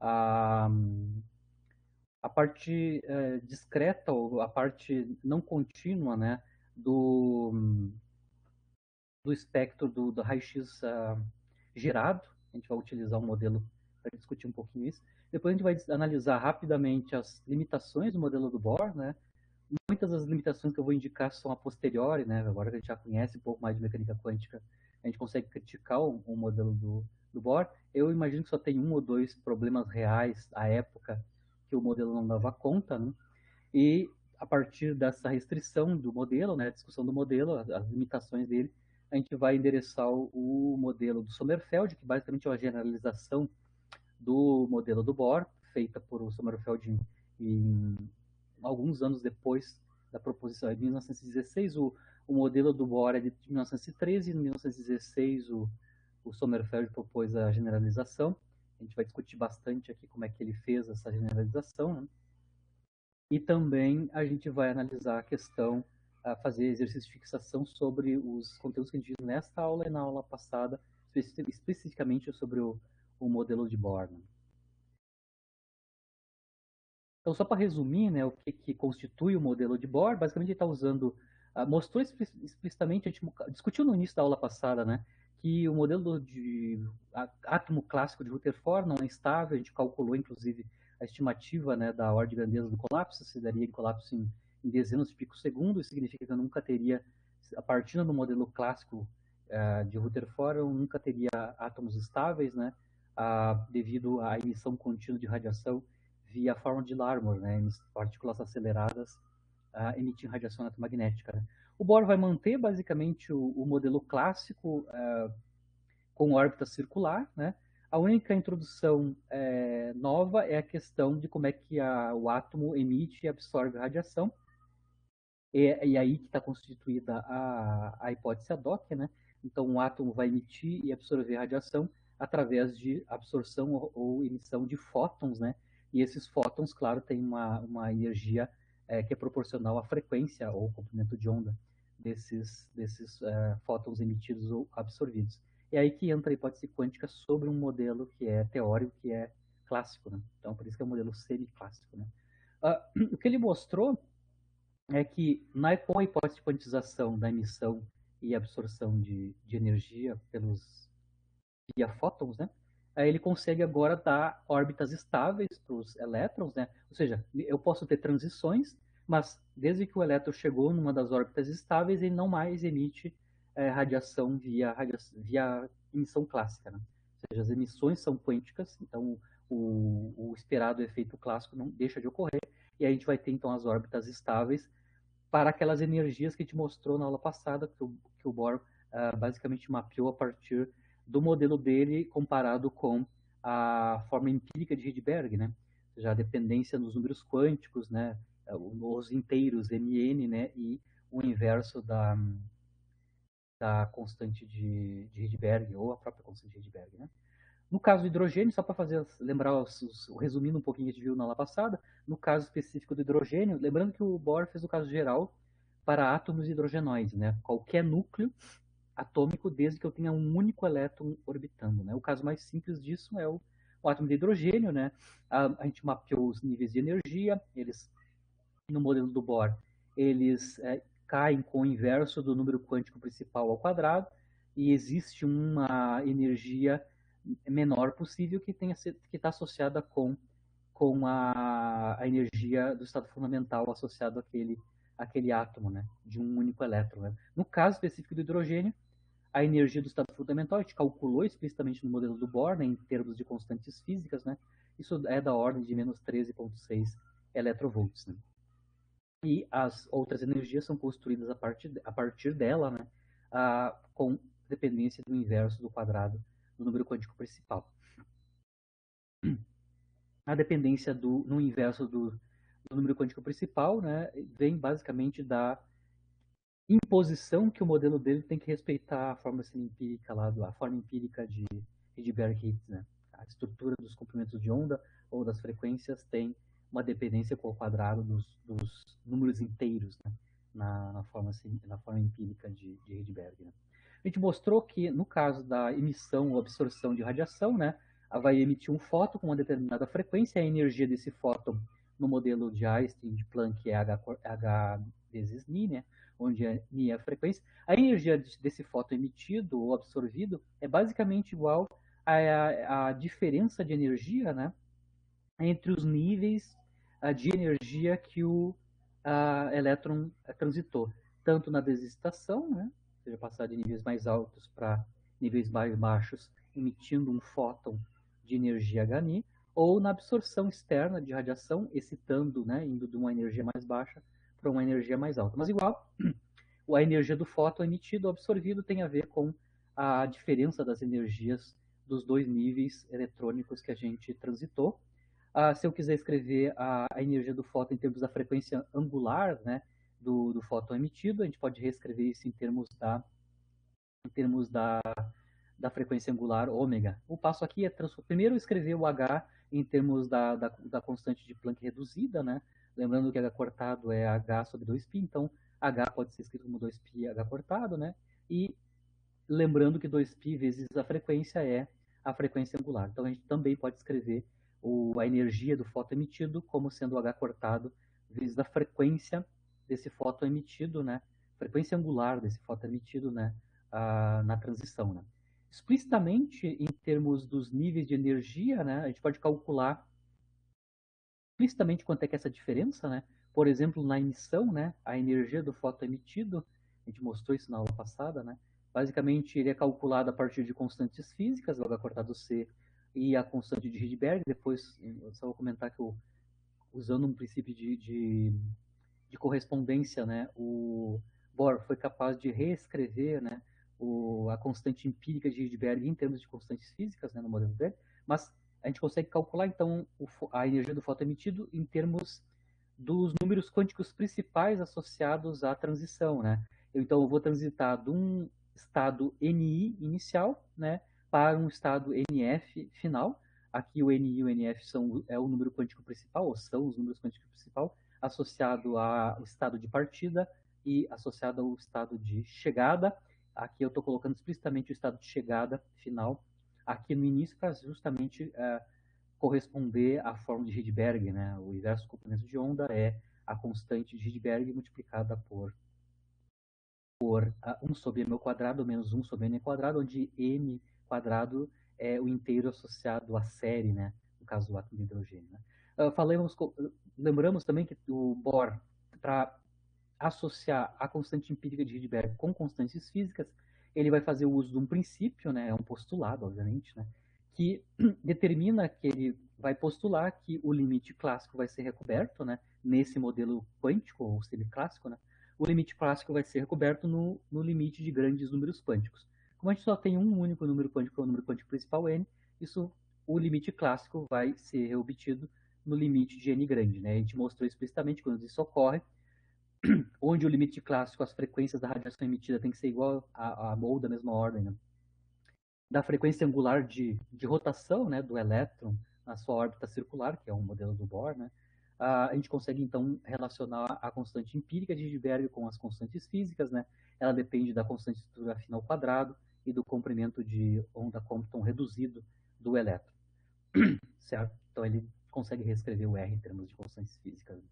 a, a parte discreta, ou a parte não contínua, né, do espectro do raio-x gerado. A gente vai utilizar um modelo para discutir um pouquinho isso. Depois a gente vai analisar rapidamente as limitações do modelo do Bohr, né? Muitas das limitações que eu vou indicar são a posteriori, né? Agora que a gente já conhece um pouco mais de mecânica quântica, a gente consegue criticar o modelo do Bohr. Eu imagino que só tem um ou dois problemas reais à época que o modelo não dava conta, né? E a partir dessa restrição do modelo, né, a discussão do modelo, as limitações dele, a gente vai endereçar o modelo do Sommerfeld, que basicamente é uma generalização do modelo do Bohr, feita por o Sommerfeld em alguns anos depois da proposição, em 1916. O modelo do Bohr é de 1913, em 1916 o Sommerfeld propôs a generalização. A gente vai discutir bastante aqui como é que ele fez essa generalização, né? E também a gente vai analisar a questão, fazer exercício de fixação sobre os conteúdos que a gente viu nesta aula e na aula passada, especificamente sobre o modelo de Bohr. Então, só para resumir, né, o que constitui o modelo de Bohr, basicamente ele está usando, mostrou explicitamente, a gente discutiu no início da aula passada, né, que o modelo de átomo clássico de Rutherford não é estável. A gente calculou, inclusive, a estimativa, né, da ordem de grandeza do colapso, se daria em colapso em dezenas de picosegundos. Isso significa que eu nunca teria, a partir do modelo clássico de Rutherford, eu nunca teria átomos estáveis, né, devido à emissão contínua de radiação via forma de Larmor, né, partículas aceleradas emitindo radiação eletromagnética. Né. O Bohr vai manter basicamente o modelo clássico com órbita circular, né. A única introdução nova é a questão de como é que o átomo emite e absorve a radiação. E aí que está constituída a hipótese ad hoc, né? Então, o átomo vai emitir e absorver radiação através de absorção ou emissão de fótons, né? E esses fótons, claro, têm uma energia que é proporcional à frequência ou comprimento de onda desses fótons emitidos ou absorvidos. É aí que entra a hipótese quântica sobre um modelo que é teórico, que é clássico, né? Então, por isso que é um modelo semiclássico, né? O que ele mostrou é que, com a hipótese de quantização da emissão e absorção de energia via fótons, né, ele consegue agora dar órbitas estáveis para os elétrons, né? Ou seja, eu posso ter transições, mas desde que o elétron chegou numa das órbitas estáveis, ele não mais emite radiação via emissão clássica, né? Ou seja, as emissões são quânticas, então o esperado efeito clássico não deixa de ocorrer, e a gente vai ter então as órbitas estáveis para aquelas energias que te mostrou na aula passada, que o Bohr basicamente mapeou a partir do modelo dele comparado com a forma empírica de Rydberg, né? Ou seja, a dependência nos números quânticos, né? Os inteiros Mn, né? E o inverso da constante de Rydberg, ou a própria constante de Rydberg, né? No caso do hidrogênio, só para lembrar, resumindo um pouquinho que a gente viu na aula passada, no caso específico do hidrogênio, lembrando que o Bohr fez o caso geral para átomos hidrogenoides, né? Qualquer núcleo atômico, desde que eu tenha um único elétron orbitando, né? O caso mais simples disso é o átomo de hidrogênio, né? A gente mapeou os níveis de energia, eles, no modelo do Bohr, eles caem com o inverso do número quântico principal ao quadrado, e existe uma energia menor possível que está associada com a energia do estado fundamental associado àquele átomo, né, de um único elétron. Né. No caso específico do hidrogênio, a energia do estado fundamental a gente calculou explicitamente no modelo do Bohr, né, em termos de constantes físicas, né, isso é da ordem de menos 13,6 eletrovolts. Né. E as outras energias são construídas a partir dela, né, com dependência do inverso do quadrado do número quântico principal. A dependência no inverso do número quântico principal, né, vem basicamente da imposição que o modelo dele tem que respeitar a forma empírica lá, a forma empírica de Rydberg-Higgs, né? A estrutura dos comprimentos de onda ou das frequências tem uma dependência com o quadrado dos números inteiros, né? na forma empírica de Rydberg. Né? A gente mostrou que, no caso da emissão ou absorção de radiação, né, vai emitir um fóton com uma determinada frequência, a energia desse fóton no modelo de Einstein, de Planck, é H vezes Ni, né? Onde Ni é a frequência. A energia desse fóton emitido ou absorvido é basicamente igual à diferença de energia, né? Entre os níveis de energia que o elétron transitou, tanto na desexcitação, né? Ou seja, passar de níveis mais altos para níveis mais baixos, emitindo um fóton de energia Hν, ou na absorção externa de radiação, excitando, né, indo de uma energia mais baixa para uma energia mais alta. Mas igual, a energia do fóton emitido ou absorvido tem a ver com a diferença das energias dos dois níveis eletrônicos que a gente transitou. Se eu quiser escrever a energia do fóton em termos da frequência angular, né, do fóton emitido, a gente pode reescrever isso em termos da frequência angular ômega. O passo aqui é primeiro escrever o H em termos da constante de Planck reduzida, né? Lembrando que H cortado é H sobre 2π, então H pode ser escrito como 2π H cortado, né? E lembrando que 2π vezes a frequência é a frequência angular. Então a gente também pode escrever a energia do fóton emitido como sendo H cortado vezes a frequência desse fóton emitido, né? Frequência angular desse fóton emitido, né? Na transição, né? Explicitamente, em termos dos níveis de energia, né? A gente pode calcular explicitamente quanto é que é essa diferença, né? Por exemplo, na emissão, né? A energia do fóton emitido, a gente mostrou isso na aula passada, né? Basicamente, ele é calculado a partir de constantes físicas, o H cortado C e a constante de Rydberg. Depois, eu só vou comentar que usando um princípio de correspondência, né, o Bohr foi capaz de reescrever, né, a constante empírica de Rydberg em termos de constantes físicas, né, no modelo dele, mas a gente consegue calcular, então, a energia do fóton emitido em termos dos números quânticos principais associados à transição, né? Então, eu vou transitar de um estado Ni inicial, né, para um estado Nf final. Aqui o Ni e o Nf é o número quântico principal, ou são os números quânticos principal, associado ao estado de partida e associado ao estado de chegada. Aqui eu estou colocando explicitamente o estado de chegada final aqui no início para justamente corresponder à forma de Rydberg, né? O inverso do comprimento de onda é a constante de Rydberg multiplicada por 1 sobre m ao quadrado menos 1 sobre n ao quadrado, onde m quadrado é o inteiro associado à série, né? No caso do átomo de hidrogênio. Né? Lembramos também que o Bohr, para associar a constante empírica de Rydberg com constantes físicas, ele vai fazer o uso de um princípio, né? É um postulado, obviamente, né? Que determina que ele vai postular que o limite clássico vai ser recoberto, né? Nesse modelo quântico, ou semiclássico, né? O limite clássico vai ser recoberto no limite de grandes números quânticos. Como a gente só tem um único número quântico, que é o número quântico principal n, o limite clássico vai ser reobtido no limite de n grande, né? A gente mostrou explicitamente quando isso ocorre, onde o limite clássico, as frequências da radiação emitida tem que ser igual ou da mesma ordem, né? Da frequência angular de rotação, né, do elétron na sua órbita circular, que é um modelo do Bohr, né? A gente consegue, então, relacionar a constante empírica de Rydberg com as constantes físicas, né? Ela depende da constante de estrutura fina ao quadrado e do comprimento de onda Compton reduzido do elétron. Certo? Então, ele consegue reescrever o R em termos de constantes físicas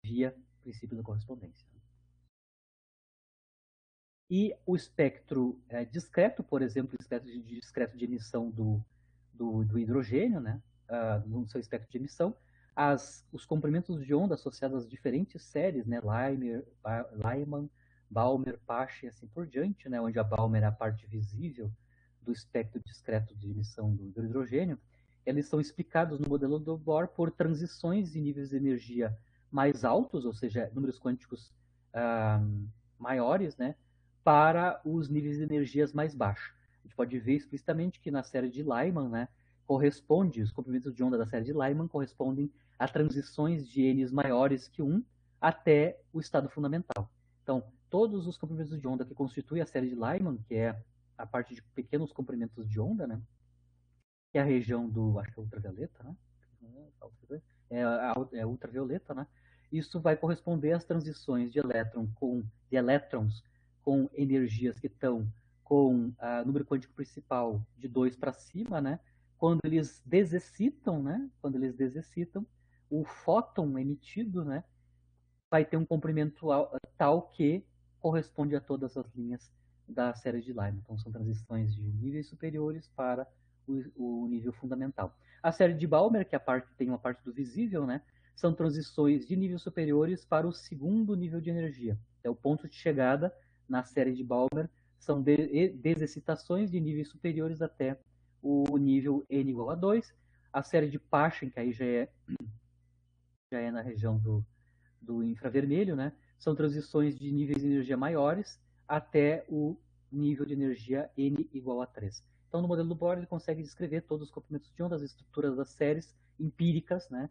via princípio da correspondência. E o espectro discreto, por exemplo, o espectro discreto de emissão do hidrogênio, né? No seu espectro de emissão, os comprimentos de onda associados às diferentes séries, né? Lyman, Balmer, Paschen e assim por diante, né? Onde a Balmer é a parte visível do espectro discreto de emissão do hidrogênio, eles são explicados no modelo do Bohr por transições em níveis de energia mais altos, ou seja, números quânticos maiores, né? Para os níveis de energias mais baixos. A gente pode ver explicitamente que na série de Lyman, né, os comprimentos de onda da série de Lyman correspondem a transições de N maiores que 1 até o estado fundamental. Então, todos os comprimentos de onda que constituem a série de Lyman, que é a parte de pequenos comprimentos de onda, né, que é a região do, acho que é ultravioleta, né? É ultravioleta, né? Isso vai corresponder às transições de elétrons com energias que estão com número quântico principal de 2 para cima, né? quando eles desexcitam, né? Quando eles desexcitam, o fóton emitido, né, vai ter um comprimento tal que corresponde a todas as linhas da série de Lyman. Então, são transições de níveis superiores para o nível fundamental. A série de Balmer, que tem uma parte do visível, né, são transições de níveis superiores para o segundo nível de energia. É o ponto de chegada na série de Balmer, são desexcitações de níveis superiores até o nível n igual a 2. A série de Paschen, que aí já é na região do infravermelho, né? São transições de níveis de energia maiores até o nível de energia n igual a 3. Então, no modelo do Bohr, ele consegue descrever todos os comprimentos de ondas, as estruturas das séries empíricas, né?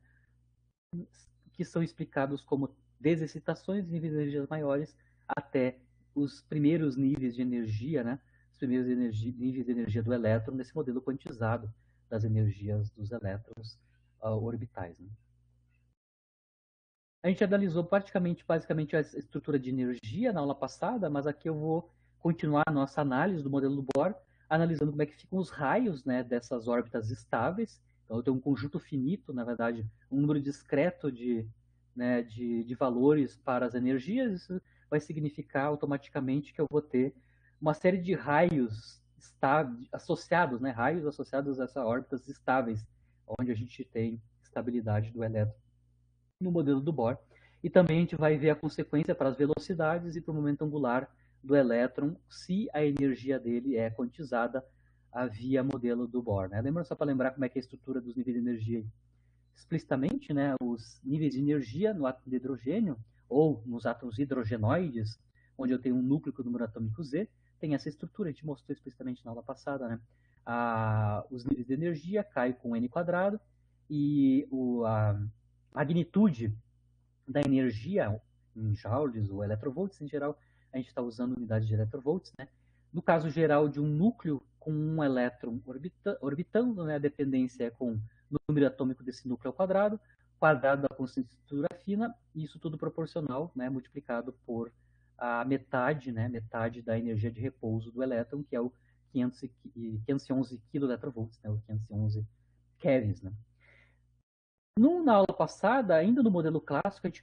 Que são explicados como desexcitações de níveis de energia maiores até os primeiros níveis de energia, né? Os primeiros níveis de energia do elétron nesse modelo quantizado das energias dos elétrons orbitais. Né? A gente analisou basicamente a estrutura de energia na aula passada, mas aqui eu vou continuar a nossa análise do modelo do Bohr, analisando como é que ficam os raios, né, dessas órbitas estáveis. Então, eu tenho um conjunto finito, na verdade, um número discreto né, de valores para as energias. Isso vai significar automaticamente que eu vou ter uma série de raios associados, né, raios associados a essas órbitas estáveis, onde a gente tem estabilidade do elétron no modelo do Bohr. E também a gente vai ver a consequência para as velocidades e para o momento angular do elétron, se a energia dele é quantizada via modelo do Bohr. Né? Lembra só para lembrar como é que é a estrutura dos níveis de energia explicitamente, né, os níveis de energia no átomo de hidrogênio ou nos átomos hidrogenoides, onde eu tenho um núcleo com o número atômico Z, tem essa estrutura, a gente mostrou explicitamente na aula passada, né? Os níveis de energia caem com n quadrado e a magnitude da energia em joules ou eletrovolts, em geral, a gente está usando unidades de eletrovolts, né? No caso geral de um núcleo com um elétron orbitando, né, a dependência é com o número atômico desse núcleo ao quadrado, quadrado da constante de estrutura fina, e isso tudo proporcional, né, multiplicado por a metade, né, metade da energia de repouso do elétron, que é o 511 kV, né, o 511 kevs, né? Na aula passada, ainda no modelo clássico, a gente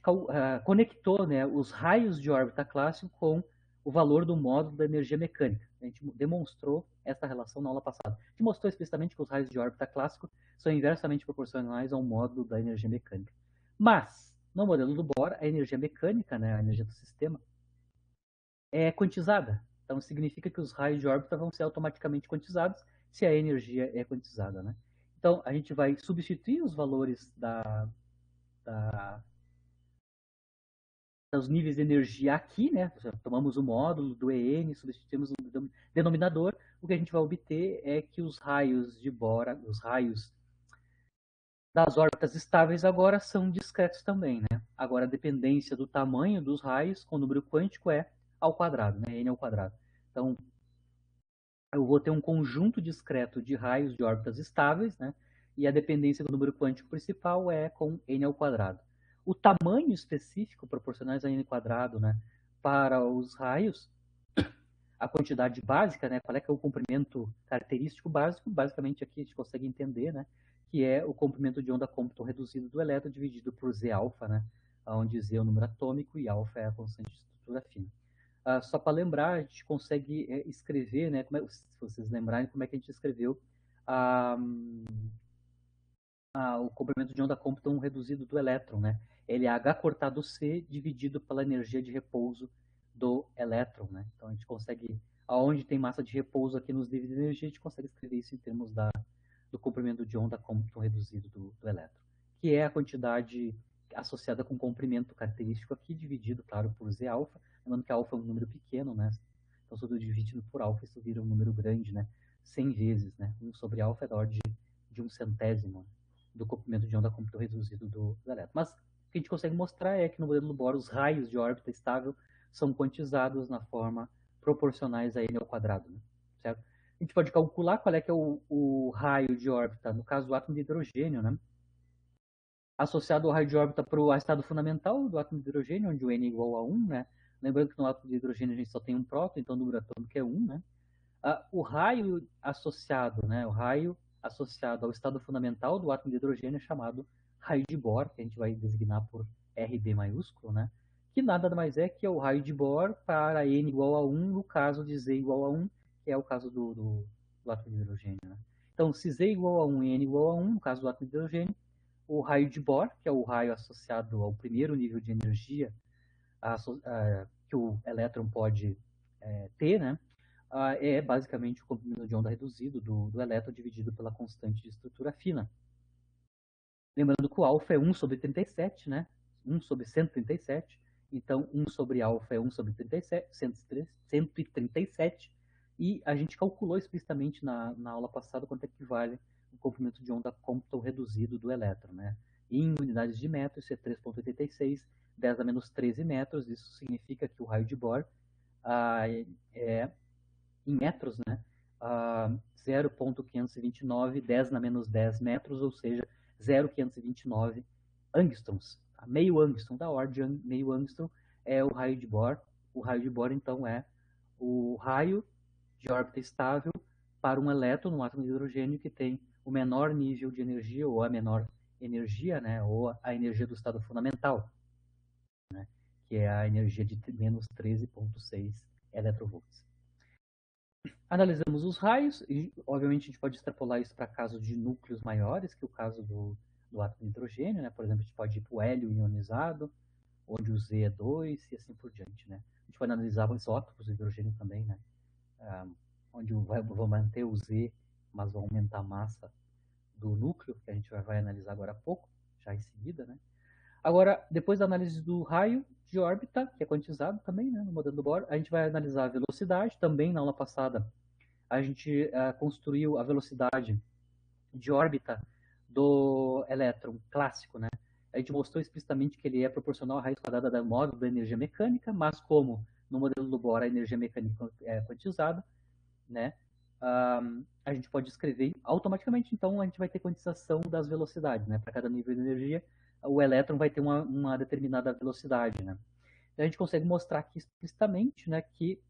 conectou, né, os raios de órbita clássico com o valor do módulo da energia mecânica. A gente demonstrou essa relação na aula passada. A gente mostrou explicitamente que os raios de órbita clássico são inversamente proporcionais ao módulo da energia mecânica. Mas, no modelo do Bohr, a energia mecânica, né, a energia do sistema, é quantizada. Então, significa que os raios de órbita vão ser automaticamente quantizados se a energia é quantizada. Né? Então, a gente vai substituir os valores dos níveis de energia aqui, né? Tomamos o módulo do EN, substituímos o denominador. O que a gente vai obter é que os raios de Bohr, os raios das órbitas estáveis agora são discretos também, né? Agora a dependência do tamanho dos raios com o número quântico é ao quadrado, né? N ao quadrado. Então, eu vou ter um conjunto discreto de raios de órbitas estáveis, né? E a dependência do número quântico principal é com n ao quadrado. O tamanho específico proporcionais a n quadrado, né, para os raios, a quantidade básica, né, qual é que é o comprimento característico básico, basicamente aqui a gente consegue entender, né, que é o comprimento de onda Compton reduzido do elétron dividido por Z alfa, né, onde Z é o número atômico e alfa é a constante de estrutura fina. Só para lembrar, a gente consegue escrever, né, se vocês lembrarem, como é que a gente escreveu o comprimento de onda Compton reduzido do elétron, né? Ele é H cortado C dividido pela energia de repouso do elétron, né? Então a gente consegue, aonde tem massa de repouso aqui nos níveis de energia, a gente consegue escrever isso em termos do comprimento de onda Compton reduzido do elétron, que é a quantidade associada com o comprimento característico aqui, dividido, claro, por Z alfa. Lembrando que alfa é um número pequeno, né? Então, se eu dividindo por alfa, isso vira um número grande, né? 100 vezes, né? 1 sobre alfa é da ordem de 1/100 do comprimento de onda Compton reduzido do elétron. Mas o que a gente consegue mostrar é que no modelo do Bohr os raios de órbita estável são quantizados na forma proporcionais a n ao quadrado, né? Certo? A gente pode calcular qual é que é o raio de órbita, no caso do átomo de hidrogênio, né? Associado ao raio de órbita para o estado fundamental do átomo de hidrogênio, onde o n é igual a 1, né? Lembrando que no átomo de hidrogênio a gente só tem um próton, então o número atômico é 1, né? O raio associado, né? O raio associado ao estado fundamental do átomo de hidrogênio é chamado raio de Bohr, que a gente vai designar por Rb maiúsculo, né? Que nada mais é que é o raio de Bohr para n igual a 1, no caso de z igual a 1, que é o caso do átomo de hidrogênio, né? Então, se z igual a 1 e n igual a 1, no caso do átomo de hidrogênio, o raio de Bohr, que é o raio associado ao primeiro nível de energia que o elétron pode ter, né? É basicamente o comprimento de onda reduzido do elétron dividido pela constante de estrutura fina. Lembrando que o alfa é 1 sobre 37, né? 1 sobre 137. Então, 1 sobre alfa é 1 sobre 37, 137. E a gente calculou explicitamente na aula passada quanto equivale o comprimento de onda Compton reduzido do elétron, né? Em unidades de metros, isso é 3,86, 10 a menos 13 metros. Isso significa que o raio de Bohr é em metros, né? 0,529, 10 na menos 10 metros, ou seja, 0,529 angstroms. Meio angstrom, da ordem de meio angstrom, é o raio de Bohr. O raio de Bohr, então, é o raio de órbita estável para um elétron no átomo de hidrogênio que tem o menor nível de energia, ou a menor energia, né? Ou a energia do estado fundamental, né? Que é a energia de menos 13,6 eletronvolts. Analisamos os raios e, obviamente, a gente pode extrapolar isso para casos de núcleos maiores, que é o caso do átomo de hidrogênio, né? Por exemplo, a gente pode ir para o hélio ionizado, onde o Z é 2 e assim por diante, né? A gente pode analisar os isótopos do hidrogênio também, né? Onde vão manter o Z, mas vão aumentar a massa do núcleo, que a gente vai analisar agora há pouco, já em seguida, né? Agora, depois da análise do raio de órbita, que é quantizado também, né, no modelo do Bohr, a gente vai analisar a velocidade, também na aula passada a gente construiu a velocidade de órbita do elétron clássico, né? A gente mostrou explicitamente que ele é proporcional à raiz quadrada da módulo da energia mecânica, mas como no modelo do Bohr a energia mecânica é quantizada, né? A gente pode escrever automaticamente, então a gente vai ter quantização das velocidades, né? Para cada nível de energia, o elétron vai ter uma determinada velocidade, né? Então, a gente consegue mostrar aqui explicitamente, né, que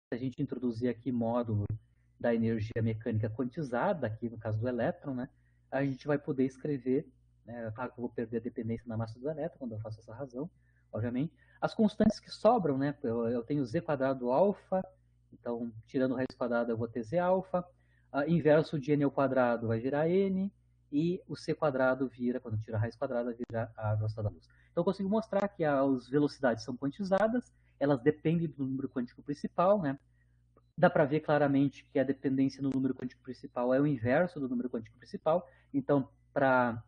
se a gente introduzir aqui módulo da energia mecânica quantizada, aqui no caso do elétron, né, a gente vai poder escrever, né, claro que eu vou perder a dependência da massa do elétron quando eu faço essa razão, obviamente. As constantes que sobram, né, eu tenho z quadrado alfa, então tirando raiz quadrada eu vou ter z alfa, inverso de n ao quadrado vai virar n, e o c quadrado vira, quando tira a raiz quadrada, vira a velocidade da luz. Então eu consigo mostrar que as velocidades são quantizadas, elas dependem do número quântico principal, né? Dá para ver claramente que a dependência no número quântico principal é o inverso do número quântico principal. Então, para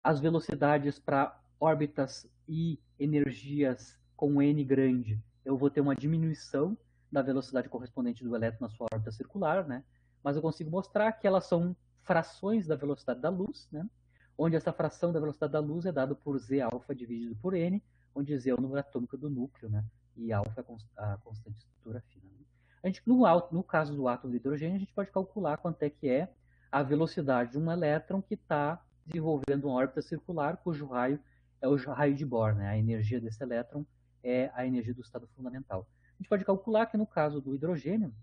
as velocidades para órbitas e energias com n grande, eu vou ter uma diminuição da velocidade correspondente do elétron na sua órbita circular, né? Mas eu consigo mostrar que elas são frações da velocidade da luz, né? Onde essa fração da velocidade da luz é dada por z alfa dividido por n, onde z é o número atômico do núcleo, né? E alfa é a constante de estrutura fina. Né? A gente, no caso do átomo de hidrogênio, a gente pode calcular quanto é que é a velocidade de um elétron que está desenvolvendo uma órbita circular, cujo raio é o raio de Bohr, né? A energia desse elétron é a energia do estado fundamental. A gente pode calcular que no caso do hidrogênio,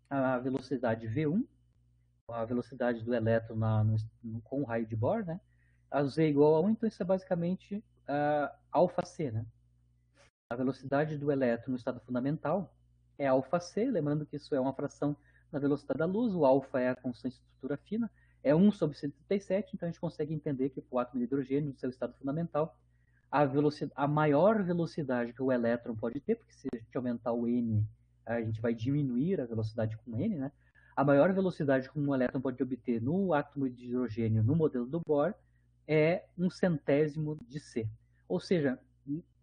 a velocidade V1, a velocidade do elétron com o raio de Bohr, né? A Z é igual a 1, então isso é basicamente alfa C, né? A velocidade do elétron no estado fundamental é alfa C, lembrando que isso é uma fração da velocidade da luz, o alfa é a constante de estrutura fina, é 1 sobre 137, então a gente consegue entender que o átomo de hidrogênio, no seu estado fundamental, a maior velocidade que o elétron pode ter, porque se a gente aumentar o n, a gente vai diminuir a velocidade com n, né? A maior velocidade que um elétron pode obter no átomo de hidrogênio no modelo do Bohr é 1/100 de C. Ou seja,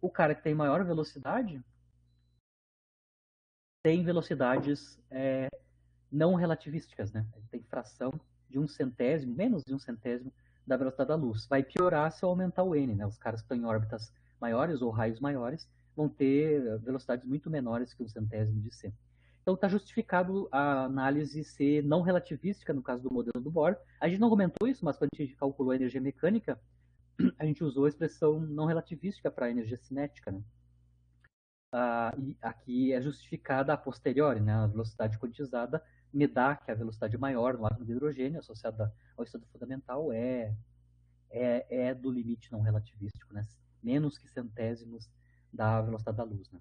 o cara que tem maior velocidade tem velocidades não relativísticas, né? Ele tem fração de 1/100, menos de 1/100 da velocidade da luz. Vai piorar se eu aumentar o n, né? Os caras que estão em órbitas maiores ou raios maiores vão ter velocidades muito menores que 1/100 de c. Então está justificado a análise ser não relativística no caso do modelo do Bohr. A gente não comentou isso, mas quando a gente calculou a energia mecânica, a gente usou a expressão não relativística para a energia cinética, né? e aqui é justificada a posteriori, né? A velocidade quantizada me dá que a velocidade maior no átomo de hidrogênio associada ao estado fundamental é do limite não relativístico, né? Menos que centésimos da velocidade da luz, né?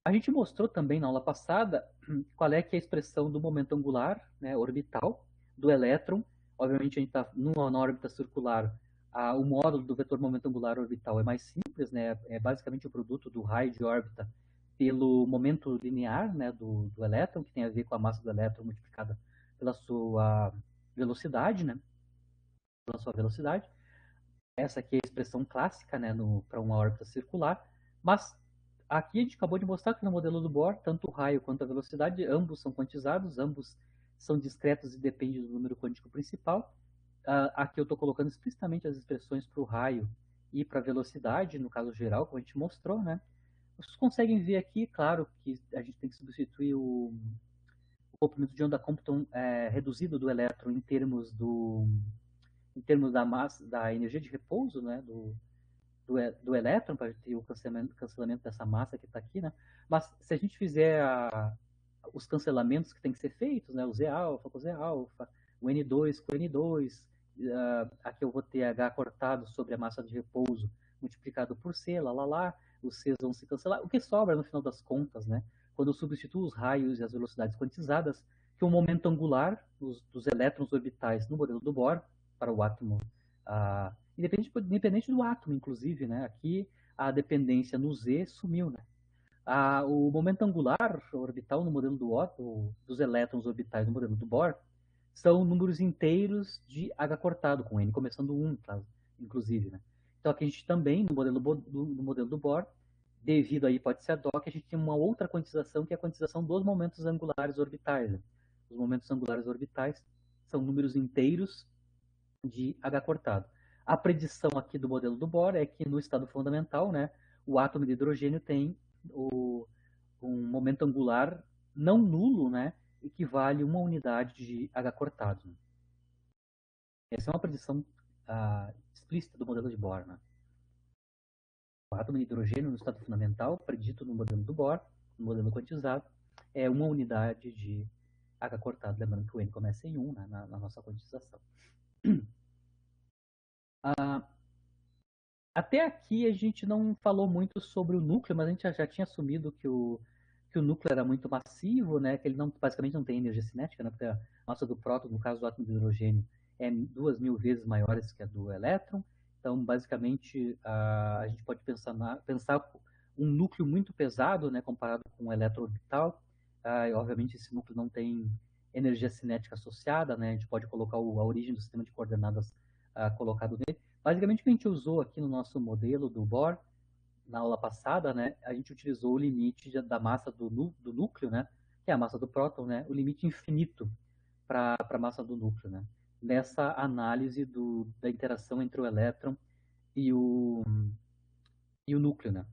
A gente mostrou também na aula passada qual é que é a expressão do momento angular, né, orbital, do elétron. Obviamente a gente está na órbita circular, o módulo do vetor momento angular orbital é mais simples, né, é basicamente o produto do raio de órbita pelo momento linear, né, do elétron, que tem a ver com a massa do elétron multiplicada pela sua velocidade, né, pela sua velocidade. Essa aqui é a expressão clássica, né, para uma órbita circular, mas aqui a gente acabou de mostrar que no modelo do Bohr, tanto o raio quanto a velocidade, ambos são quantizados, ambos são discretos e dependem do número quântico principal. Aqui eu estou colocando explicitamente as expressões para o raio e para a velocidade, no caso geral, como a gente mostrou, né? Vocês conseguem ver aqui, claro, que a gente tem que substituir o comprimento de onda Compton reduzido do elétron em termos da massa, da energia de repouso, né, do elétron, para ter o cancelamento dessa massa que está aqui, né? Mas se a gente fizer os cancelamentos que tem que ser feitos, né, o Z alfa com Z alfa, o N2 com N2, aqui eu vou ter H cortado sobre a massa de repouso multiplicado por C, lá, os Cs vão se cancelar. O que sobra no final das contas, né? Quando eu substituo os raios e as velocidades quantizadas, que o momento angular dos elétrons orbitais no modelo do Bohr, para o átomo, independente do átomo, inclusive, né? Aqui a dependência no Z sumiu, né? O momento angular orbital no modelo dos elétrons orbitais no modelo do Bohr são números inteiros de H cortado, com N começando 1, inclusive, né? Então aqui a gente também, no modelo do Bohr, devido à hipótese ad hoc, a gente tem uma outra quantização, que é a quantização dos momentos angulares orbitais. Né? Os momentos angulares orbitais são números inteiros de H cortado. A predição aqui do modelo do Bohr é que no estado fundamental, né, o átomo de hidrogênio tem um momento angular não nulo, né, equivale a uma unidade de H cortado. Né? Essa é uma predição explícita do modelo de Bohr. Né? O átomo de hidrogênio no estado fundamental, predito no modelo do Bohr, no modelo quantizado, é uma unidade de H cortado, lembrando que o N começa em 1 né, na nossa quantização. Até aqui a gente não falou muito sobre o núcleo, mas a gente já tinha assumido que o núcleo era muito massivo, né? Que ele basicamente não tem energia cinética, né? Porque a massa do próton, no caso do átomo de hidrogênio, é 2.000 vezes maiores que a do elétron. Então, basicamente, a gente pode pensar um núcleo muito pesado, né? Comparado com um elétron orbital. E, obviamente, esse núcleo não tem energia cinética associada, né? A gente pode colocar a origem do sistema de coordenadas colocado nele. Basicamente, o que a gente usou aqui no nosso modelo do Bohr, na aula passada, né, a gente utilizou o limite da massa do núcleo, né, que é a massa do próton, né, o limite infinito para a massa do núcleo, né, nessa análise da interação entre o elétron e o núcleo, né.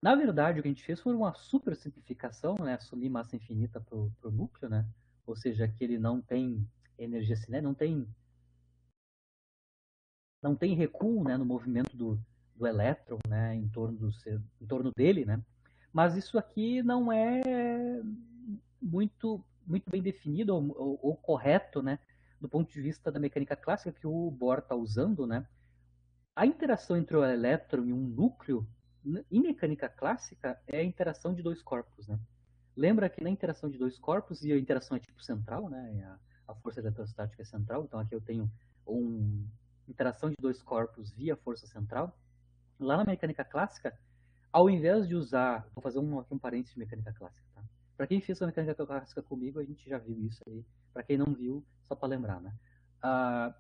Na verdade, o que a gente fez foi uma super simplificação, né, assumir massa infinita para o núcleo, né, ou seja, que ele não tem energia cinética, não tem recuo, né, no movimento do elétron, né, em torno dele, né? Mas isso aqui não é muito bem definido ou correto, né, do ponto de vista da mecânica clássica que o Bohr está usando, né? A interação entre o elétron e um núcleo, em mecânica clássica, é a interação de dois corpos, né? Lembra que na interação de dois corpos, e a interação é tipo central, né? A força eletrostática é central, então aqui eu tenho uma interação de dois corpos via força central. Lá na mecânica clássica, ao invés de usar, vou fazer aqui um parênteses de mecânica clássica, tá? Para quem fez a mecânica clássica comigo, a gente já viu isso aí. Para quem não viu, só para lembrar, né?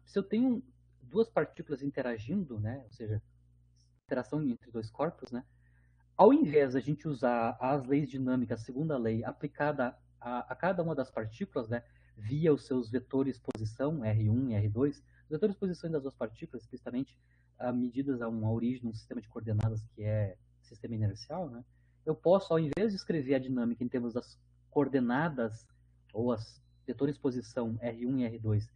Se eu tenho duas partículas interagindo, né? Ou seja, interação entre dois corpos, né? Ao invés de a gente usar as leis dinâmicas, a segunda lei, aplicada a cada uma das partículas, né, via os seus vetores posição, R1 e R2, os vetores posição das duas partículas, explicitamente medidas a uma origem de um sistema de coordenadas que é sistema inercial, né, eu posso, ao invés de escrever a dinâmica em termos das coordenadas, ou as vetores posição R1 e R2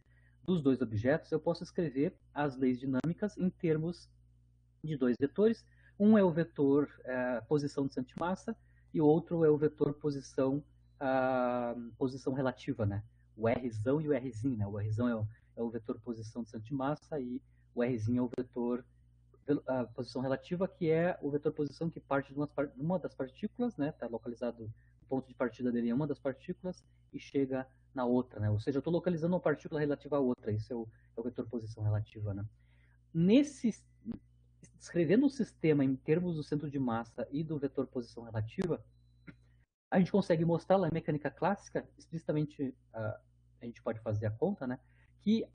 dos dois objetos, eu posso escrever as leis dinâmicas em termos de dois vetores, Um é o vetor posição de centro de massa e o outro é o vetor posição relativa, né? O Rzão e o Rzinho, né? O Rzão é o vetor posição de centro de massa e o Rzinho é o vetor posição relativa, que é o vetor posição que parte de uma das partículas, né? Está localizado, o ponto de partida dele é uma das partículas e chega na outra, né? Ou seja, eu estou localizando uma partícula relativa à outra. Isso é o vetor posição relativa, né? Descrevendo o sistema em termos do centro de massa e do vetor posição relativa, a gente consegue mostrar lá em mecânica clássica, explicitamente, a gente pode fazer a conta, né, que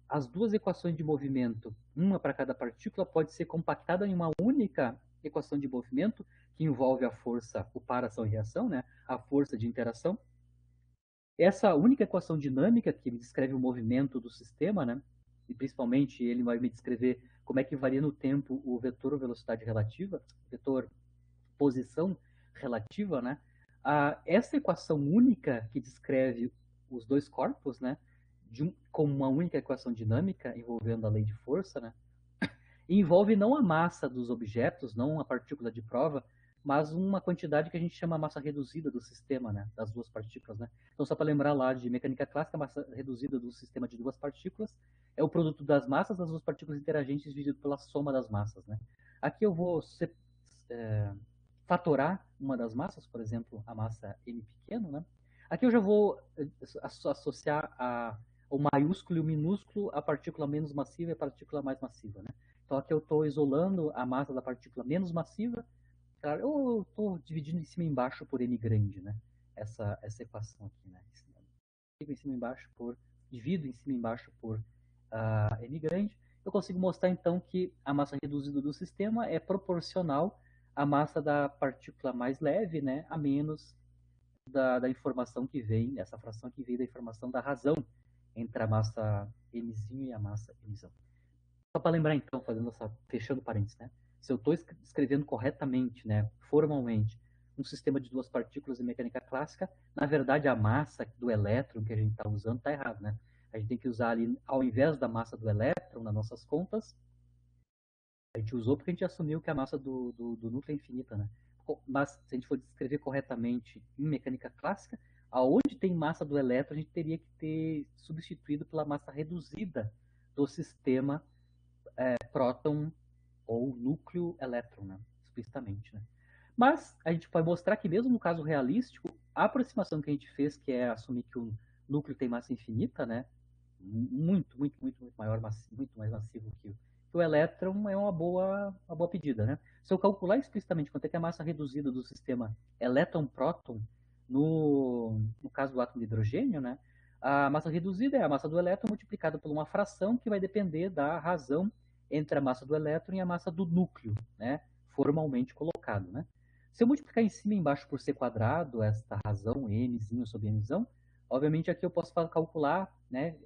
as duas equações de movimento, uma para cada partícula, pode ser compactada em uma única equação de movimento, que envolve a força, o par, ação e reação, né, a força de interação. Essa única equação dinâmica, que descreve o movimento do sistema, né, e principalmente ele vai me descrever como é que varia no tempo o vetor velocidade relativa, vetor posição relativa, né? Essa equação única que descreve os dois corpos, né, como uma única equação dinâmica envolvendo a lei de força, né, envolve não a massa dos objetos, não a partícula de prova, mas uma quantidade que a gente chama massa reduzida do sistema, né, das duas partículas, né. Então, só para lembrar lá de mecânica clássica, a massa reduzida do sistema de duas partículas é o produto das massas das duas partículas interagentes dividido pela soma das massas, né. Aqui eu vou fatorar uma das massas, por exemplo, a massa m pequeno, né. Aqui eu já vou associar o maiúsculo e o minúsculo, a partícula menos massiva e a partícula mais massiva, né. Então aqui eu estou isolando a massa da partícula menos massiva, claro, eu estou dividindo em cima e embaixo por m grande, né? Essa equação aqui, né? Divido em cima e embaixo divido em cima e embaixo por m grande. Eu consigo mostrar então que a massa reduzida do sistema é proporcional à massa da partícula mais leve, né? A menos da informação que vem, essa fração que vem da informação da razão entre a massa mzinho e a massa mzão. Só para lembrar então, fechando parênteses, né? Se eu estou escrevendo corretamente, né, formalmente, um sistema de duas partículas em mecânica clássica, na verdade a massa do elétron que a gente está usando está errado, né? A gente tem que usar ali, ao invés da massa do elétron nas nossas contas, a gente usou porque a gente assumiu que a massa do núcleo é infinita, né? Mas se a gente for descrever corretamente em mecânica clássica, aonde tem massa do elétron, a gente teria que ter substituído pela massa reduzida do sistema próton ou núcleo elétron, né? Explicitamente, né? Mas a gente pode mostrar que mesmo no caso realístico, a aproximação que a gente fez, que é assumir que o núcleo tem massa infinita, né? Muito maior, muito mais massivo que o elétron, é uma boa pedida, né? Se eu calcular explicitamente quanto é que é a massa reduzida do sistema elétron-próton, no caso do átomo de hidrogênio, né? A massa reduzida é a massa do elétron multiplicada por uma fração que vai depender da razão entre a massa do elétron e a massa do núcleo, né? Formalmente colocado, né? Se eu multiplicar em cima e embaixo por c quadrado, esta razão, mzinho sobre mzão, obviamente aqui eu posso calcular, né,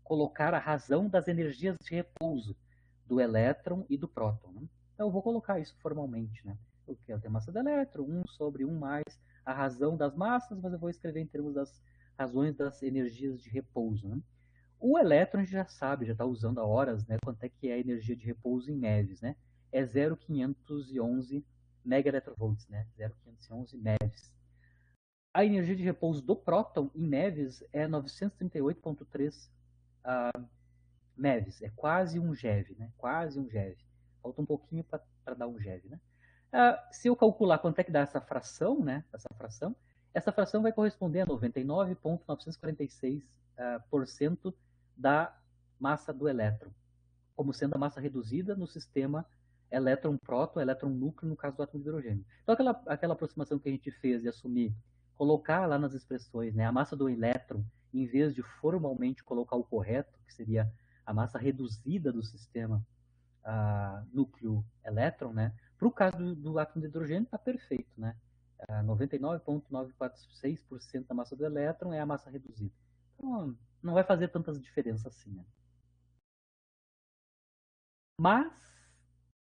colocar a razão das energias de repouso do elétron e do próton, né? Então eu vou colocar isso formalmente, né? Eu quero ter massa do elétron, 1 sobre 1 mais a razão das massas, mas eu vou escrever em termos das razões das energias de repouso, né? O elétron a gente já sabe, já está usando há horas, né, quanto é que é a energia de repouso em MeVs, né? É 0,511 megaelectrovolts, né? 0,511 MeVs. A energia de repouso do próton em MeVs é 938,3 MeVs. É quase um GeV, né? Quase um GeV. Falta um pouquinho para dar um GeV, né? Se eu calcular quanto é que dá essa fração, né? Essa fração vai corresponder a 99,946% da massa do elétron, como sendo a massa reduzida no sistema elétron-próton, elétron-núcleo, no caso do átomo de hidrogênio. Então, aquela aproximação que a gente fez de assumir, colocar lá nas expressões, né, a massa do elétron, em vez de formalmente colocar o correto, que seria a massa reduzida do sistema núcleo-elétron, né, para o caso do átomo de hidrogênio, está perfeito, né? 99,946% da massa do elétron é a massa reduzida. Então, não vai fazer tantas diferenças assim, né? Mas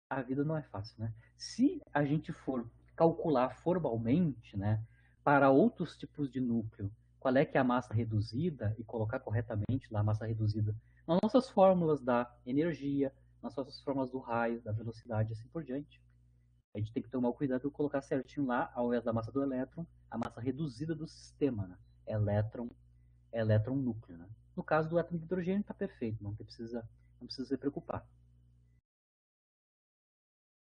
a vida não é fácil, né? Se a gente for calcular formalmente, né, para outros tipos de núcleo, qual é que é a massa reduzida e colocar corretamente lá a massa reduzida nas nossas fórmulas da energia, nas nossas fórmulas do raio, da velocidade, assim por diante, A gente tem que tomar o cuidado de colocar certinho lá, ao invés da massa do elétron, a massa reduzida do sistema, né? Elétron núcleo, né? No caso do átomo de hidrogênio está perfeito, não precisa se preocupar.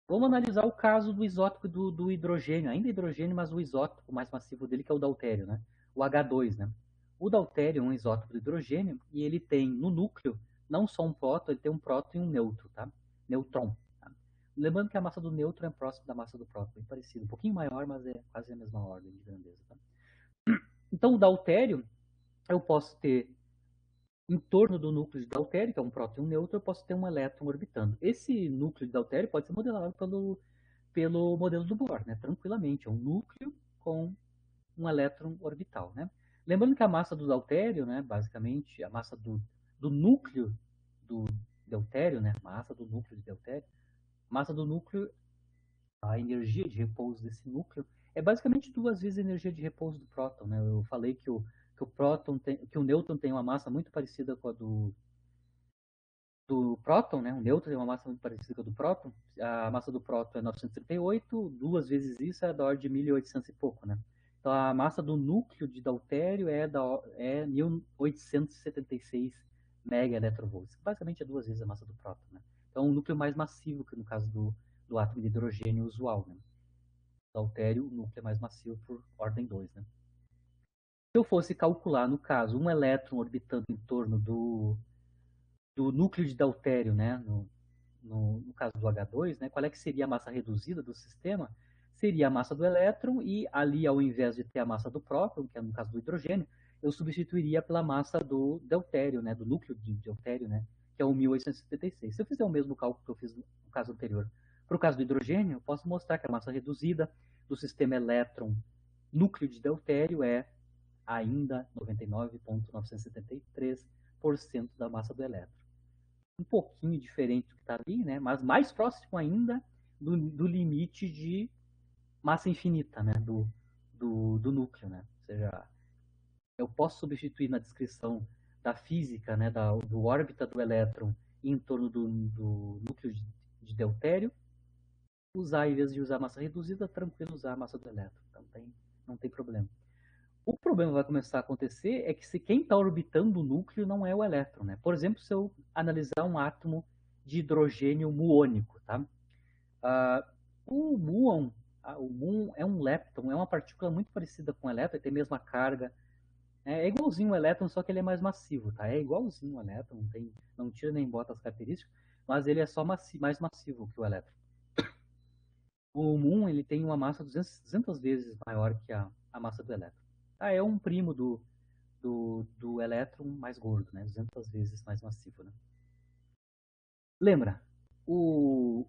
Vamos analisar o caso do isótopo do hidrogênio, ainda hidrogênio, mas o isótopo mais massivo dele, que é o deutério, né? O H2, né? O deutério é um isótopo do hidrogênio e ele tem no núcleo não só um próton, ele tem um próton e um neutro, tá? Neutron. Tá? Lembrando que a massa do nêutron é próxima da massa do próton, bem parecido, um pouquinho maior, mas é quase a mesma ordem de grandeza. Tá? Então, o deutério, eu posso ter em torno do núcleo de deutério, que é um próton e um nêutron, eu posso ter um elétron orbitando. Esse núcleo de deutério pode ser modelado pelo modelo do Bohr, né? Tranquilamente. É um núcleo com um elétron orbital, né? Lembrando que a massa do deutério, né, basicamente, a massa do núcleo do deutério, né, massa do núcleo de deutério, massa do núcleo, a energia de repouso desse núcleo é basicamente 2 vezes a energia de repouso do próton, né? Eu falei que o próton que o nêutron tem uma massa muito parecida com a do próton, né? O nêutron tem uma massa muito parecida com a do próton. A massa do próton é 938, 2 vezes isso é da ordem de 1800 e pouco, né? Então a massa do núcleo de deutério é 1876 megaelectrovolts. Basicamente é 2 vezes a massa do próton, né? Então é um núcleo mais massivo que no caso do átomo de hidrogênio usual, né? Deutério, o núcleo é mais massivo por ordem 2, né? Se eu fosse calcular, no caso, um elétron orbitando em torno do núcleo de deutério, né, no caso do H2, né, qual é que seria a massa reduzida do sistema? Seria a massa do elétron e ali, ao invés de ter a massa do próton, que é no caso do hidrogênio, eu substituiria pela massa do deutério, né, do núcleo de deutério, né, que é o 1876. Se eu fizer o mesmo cálculo que eu fiz no caso anterior para o caso do hidrogênio, eu posso mostrar que a massa reduzida do sistema elétron núcleo de deutério é ainda 99,973% da massa do elétron. Um pouquinho diferente do que está ali, né? Mas mais próximo ainda do limite de massa infinita, né? Do núcleo, né? Ou seja, eu posso substituir na descrição da física, né? Do órbita do elétron em torno do núcleo de deutério, usar, em vez de usar massa reduzida, tranquilo usar a massa do elétron. Então não tem problema. O problema vai começar a acontecer é que se quem está orbitando o núcleo não é o elétron, né? Por exemplo, se eu analisar um átomo de hidrogênio muônico, tá? O muon, o muon é um lepton, é uma partícula muito parecida com o elétron, tem a mesma carga, é igualzinho o elétron, só que ele é mais massivo, tá? É igualzinho o elétron, não tira nem bota as características, mas ele é só mais massivo que o elétron. O muon ele tem uma massa 200 vezes maior que a massa do elétron. É um primo do elétron mais gordo, né? 200 vezes mais massivo, né? Lembra, o,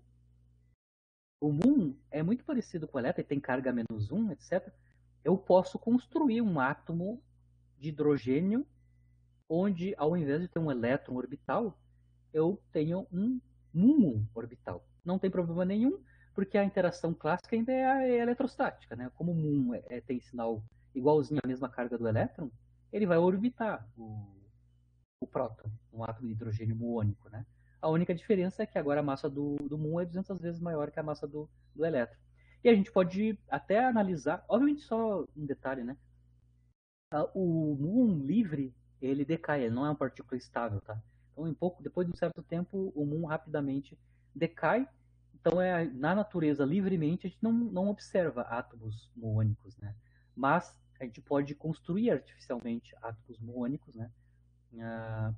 o muon é muito parecido com o elétron, ele tem carga -1, etc. Eu posso construir um átomo de hidrogênio onde, ao invés de ter um elétron orbital, eu tenho um muon orbital. Não tem problema nenhum, porque a interação clássica ainda é a eletrostática, né? Como o muon tem sinal igualzinho à mesma carga do elétron, ele vai orbitar o próton, um átomo de hidrogênio muônico, né? A única diferença é que agora a massa do muon é 200 vezes maior que a massa do elétron. E a gente pode até analisar, obviamente só um detalhe, né? O muon livre, ele decai, ele não é uma partícula estável, tá? Então, depois de um certo tempo, o muon rapidamente decai. Então, na natureza, livremente, a gente não observa átomos muônicos, né? Mas a gente pode construir artificialmente átomos muônicos, né? ah,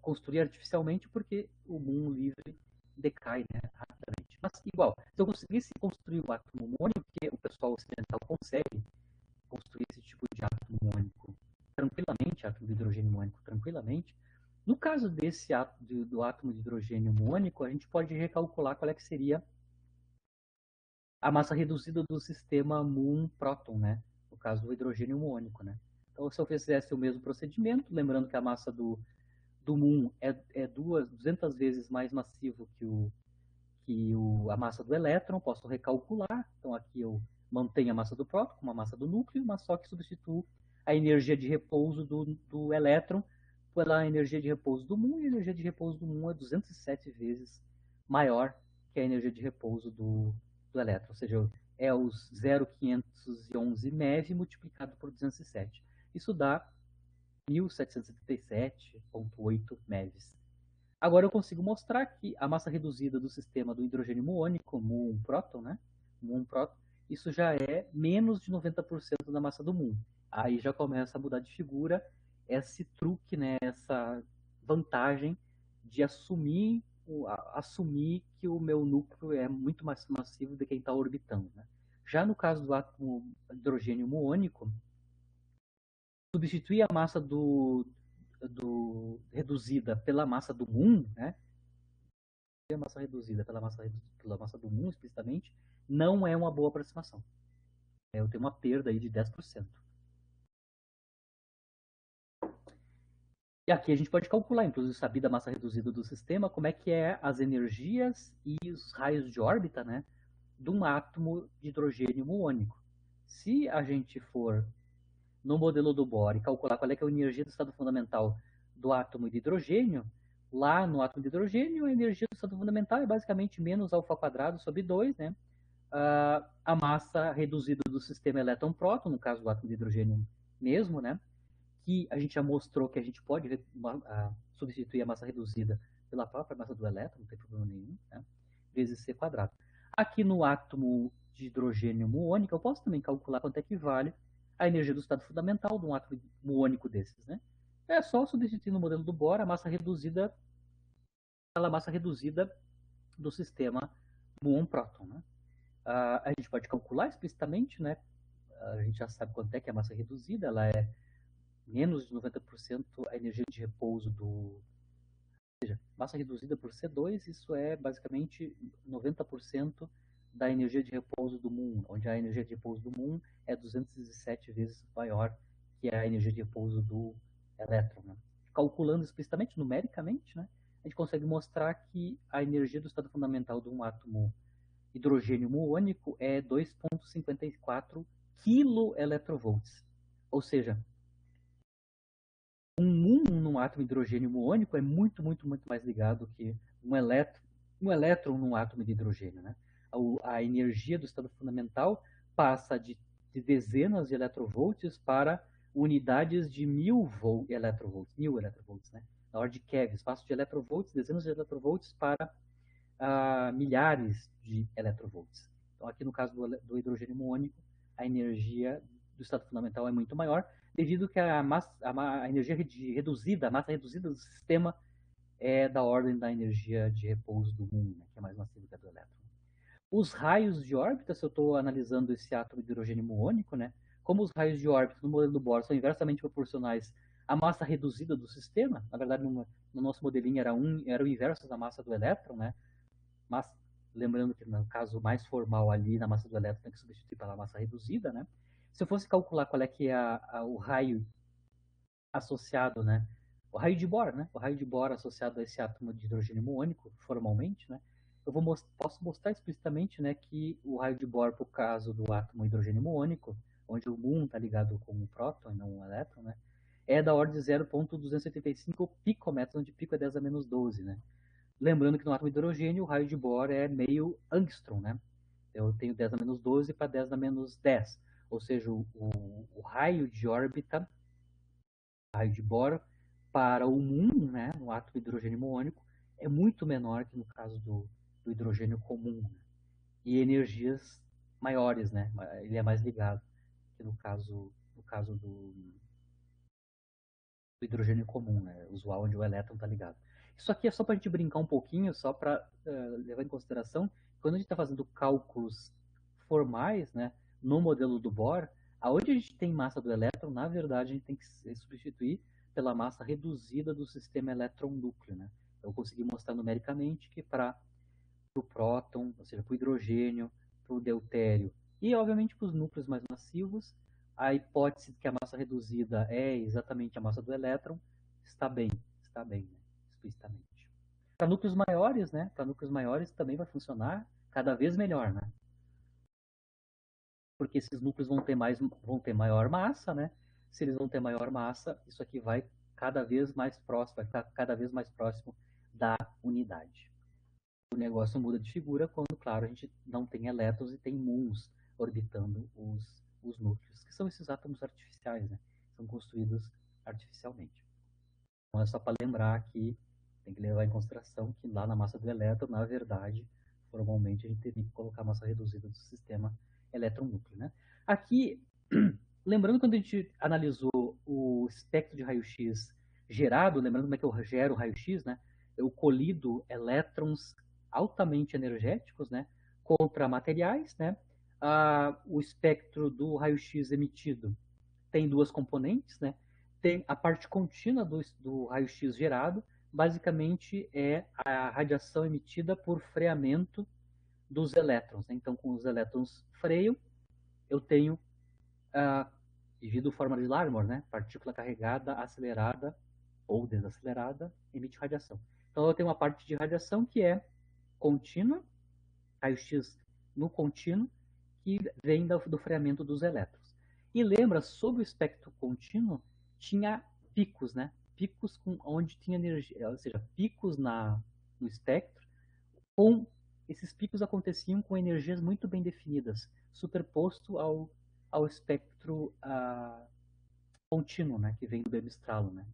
construir artificialmente porque o mundo livre decai, né, rapidamente. Mas igual, se eu conseguisse construir um átomo mônico, que o pessoal ocidental consegue construir esse tipo de átomo mônico tranquilamente, átomo de hidrogênio mônico tranquilamente, no caso desse do átomo de hidrogênio mônico, a gente pode recalcular qual é que seria a massa reduzida do sistema muon-próton, né? No caso do hidrogênio muônico, né? Então, se eu fizesse o mesmo procedimento, lembrando que a massa do muon é 200 vezes mais massivo a massa do elétron, posso recalcular. Então aqui eu mantenho a massa do próton com a massa do núcleo, mas só que substituo a energia de repouso do elétron pela energia de repouso do muon, e a energia de repouso do muon é 207 vezes maior que a energia de repouso do do elétron, ou seja, é os 0,511 MeV multiplicado por 207. Isso dá 1777,8 MeVs. Agora eu consigo mostrar que a massa reduzida do sistema do hidrogênio muônico, mu1 próton, né? mu1 próton, isso já é menos de 90% da massa do muon. Aí já começa a mudar de figura esse truque, né? Essa vantagem de assumir que o meu núcleo é muito mais massivo do que quem está orbitando. Né? Já no caso do átomo hidrogênio muônico, substituir a massa reduzida pela massa do muon, né? A massa reduzida pela massa do muon, explicitamente, não é uma boa aproximação. Eu tenho uma perda aí de 10%. E aqui a gente pode calcular, inclusive, sabida a massa reduzida do sistema, como é que é as energias e os raios de órbita, né, de um átomo de hidrogênio muônico. Se a gente for no modelo do Bohr e calcular qual é, que é a energia do estado fundamental do átomo de hidrogênio, lá no átomo de hidrogênio, a energia do estado fundamental é basicamente menos alfa quadrado sobre 2, né? A massa reduzida do sistema elétron-próton, no caso do átomo de hidrogênio mesmo, né? Que a gente já mostrou que a gente pode substituir a massa reduzida pela própria massa do elétron, não tem problema nenhum, né? Vezes c quadrado. Aqui no átomo de hidrogênio muônico, eu posso também calcular quanto é que vale a energia do estado fundamental de um átomo muônico desses, né? É só substituir no modelo do Bohr a massa reduzida pela massa reduzida do sistema muon-próton, né? A gente pode calcular explicitamente, né? A gente já sabe quanto é que é a massa reduzida, ela é menos de 90% a energia de repouso do... Ou seja, massa reduzida por C2, isso é basicamente 90% da energia de repouso do muon, onde a energia de repouso do muon é 207 vezes maior que a energia de repouso do elétron. Né? Calculando explicitamente, numericamente, né, a gente consegue mostrar que a energia do estado fundamental de um átomo hidrogênio muônico é 2,54 keV. Ou seja, um muon num átomo de hidrogênio muônico é muito, muito, muito mais ligado que um elétron num átomo de hidrogênio. Né? A energia do estado fundamental passa de dezenas de eletrovolts para unidades de 1000 eletrovolts, né? Na ordem de kevs, passa de eletrovolts, dezenas de eletrovolts para milhares de eletrovolts. Então, aqui no caso do hidrogênio muônico, a energia do estado fundamental é muito maior, devido que a energia reduzida, a massa reduzida do sistema é da ordem da energia de repouso do muon, né, que é mais massiva que a do elétron. Os raios de órbita, se eu estou analisando esse átomo de hidrogênio muônico, né, como os raios de órbita no modelo do Bohr são inversamente proporcionais à massa reduzida do sistema, na verdade no nosso modelinho era o inverso da massa do elétron, né, mas lembrando que no caso mais formal ali na massa do elétron tem que substituir pela massa reduzida, né? Se eu fosse calcular qual é que é o raio associado, né? O raio de Bohr, né? O raio de Bohr associado a esse átomo de hidrogênio muônico, formalmente, né? Posso mostrar explicitamente, né, que o raio de Bohr, por caso do átomo de hidrogênio muônico, onde o muon está ligado com o próton e não o elétron, né? É da ordem de 0,285 picômetros, onde pico é 10 a menos 12, né? Lembrando que no átomo de hidrogênio o raio de Bohr é meio angstrom, né? Eu tenho 10 a menos 12 para 10 a menos 10. Ou seja, o raio de órbita, raio de Bohr, para o muon, né, no átomo de hidrogênio muônico, é muito menor que no caso do hidrogênio comum. Né? E energias maiores, né? Ele é mais ligado que no caso do hidrogênio comum, né? Usual, onde o elétron está ligado. Isso aqui é só para a gente brincar um pouquinho, só para levar em consideração, quando a gente está fazendo cálculos formais, né, no modelo do Bohr, aonde a gente tem massa do elétron, na verdade, a gente tem que substituir pela massa reduzida do sistema elétron-núcleo. Né? Eu consegui mostrar numericamente que para o próton, ou seja, para o hidrogênio, para o deutério e, obviamente, para os núcleos mais massivos, a hipótese de que a massa reduzida é exatamente a massa do elétron está bem, né? Explicitamente. Para núcleos maiores, né? Para núcleos maiores também vai funcionar cada vez melhor, né? Porque esses núcleos vão ter maior massa, né? Se eles vão ter maior massa, isso aqui vai cada vez mais próximo, vai ficar cada vez mais próximo da unidade. o negócio muda de figura quando, claro, a gente não tem elétrons e tem muons orbitando os núcleos, que são esses átomos artificiais, né? São construídos artificialmente. Então é só para lembrar que tem que levar em consideração que lá na massa do elétron, na verdade, formalmente a gente teria que colocar a massa reduzida do sistema elétron-núcleo, né? Aqui, lembrando quando a gente analisou o espectro de raio-x gerado, lembrando como é que eu gero o raio-x, né? Eu colido elétrons altamente energéticos, né? Contra materiais, né? O espectro do raio-x emitido tem duas componentes, né? Tem a parte contínua do raio-x gerado, basicamente é a radiação emitida por freamento dos elétrons, né? Então, com os elétrons freiam, eu tenho devido à fórmula de Larmor, né? Partícula carregada, acelerada ou desacelerada, emite radiação. Então, eu tenho uma parte de radiação que é contínua, raio-x no contínuo, que vem do freamento dos elétrons. E lembra, sobre o espectro contínuo, tinha picos, né? Picos onde tinha energia, ou seja, picos no espectro, com esses picos aconteciam com energias muito bem definidas, superposto ao espectro contínuo, né? Que vem do Weber-Stralon, né?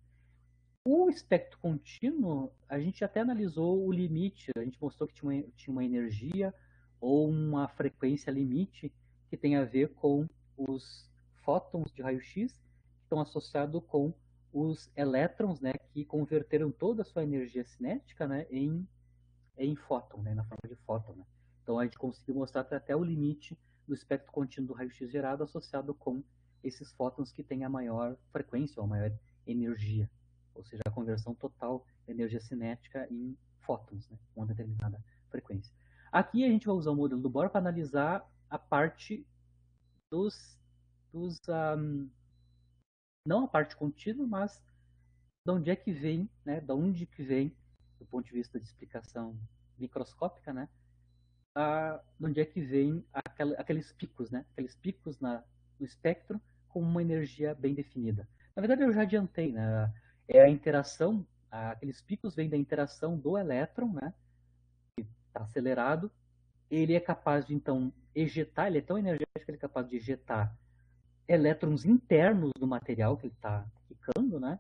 O espectro contínuo, a gente até analisou o limite, a gente mostrou que tinha uma energia ou uma frequência limite que tem a ver com os fótons de raio-x, que estão associados com os elétrons, né, que converteram toda a sua energia cinética, né, em fóton, né, na forma de fóton. Né? Então a gente conseguiu mostrar até o limite do espectro contínuo do raio-x gerado associado com esses fótons que têm a maior frequência ou a maior energia, ou seja, a conversão total da energia cinética em fótons, né, com uma determinada frequência. Aqui a gente vai usar o modelo do Bohr para analisar a parte dos, não a parte contínua, mas de onde é que vem, né, de onde que vem, do ponto de vista de explicação microscópica, né, de onde é que vem aqueles picos, né, aqueles picos no espectro com uma energia bem definida. Na verdade, eu já adiantei, né, é a interação, aqueles picos vêm da interação do elétron, né, que está acelerado, ele é capaz de, então, ejetar, ele é tão energético que ele é capaz de ejetar elétrons internos do material que ele está quicando, né,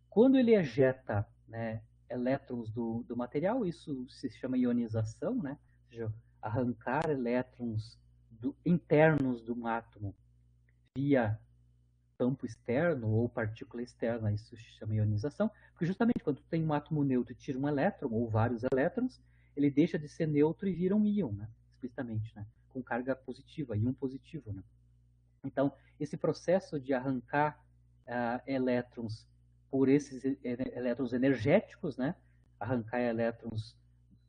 quando ele ejeta, né, elétrons do material, isso se chama ionização, né? Ou seja, arrancar elétrons internos de um átomo via campo externo ou partícula externa, isso se chama ionização, porque justamente quando tu tem um átomo neutro e tira um elétron ou vários elétrons, ele deixa de ser neutro e vira um íon, né? Explicitamente, né? Com carga positiva, íon positivo, né? Então, esse processo de arrancar elétrons por esses elétrons energéticos, né? Arrancar elétrons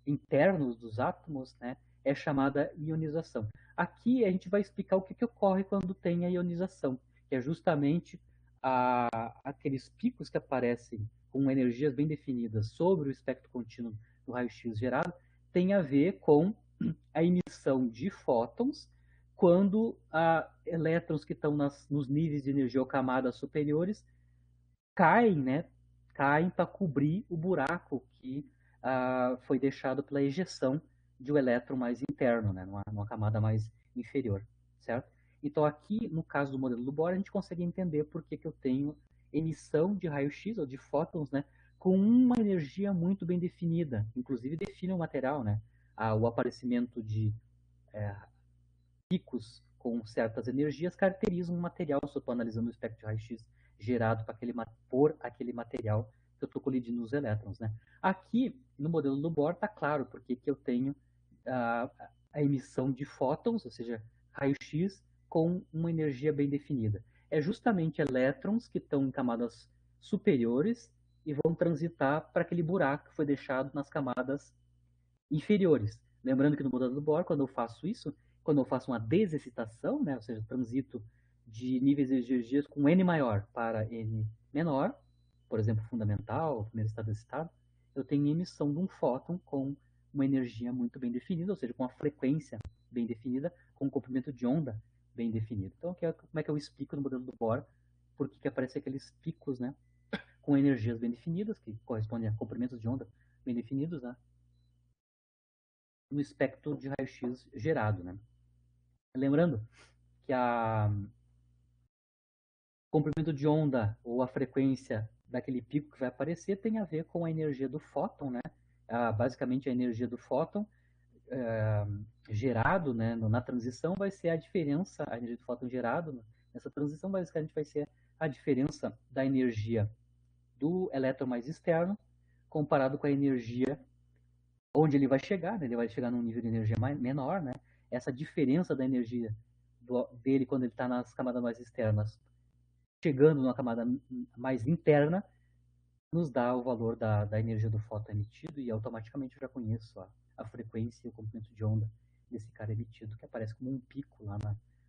internos dos átomos, né? É chamada ionização. Aqui a gente vai explicar o que ocorre quando tem a ionização, que é justamente aqueles picos que aparecem com energias bem definidas sobre o espectro contínuo do raio-x gerado, tem a ver com a emissão de fótons quando elétrons que estão nos níveis de energia ou camadas superiores caem, né? Caem para cobrir o buraco que foi deixado pela ejeção de um elétron mais interno, né? Numa camada mais inferior, certo? Então aqui, no caso do modelo do Bohr, a gente consegue entender por que eu tenho emissão de raio-x ou de fótons, né? Com uma energia muito bem definida, inclusive define o material, né? O aparecimento de picos com certas energias caracterizam um material, se eu estou analisando o espectro de raio-x gerado por aquele material que eu estou colidindo os elétrons. Né? Aqui, no modelo do Bohr, está claro porque que eu tenho a emissão de fótons, ou seja, raio-x, com uma energia bem definida. É justamente elétrons que estão em camadas superiores e vão transitar para aquele buraco que foi deixado nas camadas inferiores. Lembrando que no modelo do Bohr, quando eu faço isso, quando eu faço uma desexcitação, né, ou seja, transito de níveis de energias com N maior para N menor, por exemplo, fundamental, primeiro estado excitado, eu tenho emissão de um fóton com uma energia muito bem definida, ou seja, com uma frequência bem definida, com um comprimento de onda bem definido. Então, como é que eu explico no modelo do Bohr por que aparecem aqueles picos, né, com energias bem definidas, que correspondem a comprimentos de onda bem definidos, né, no espectro de raio-x gerado, né? Lembrando que o comprimento de onda ou a frequência daquele pico que vai aparecer tem a ver com a energia do fóton, né? Basicamente a energia do fóton gerado, né, na transição vai ser a diferença, a energia do fóton gerado nessa transição basicamente vai ser a diferença da energia do elétron mais externo comparado com a energia onde ele vai chegar, né? Ele vai chegar num nível de energia menor, né? Essa diferença da energia dele quando ele está nas camadas mais externas, chegando numa camada mais interna, nos dá o valor da energia do fóton emitido e automaticamente eu já conheço a frequência e o comprimento de onda desse cara emitido, que aparece como um pico lá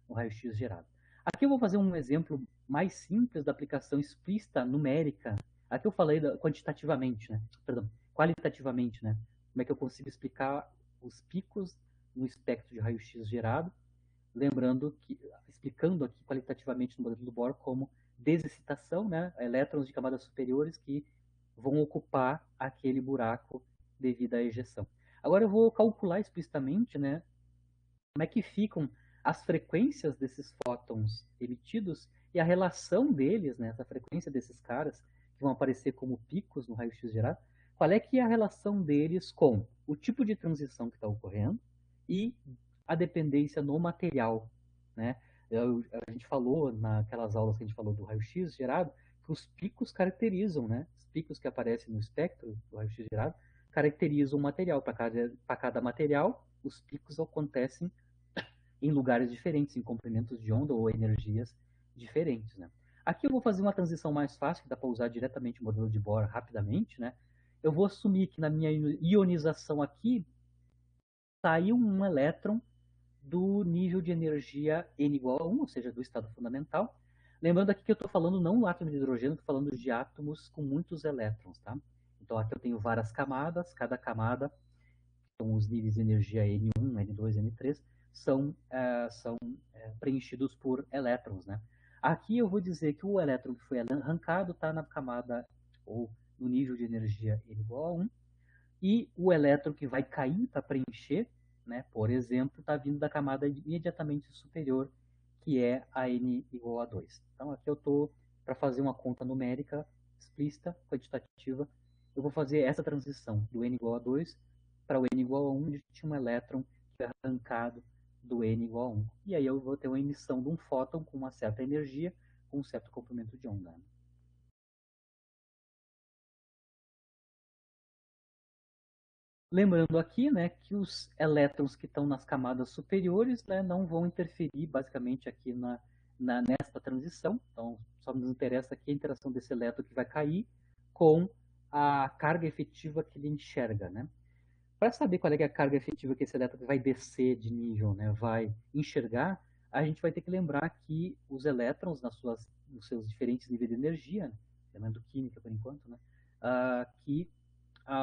no raio-x gerado. Aqui eu vou fazer um exemplo mais simples da aplicação explícita numérica. Aqui eu falei quantitativamente, né? Perdão, qualitativamente, né? Como é que eu consigo explicar os picos no espectro de raio-x gerado, lembrando que, explicando aqui qualitativamente no modelo do Bohr como desexcitação, né? Elétrons de camadas superiores que vão ocupar aquele buraco devido à ejeção. Agora eu vou calcular explicitamente, né, como é que ficam as frequências desses fótons emitidos e a relação deles, né, essa frequência desses caras que vão aparecer como picos no raio-x gerado, qual é que é a relação deles com o tipo de transição que está ocorrendo e a dependência no material, né? A gente falou naquelas aulas que a gente falou do raio-x gerado que os picos caracterizam, né? Os picos que aparecem no espectro do raio-x gerado caracterizam o material. Para cada material, os picos acontecem em lugares diferentes, em comprimentos de onda ou energias diferentes, né? Aqui eu vou fazer uma transição mais fácil, que dá para usar diretamente o modelo de Bohr rapidamente, né? Eu vou assumir que na minha ionização aqui saiu um elétron do nível de energia N igual a 1, ou seja, do estado fundamental. Lembrando aqui que eu estou falando não do átomo de hidrogênio, estou falando de átomos com muitos elétrons, tá? Então aqui eu tenho várias camadas, cada camada, são os níveis de energia N1, N2, N3, são preenchidos por elétrons, né? Aqui eu vou dizer que o elétron que foi arrancado está na camada ou no nível de energia N igual a 1, e o elétron que vai cair para preencher, né, por exemplo, está vindo da camada imediatamente superior, que é a N igual a 2. Então aqui eu estou para fazer uma conta numérica explícita, quantitativa, eu vou fazer essa transição do N igual a 2 para o N igual a 1, onde tinha um elétron que é arrancado do N igual a 1. E aí eu vou ter uma emissão de um fóton com uma certa energia, com um certo comprimento de onda. Lembrando aqui, né, que os elétrons que estão nas camadas superiores, né, não vão interferir basicamente aqui nesta transição. Então, só nos interessa aqui a interação desse elétron que vai cair com a carga efetiva que ele enxerga, né? Para saber qual é a carga efetiva que esse elétron vai descer de nível, né, vai enxergar, a gente vai ter que lembrar que os elétrons, nos seus diferentes níveis de energia, lembrando química por enquanto, né, que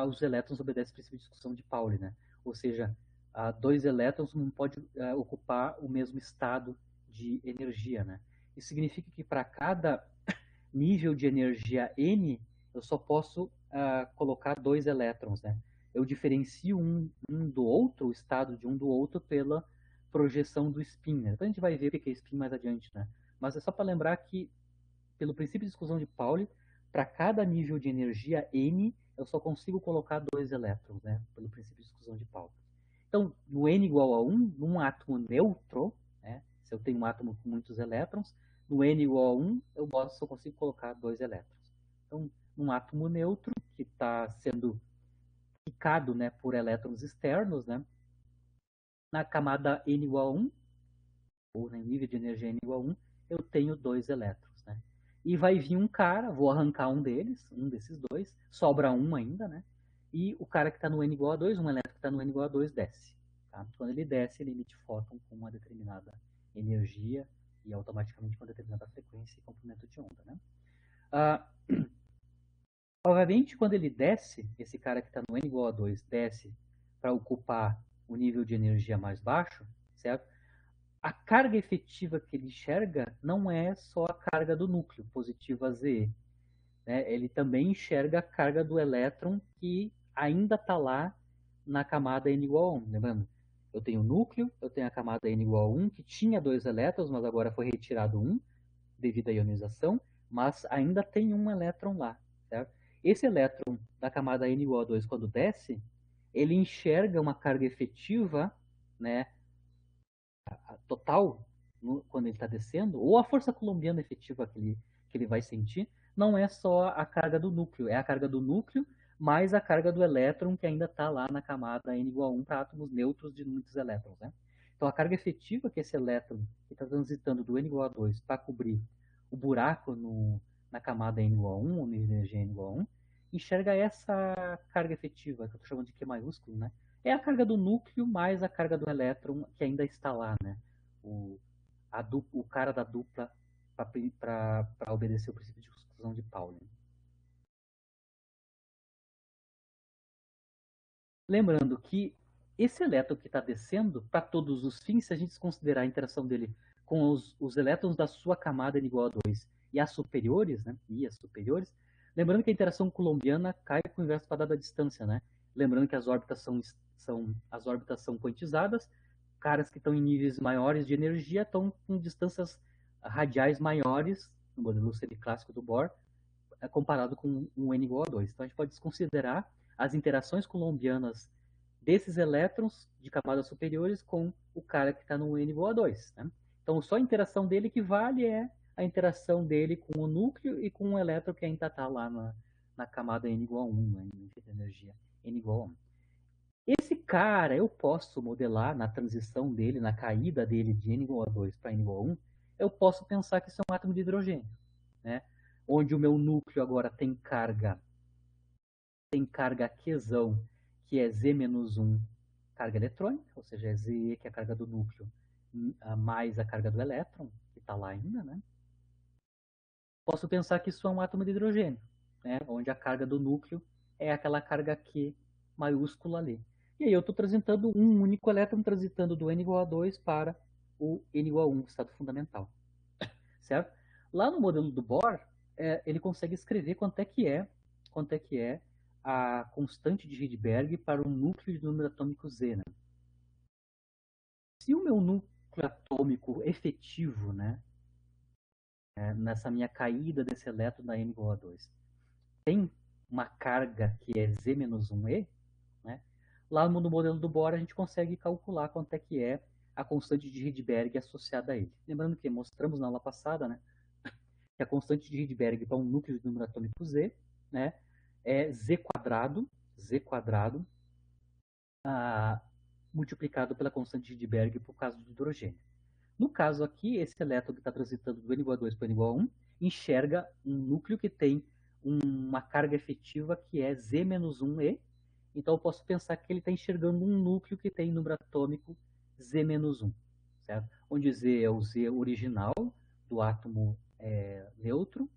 os elétrons obedecem ao princípio de discussão de Pauli, né? Ou seja, dois elétrons não podem ocupar o mesmo estado de energia, né? Isso significa que para cada nível de energia N, eu só posso colocar dois elétrons, né? Eu diferencio um do outro, o estado de um do outro, pela projeção do spin, né? Então a gente vai ver o que é spin mais adiante, né? Mas é só para lembrar que, pelo princípio de exclusão de Pauli, para cada nível de energia N, eu só consigo colocar dois elétrons, né? Pelo princípio de exclusão de Pauli. Então, no N igual a 1, num átomo neutro, né? Se eu tenho um átomo com muitos elétrons, no N igual a 1, eu só consigo colocar dois elétrons. Então, num átomo neutro, que está sendo picado, né, por elétrons externos, né? Na camada N igual a 1, ou no nível de energia N igual a 1, eu tenho dois elétrons, né? E vai vir um cara, vou arrancar um deles, um desses dois, sobra um ainda, né? E o cara que está no N igual a 2, um elétron que está no N igual a 2, desce. Tá? Quando ele desce, ele emite fóton com uma determinada energia e automaticamente com uma determinada frequência e comprimento de onda, né? Ah, obviamente, quando ele desce, esse cara que está no N igual a 2 desce para ocupar o nível de energia mais baixo, certo? A carga efetiva que ele enxerga não é só a carga do núcleo, positiva Z, né? Ele também enxerga a carga do elétron que ainda está lá na camada n igual a 1. Lembrando, eu tenho o núcleo, eu tenho a camada n igual a 1, que tinha 2 elétrons, mas agora foi retirado 1 devido à ionização, mas ainda tem um elétron lá, certo? Esse elétron da camada n igual a 2, quando desce, ele enxerga uma carga efetiva, né, total, quando ele está descendo, ou a força colombiana efetiva que ele vai sentir, não é só a carga do núcleo, é a carga do núcleo mais a carga do elétron que ainda está lá na camada n igual a 1 para átomos neutros de muitos elétrons. Né? Então a carga efetiva que esse elétron que está transitando do n igual a 2 para cobrir o buraco na camada n igual a 1, ou nível de energia n igual a 1, enxerga essa carga efetiva, que eu estou chamando de Q maiúsculo, né? É a carga do núcleo mais a carga do elétron que ainda está lá, né? O cara da dupla para obedecer o princípio de exclusão de Pauli. Lembrando que esse elétron que está descendo, para todos os fins, se a gente considerar a interação dele com os elétrons da sua camada n igual a 2 e as superiores, né? E as superiores, lembrando que a interação colombiana cai com o inverso quadrado da distância, né? Lembrando que as órbitas são quantizadas, caras que estão em níveis maiores de energia estão com distâncias radiais maiores, no modelo semiclássico do Bohr, comparado com um n igual a 2. Então a gente pode desconsiderar as interações colombianas desses elétrons de camadas superiores com o cara que está no n igual a 2. Né? Então só a interação dele que vale é a interação dele com o núcleo e com o elétron que ainda está lá na camada n igual a 1, né? De energia n igual a 1. Esse cara eu posso modelar na transição dele, na caída dele de n igual a 2 para n igual a 1, eu posso pensar que isso é um átomo de hidrogênio, né? Onde o meu núcleo agora tem carga Qzão, que é Z menos 1 carga eletrônica, ou seja, é Z, que é a carga do núcleo, mais a carga do elétron, que está lá ainda, né? Posso pensar que isso é um átomo de hidrogênio, né? Onde a carga do núcleo é aquela carga Q maiúscula ali. E aí eu estou transitando um único elétron, transitando do n igual a 2 para o n igual a 1, estado fundamental. Certo? Lá no modelo do Bohr, ele consegue escrever quanto é que é a constante de Rydberg para um núcleo de número atômico Z. Né? Se o meu núcleo atômico efetivo, né, nessa minha caída desse elétron da n igual a 2, tem uma carga que é Z menos 1e, né, lá no modelo do Bohr a gente consegue calcular quanto é que é a constante de Rydberg associada a ele. Lembrando que mostramos na aula passada, né, que a constante de Rydberg para um núcleo de número atômico Z, né, é Z quadrado multiplicado pela constante de Rydberg por causa do hidrogênio. No caso aqui, esse elétron que está transitando do n igual a 2 para n igual a 1 enxerga um núcleo que tem uma carga efetiva que é Z menos 1e. Então eu posso pensar que ele está enxergando um núcleo que tem número atômico Z menos 1, certo? Onde Z é o Z original do átomo neutro,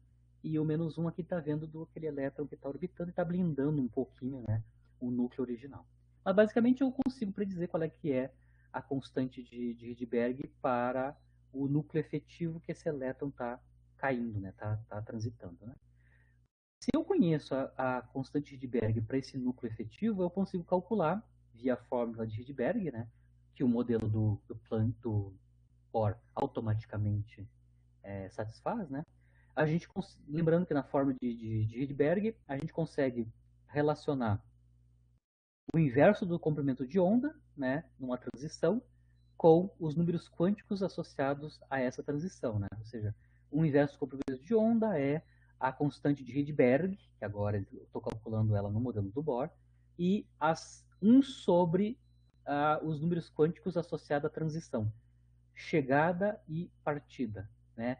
e o menos 1 aqui está vendo do aquele elétron que está orbitando e está blindando um pouquinho, né, o núcleo original. Mas basicamente eu consigo predizer qual é que é a constante de Rydberg para o núcleo efetivo que esse elétron está caindo, né, tá transitando. Né? Se eu conheço a constante de Rydberg para esse núcleo efetivo, eu consigo calcular, via a fórmula de Rydberg, né, que o modelo do Bohr automaticamente satisfaz, né? Lembrando que na forma de Rydberg, a gente consegue relacionar o inverso do comprimento de onda, né, numa transição, com os números quânticos associados a essa transição. Né? Ou seja, o inverso do comprimento de onda é a constante de Rydberg, que agora eu estou calculando ela no modelo do Bohr, e 1 sobre os números quânticos associados à transição, chegada e partida. Né?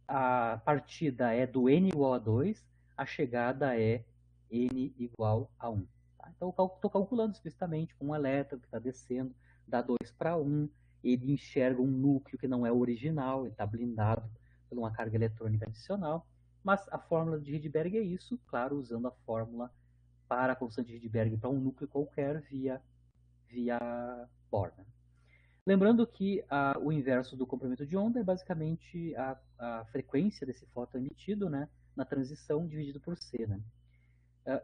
A partida é do n igual a 2, a chegada é n igual a 1. Tá? Então, estou calculando explicitamente com um elétron que está descendo, dá 2 para 1, ele enxerga um núcleo que não é original, ele está blindado por uma carga eletrônica adicional, mas a fórmula de Rydberg é isso, claro, usando a fórmula para a constante de Rydberg para um núcleo qualquer via Bohr. Né? Lembrando que o inverso do comprimento de onda é basicamente a frequência desse fóton emitido, né, na transição dividido por C, né,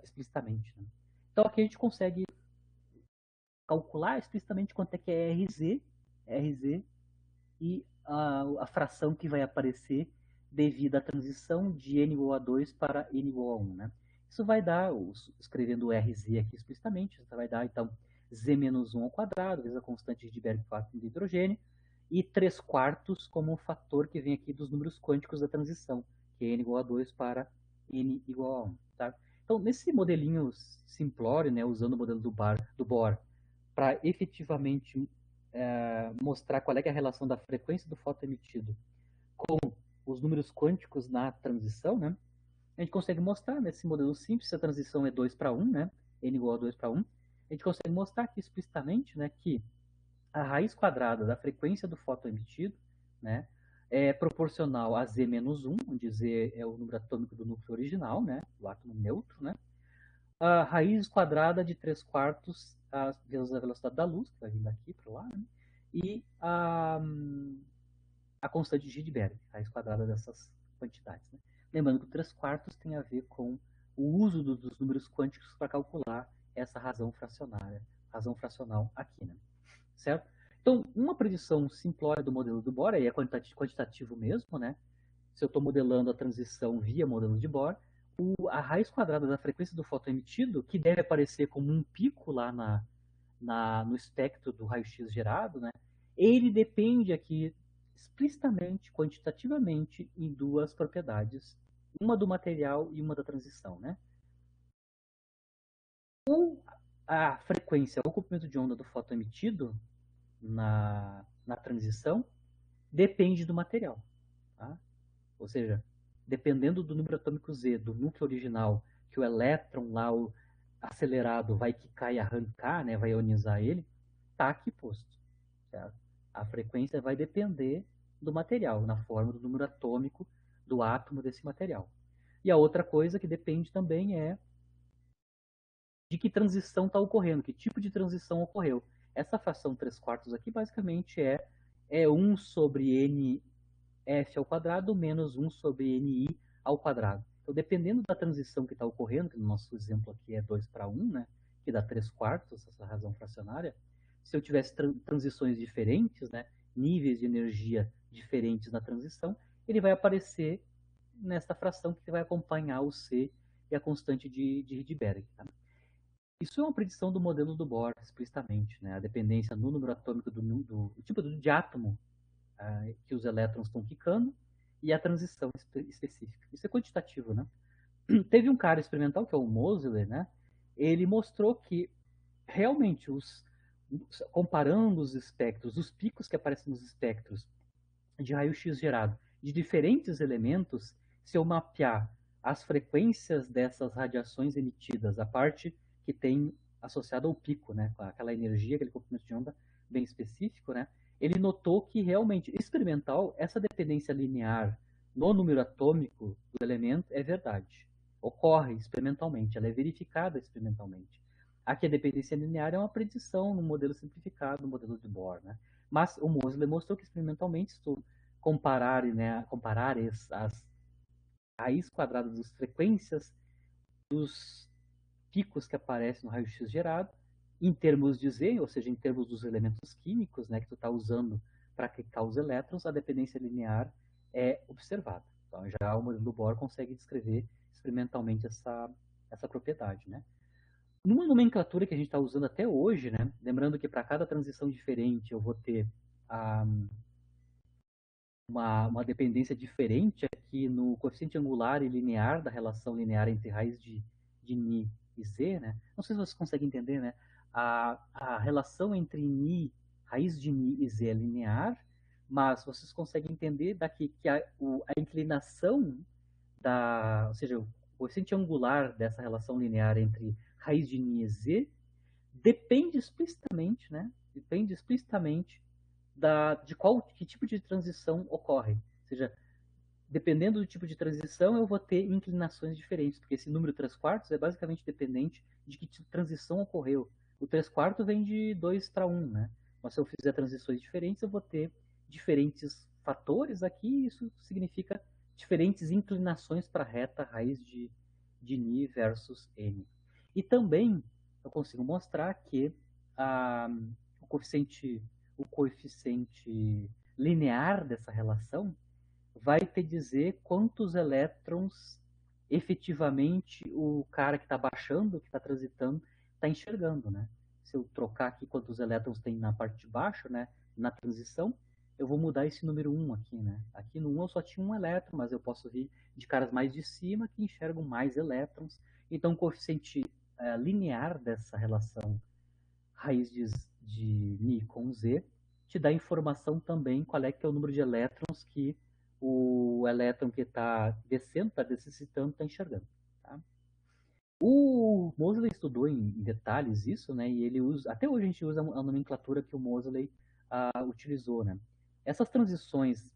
explicitamente. Né. Então aqui a gente consegue calcular explicitamente quanto é que é RZ e a fração que vai aparecer devido à transição de n igual a 2 para n igual a 1. Né? Isso vai dar, escrevendo o RZ aqui explicitamente, isso vai dar, então, z menos 1 ao quadrado, vezes a constante de Berg do hidrogênio, e 3 quartos como um fator que vem aqui dos números quânticos da transição, que é n igual a 2 para n igual a 1. Tá? Então, nesse modelinho simplório, né, usando o modelo do Bohr, para efetivamente mostrar qual é, a relação da frequência do fóton emitido com os números quânticos na transição, né? A gente consegue mostrar nesse modelo simples, se a transição é 2 para 1, né? N igual a 2 para 1, a gente consegue mostrar aqui explicitamente, né, que a raiz quadrada da frequência do fóton emitido, né, é proporcional a z menos 1, onde z é o número atômico do núcleo original, né, do átomo neutro, né, a raiz quadrada de 3 quartos vezes a velocidade da luz, que vai vir daqui para lá, né, e a constante de Rydberg, a raiz quadrada dessas quantidades. Né? Lembrando que o 3 quartos tem a ver com o uso dos números quânticos para calcular essa razão fracional aqui. Né? Certo? Então, uma predição simplória do modelo do Bohr, aí é quantitativo mesmo, né? Se eu estou modelando a transição via modelo de Bohr, a raiz quadrada da frequência do fóton emitido, que deve aparecer como um pico lá no espectro do raio-x gerado, né? Ele depende aqui explicitamente, quantitativamente, em duas propriedades, uma do material e uma da transição, né? Ou a frequência, ou o comprimento de onda do fóton emitido na transição depende do material, tá? Ou seja, dependendo do número atômico Z, do núcleo original, que o elétron lá, o acelerado, vai quicar e arrancar, né, vai ionizar ele, está aqui posto. Certo? A frequência vai depender do material, na forma do número atômico do átomo desse material. E a outra coisa que depende também é de que transição está ocorrendo, que tipo de transição ocorreu. Essa fração 3 quartos aqui basicamente é 1 sobre nf ao quadrado menos 1 sobre ni ao quadrado. Então, dependendo da transição que está ocorrendo, que no nosso exemplo aqui é 2 para 1, né, que dá 3 quartos, essa razão fracionária, se eu tivesse transições diferentes, né, níveis de energia diferentes na transição, ele vai aparecer nesta fração que vai acompanhar o C e a constante de Rydberg. Tá? Isso é uma predição do modelo do Bohr, explicitamente, né? A dependência no número atômico do tipo de átomo que os elétrons estão quicando e a transição específica. Isso é quantitativo, né? Teve um cara experimental, que é o Moseley, né? Ele mostrou que realmente comparando os espectros, os picos que aparecem nos espectros de raio-x gerado de diferentes elementos, se eu mapear as frequências dessas radiações emitidas, a parte que tem associada ao pico, né, com aquela energia, aquele comprimento de onda bem específico, né, ele notou que realmente, experimental, essa dependência linear no número atômico do elemento é verdade. Ocorre experimentalmente, ela é verificada experimentalmente. Aqui a dependência linear é uma predição no modelo simplificado, no modelo de Bohr. Né? Mas o Moseley mostrou que experimentalmente, se tu comparar as raiz quadrada das frequências dos picos que aparecem no raio-x gerado, em termos de Z, ou seja, em termos dos elementos químicos, né, que tu está usando para quicar os elétrons, a dependência linear é observada. Então, já o modelo do Bohr consegue descrever experimentalmente essa propriedade, né? Numa nomenclatura que a gente está usando até hoje, né? Lembrando que para cada transição diferente eu vou ter uma dependência diferente aqui no coeficiente angular e linear da relação linear entre raiz de ni e z, né? Não sei se vocês conseguem entender, né? A relação entre ni, raiz de ni e z é linear, mas vocês conseguem entender daqui que a inclinação ou seja, o coeficiente angular dessa relação linear entre raiz de ni e z depende explicitamente, né? Depende explicitamente de que tipo de transição ocorre. Ou seja, dependendo do tipo de transição, eu vou ter inclinações diferentes, porque esse número 3 quartos é basicamente dependente de que tipo de transição ocorreu. O 3 quartos vem de 2 para 1, né? Mas se eu fizer transições diferentes, eu vou ter diferentes fatores aqui, isso significa diferentes inclinações para a reta raiz de ni versus n. E também eu consigo mostrar que a, o coeficiente, o coeficiente linear dessa relação vai te dizer quantos elétrons efetivamente o cara que está baixando, que está transitando, está enxergando, né? Se eu trocar aqui quantos elétrons tem na parte de baixo, né, na transição, eu vou mudar esse número 1 aqui, né? Aqui no 1 eu só tinha um elétron, mas eu posso vir de caras mais de cima que enxergam mais elétrons. Então, o coeficiente linear dessa relação raiz de Mi com Z te dá informação também qual é que é o número de elétrons que o elétron que está descendo, está necessitando, está enxergando. Tá? O Moseley estudou em detalhes isso, né? E ele usa, até hoje a gente usa a nomenclatura que o Moseley utilizou, né? Essas transições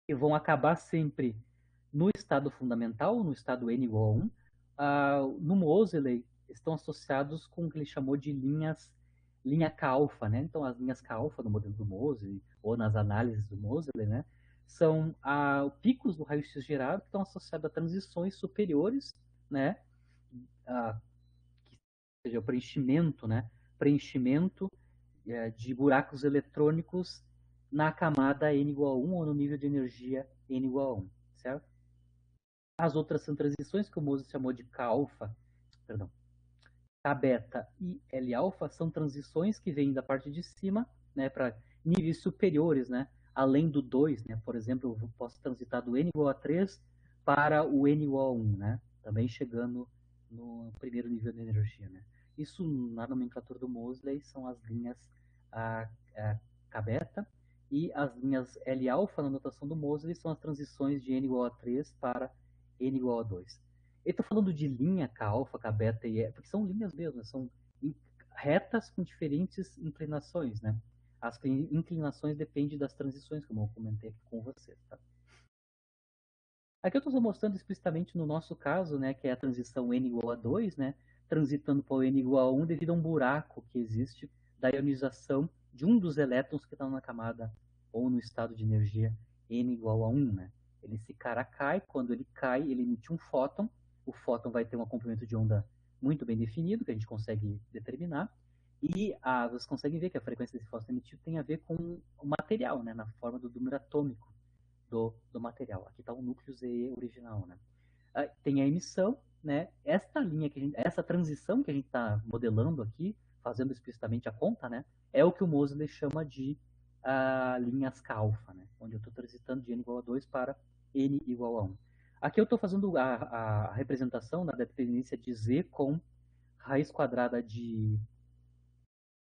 que vão acabar sempre no estado fundamental, no estado n igual a 1, no Moseley estão associados com o que ele chamou de linha K-alfa, né? Então, as linhas K-alfa no modelo do Moseley, ou nas análises do Moseley, né? São picos do raio-x gerado que estão associados a transições superiores, né? Que seja o preenchimento, né? Preenchimento de buracos eletrônicos na camada n igual a 1 ou no nível de energia n igual a 1, certo? As outras são transições que o Moses chamou de K-alfa, perdão, K-beta e L-alfa, são transições que vêm da parte de cima, né, para níveis superiores, né, além do 2, né, por exemplo, eu posso transitar do n igual a 3 para o n igual a 1, né, também chegando no primeiro nível de energia, né. Isso, na nomenclatura do Moseley, são as linhas K-beta, e as linhas L-alfa, na notação do Moseley, são as transições de n igual a 3 para n igual a 2. Eu estou falando de linha K-alfa, K-beta e E, porque são linhas mesmo, são retas com diferentes inclinações, né? As inclinações dependem das transições, como eu comentei aqui com vocês, tá? Aqui eu estou mostrando explicitamente no nosso caso, né, que é a transição n igual a 2, né, transitando para o n igual a 1 devido a um buraco que existe da ionização de um dos elétrons que estão na camada ou no estado de energia n igual a 1, né. Esse cara cai, quando ele cai, ele emite um fóton, o fóton vai ter um comprimento de onda muito bem definido, que a gente consegue determinar, e vocês conseguem ver que a frequência desse fóton emitido tem a ver com o material, né, na forma do número atômico do material. Aqui está o núcleo ZE original, né? Tem a emissão, né? Esta linha essa transição que a gente está modelando aqui, fazendo explicitamente a conta, né? É o que o Moseley chama de linhas K-alfa, né? Onde eu estou transitando de n igual a 2 para n igual a 1. Aqui eu estou fazendo a representação da dependência de Z com raiz quadrada de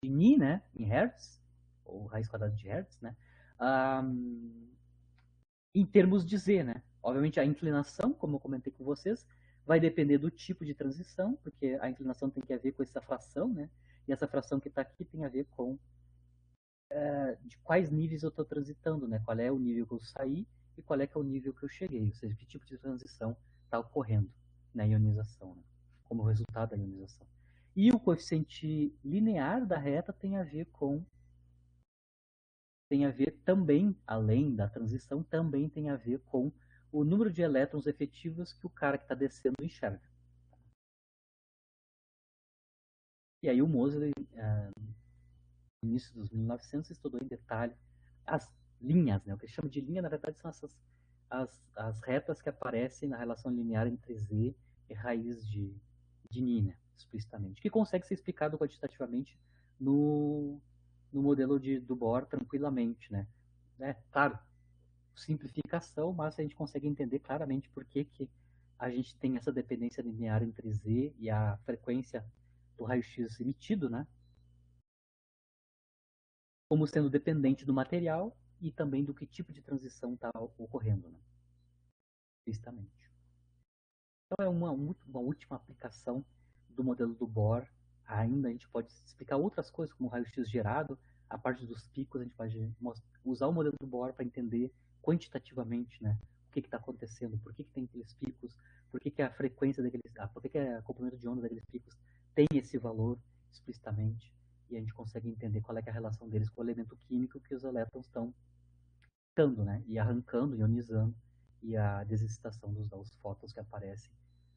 Ni, né? Em Hertz, ou raiz quadrada de Hertz, né? Em termos de Z, né? Obviamente a inclinação, como eu comentei com vocês, vai depender do tipo de transição, porque a inclinação tem que a ver com essa fração, né? E essa fração que está aqui tem a ver com de quais níveis eu estou transitando, né? Qual é o nível que eu saí e qual é que é o nível que eu cheguei, ou seja, que tipo de transição está ocorrendo na ionização, né? Como resultado da ionização. E o coeficiente linear da reta tem a ver também, além da transição, também tem a ver com o número de elétrons efetivos que o cara que está descendo enxerga. E aí o Moseley, no início dos 1900, estudou em detalhe as linhas, né? O que ele chama de linha, na verdade, são as retas que aparecem na relação linear entre Z e raiz de Ni, né? Explicitamente, que consegue ser explicado quantitativamente no modelo do Bohr tranquilamente, né? Claro, simplificação, mas a gente consegue entender claramente por que a gente tem essa dependência linear entre Z e a frequência do raio-x emitido, né? Como sendo dependente do material e também do que tipo de transição está ocorrendo, né? Explicitamente. Então é uma última aplicação do modelo do Bohr. Ainda a gente pode explicar outras coisas, como o raio-x gerado, a parte dos picos, a gente pode usar o modelo do Bohr para entender quantitativamente, né, o que está acontecendo, por que tem aqueles picos, por que a frequência daqueles, por que o comprimento de onda daqueles picos tem esse valor explicitamente, e a gente consegue entender qual é a relação deles com o elemento químico que os elétrons estão dando, né, e arrancando, ionizando, e a desexcitação dos fótons que aparecem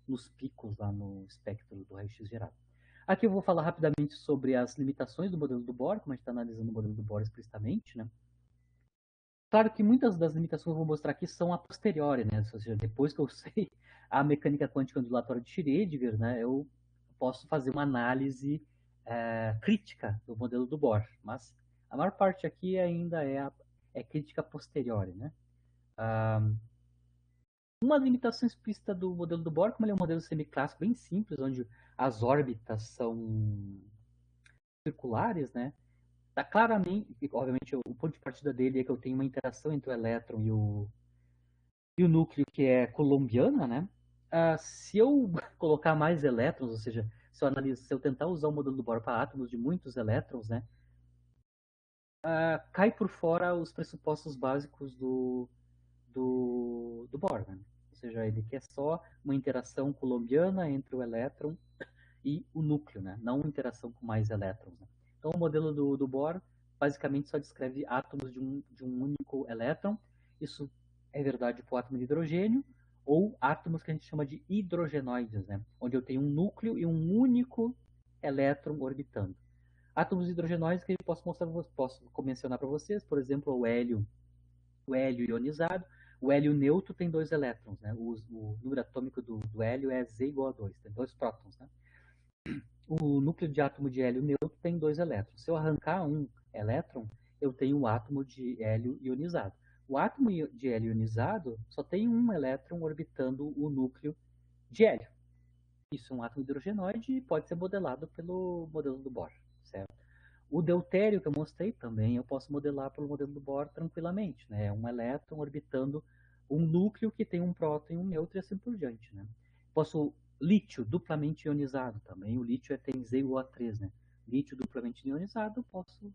nos picos lá no espectro do raio-x gerado. Aqui eu vou falar rapidamente sobre as limitações do modelo do Bohr, como a gente está analisando o modelo do Bohr explicitamente, né? Claro que muitas das limitações que eu vou mostrar aqui são a posteriori, né? Ou seja, depois que eu sei a mecânica quântica ondulatória de Schrödinger, né, eu posso fazer uma análise crítica do modelo do Bohr. Mas a maior parte aqui ainda é crítica posteriori, né? Uma limitação explícita do modelo do Bohr, como ele é um modelo semiclássico bem simples, onde as órbitas são circulares, né? Tá claramente, obviamente, o ponto de partida dele é que eu tenho uma interação entre o elétron e o núcleo que é colombiana, né? Se eu colocar mais elétrons, ou seja, se eu tentar usar o modelo do Bohr para átomos de muitos elétrons, né? Cai por fora os pressupostos básicos do Bohr, né? Ou seja, ele quer só uma interação colombiana entre o elétron e o núcleo, né? Não interação com mais elétrons. Né? Então, o modelo do Bohr basicamente só descreve átomos de um único elétron. Isso é verdade para o átomo de hidrogênio, ou átomos que a gente chama de hidrogenoides, né? Onde eu tenho um núcleo e um único elétron orbitando. Átomos hidrogenoides que eu posso mencionar para vocês, por exemplo, o hélio ionizado. O hélio neutro tem dois elétrons, né? O número atômico do hélio é Z igual a 2, tem dois prótons, né? O núcleo de átomo de hélio neutro tem dois elétrons. Se eu arrancar um elétron, eu tenho um átomo de hélio ionizado. O átomo de hélio ionizado só tem um elétron orbitando o núcleo de hélio. Isso é um átomo hidrogenoide e pode ser modelado pelo modelo do Bohr, certo? O deutério que eu mostrei também eu posso modelar pelo modelo do Bohr tranquilamente, né? É um elétron orbitando um núcleo que tem um próton e um nêutron e assim por diante, né? Posso lítio duplamente ionizado também. O lítio tem Z igual a 3, né? Lítio duplamente ionizado, posso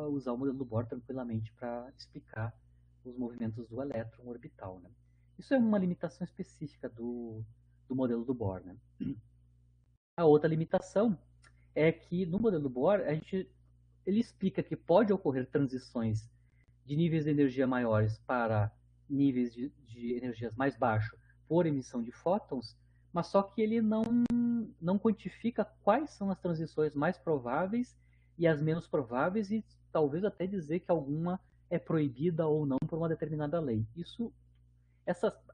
usar o modelo do Bohr tranquilamente para explicar os movimentos do elétron orbital, né? Isso é uma limitação específica do modelo do Bohr, né? A outra limitação é que no modelo do Bohr ele explica que pode ocorrer transições de níveis de energia maiores para níveis de energias mais baixos por emissão de fótons, mas só que ele não quantifica quais são as transições mais prováveis e as menos prováveis e talvez até dizer que alguma é proibida ou não por uma determinada lei.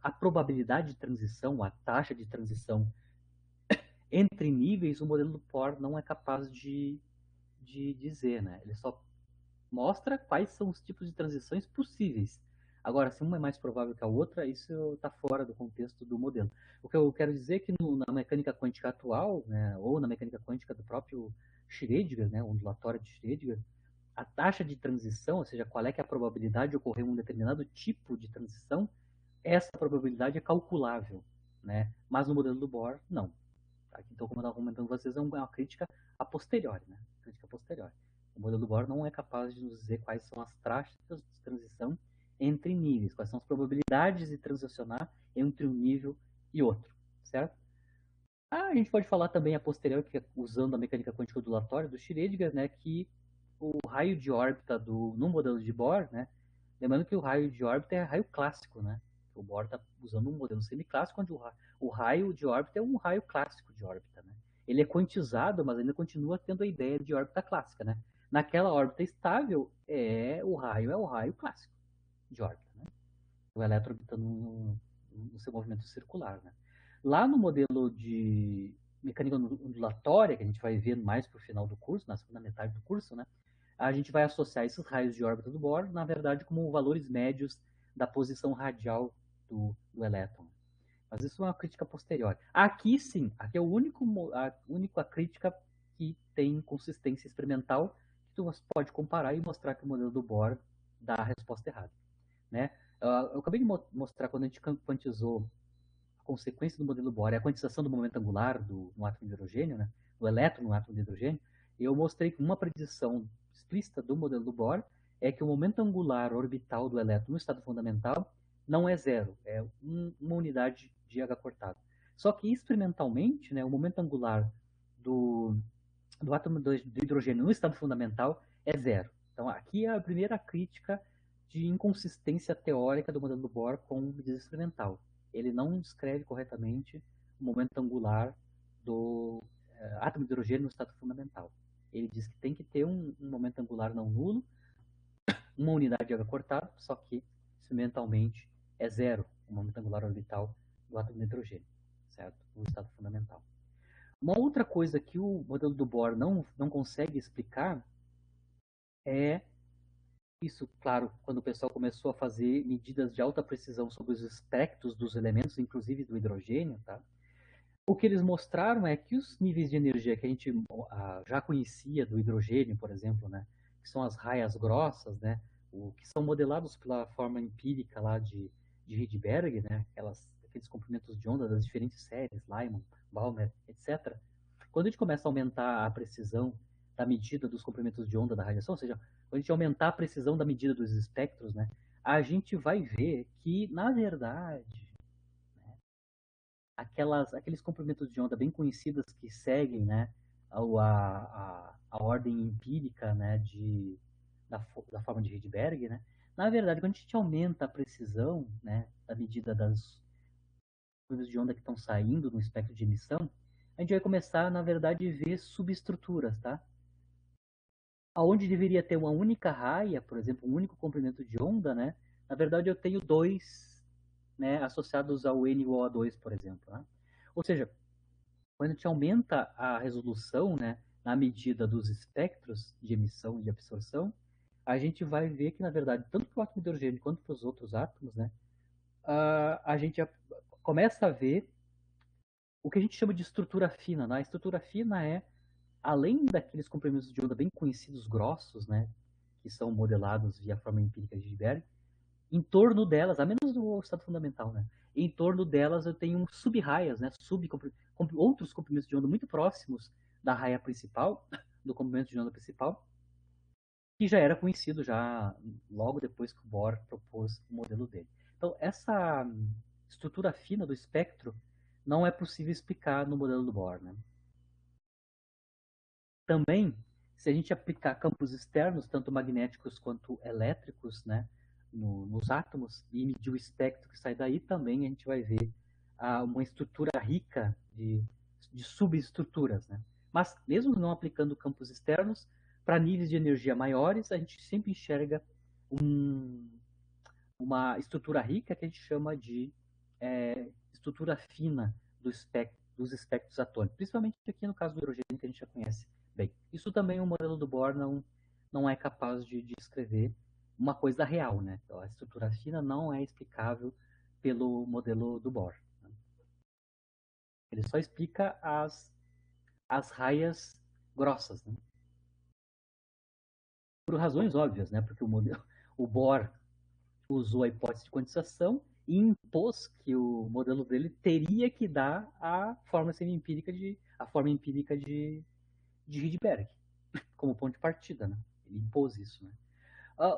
A probabilidade de transição, a taxa de transição entre níveis, o modelo do Bohr não é capaz de dizer, né? Ele só mostra quais são os tipos de transições possíveis. Agora, se uma é mais provável que a outra, isso está fora do contexto do modelo. O que eu quero dizer é que na mecânica quântica atual, né, ou na mecânica quântica do próprio Schrödinger, né, ondulatória de Schrödinger, a taxa de transição, ou seja, qual é que é a probabilidade de ocorrer um determinado tipo de transição, essa probabilidade é calculável, né? Mas no modelo do Bohr, não. Tá? Então, como eu estava comentando com vocês, é uma crítica a posteriori, né? Crítica a posteriori. O modelo do Bohr não é capaz de nos dizer quais são as taxas de transição entre níveis, quais são as probabilidades de transicionar entre um nível e outro, certo? A gente pode falar também a posteriori, que é usando a mecânica quântica ondulatória do Schrödinger, né, que o raio de órbita no modelo de Bohr, né, lembrando que o raio de órbita é raio clássico, né? O Bohr está usando um modelo semiclássico, onde o raio de órbita é um raio clássico de órbita, né? Ele é quantizado, mas ainda continua tendo a ideia de órbita clássica, né? Naquela órbita estável, é o raio clássico de órbita, né? O elétron orbitando no seu movimento circular, né? Lá no modelo de mecânica ondulatória, que a gente vai ver mais para o final do curso, na segunda metade do curso, né? A gente vai associar esses raios de órbita do Bohr, na verdade, como valores médios da posição radial do elétron. Mas isso é uma crítica posterior. Aqui sim, aqui é a única crítica que tem consistência experimental que tu pode comparar e mostrar que o modelo do Bohr dá a resposta errada. Né? Eu acabei de mostrar quando a gente quantizou a consequência do modelo Bohr, a quantização do momento angular no átomo de hidrogênio, né? Do elétron no átomo de hidrogênio, eu mostrei que uma predição explícita do modelo do Bohr é que o momento angular orbital do elétron no estado fundamental não é zero, é uma unidade de h cortado. Só que experimentalmente, né, o momento angular do, do átomo de hidrogênio no estado fundamental é zero. Então aqui é a primeira crítica de inconsistência teórica do modelo do Bohr com medida experimental. Ele não descreve corretamente o momento angular do, átomo de hidrogênio no estado fundamental. Ele diz que tem que ter um momento angular não nulo, uma unidade de água cortada, só que experimentalmente é zero o momento angular orbital do átomo de hidrogênio, certo? No estado fundamental. Uma outra coisa que o modelo do Bohr não consegue explicar é isso, claro, quando o pessoal começou a fazer medidas de alta precisão sobre os espectros dos elementos, inclusive do hidrogênio, tá? O que eles mostraram é que os níveis de energia que a gente já conhecia do hidrogênio, por exemplo, né, que são as raias grossas, né, que são modelados pela forma empírica lá de Rydberg, né, aqueles comprimentos de onda das diferentes séries, Lyman, Balmer, etc. Quando a gente começa a aumentar a precisão da medida dos comprimentos de onda da radiação, ou seja, quando a gente aumentar a precisão da medida dos espectros, né, a gente vai ver que, na verdade, aqueles comprimentos de onda bem conhecidos que seguem, né, a ordem empírica, né, da forma de Rydberg, né, na verdade, quando a gente aumenta a precisão, né, da medida das comprimentos de onda que estão saindo no espectro de emissão, a gente vai começar, na verdade, a ver subestruturas, tá? Aonde deveria ter uma única raia, por exemplo, um único comprimento de onda, né, na verdade eu tenho dois, né, associados ao N igual a 2, por exemplo, né? Ou seja, quando a gente aumenta a resolução, né, na medida dos espectros de emissão e de absorção, a gente vai ver que, na verdade, tanto para o átomo de hidrogênio quanto para os outros átomos, né, a gente começa a ver o que a gente chama de estrutura fina. Né? A estrutura fina é, além daqueles comprimentos de onda bem conhecidos, grossos, né, que são modelados via forma empírica de Rydberg, em torno delas, a menos do estado fundamental, né? Em torno delas eu tenho sub-raias, né? Outros comprimentos de onda muito próximos da raia principal, do comprimento de onda principal, que já era conhecido já logo depois que o Bohr propôs o modelo dele. Então, essa estrutura fina do espectro não é possível explicar no modelo do Bohr, né? Também, se a gente aplicar campos externos, tanto magnéticos quanto elétricos, né, nos átomos, e medir o espectro que sai daí, também a gente vai ver uma estrutura rica de subestruturas. Né? Mas, mesmo não aplicando campos externos, para níveis de energia maiores, a gente sempre enxerga um, uma estrutura rica que a gente chama de estrutura fina dos espectros atômicos, principalmente aqui no caso do hidrogênio, que a gente já conhece bem. Isso também o modelo do Bohr não é capaz de descrever uma coisa real, né? Então, a estrutura fina não é explicável pelo modelo do Bohr. Né? Ele só explica as raias grossas, né? Por razões óbvias, né? Porque o Bohr usou a hipótese de quantização e impôs que o modelo dele teria que dar a forma empírica de Rydberg como ponto de partida, né? Ele impôs isso, né?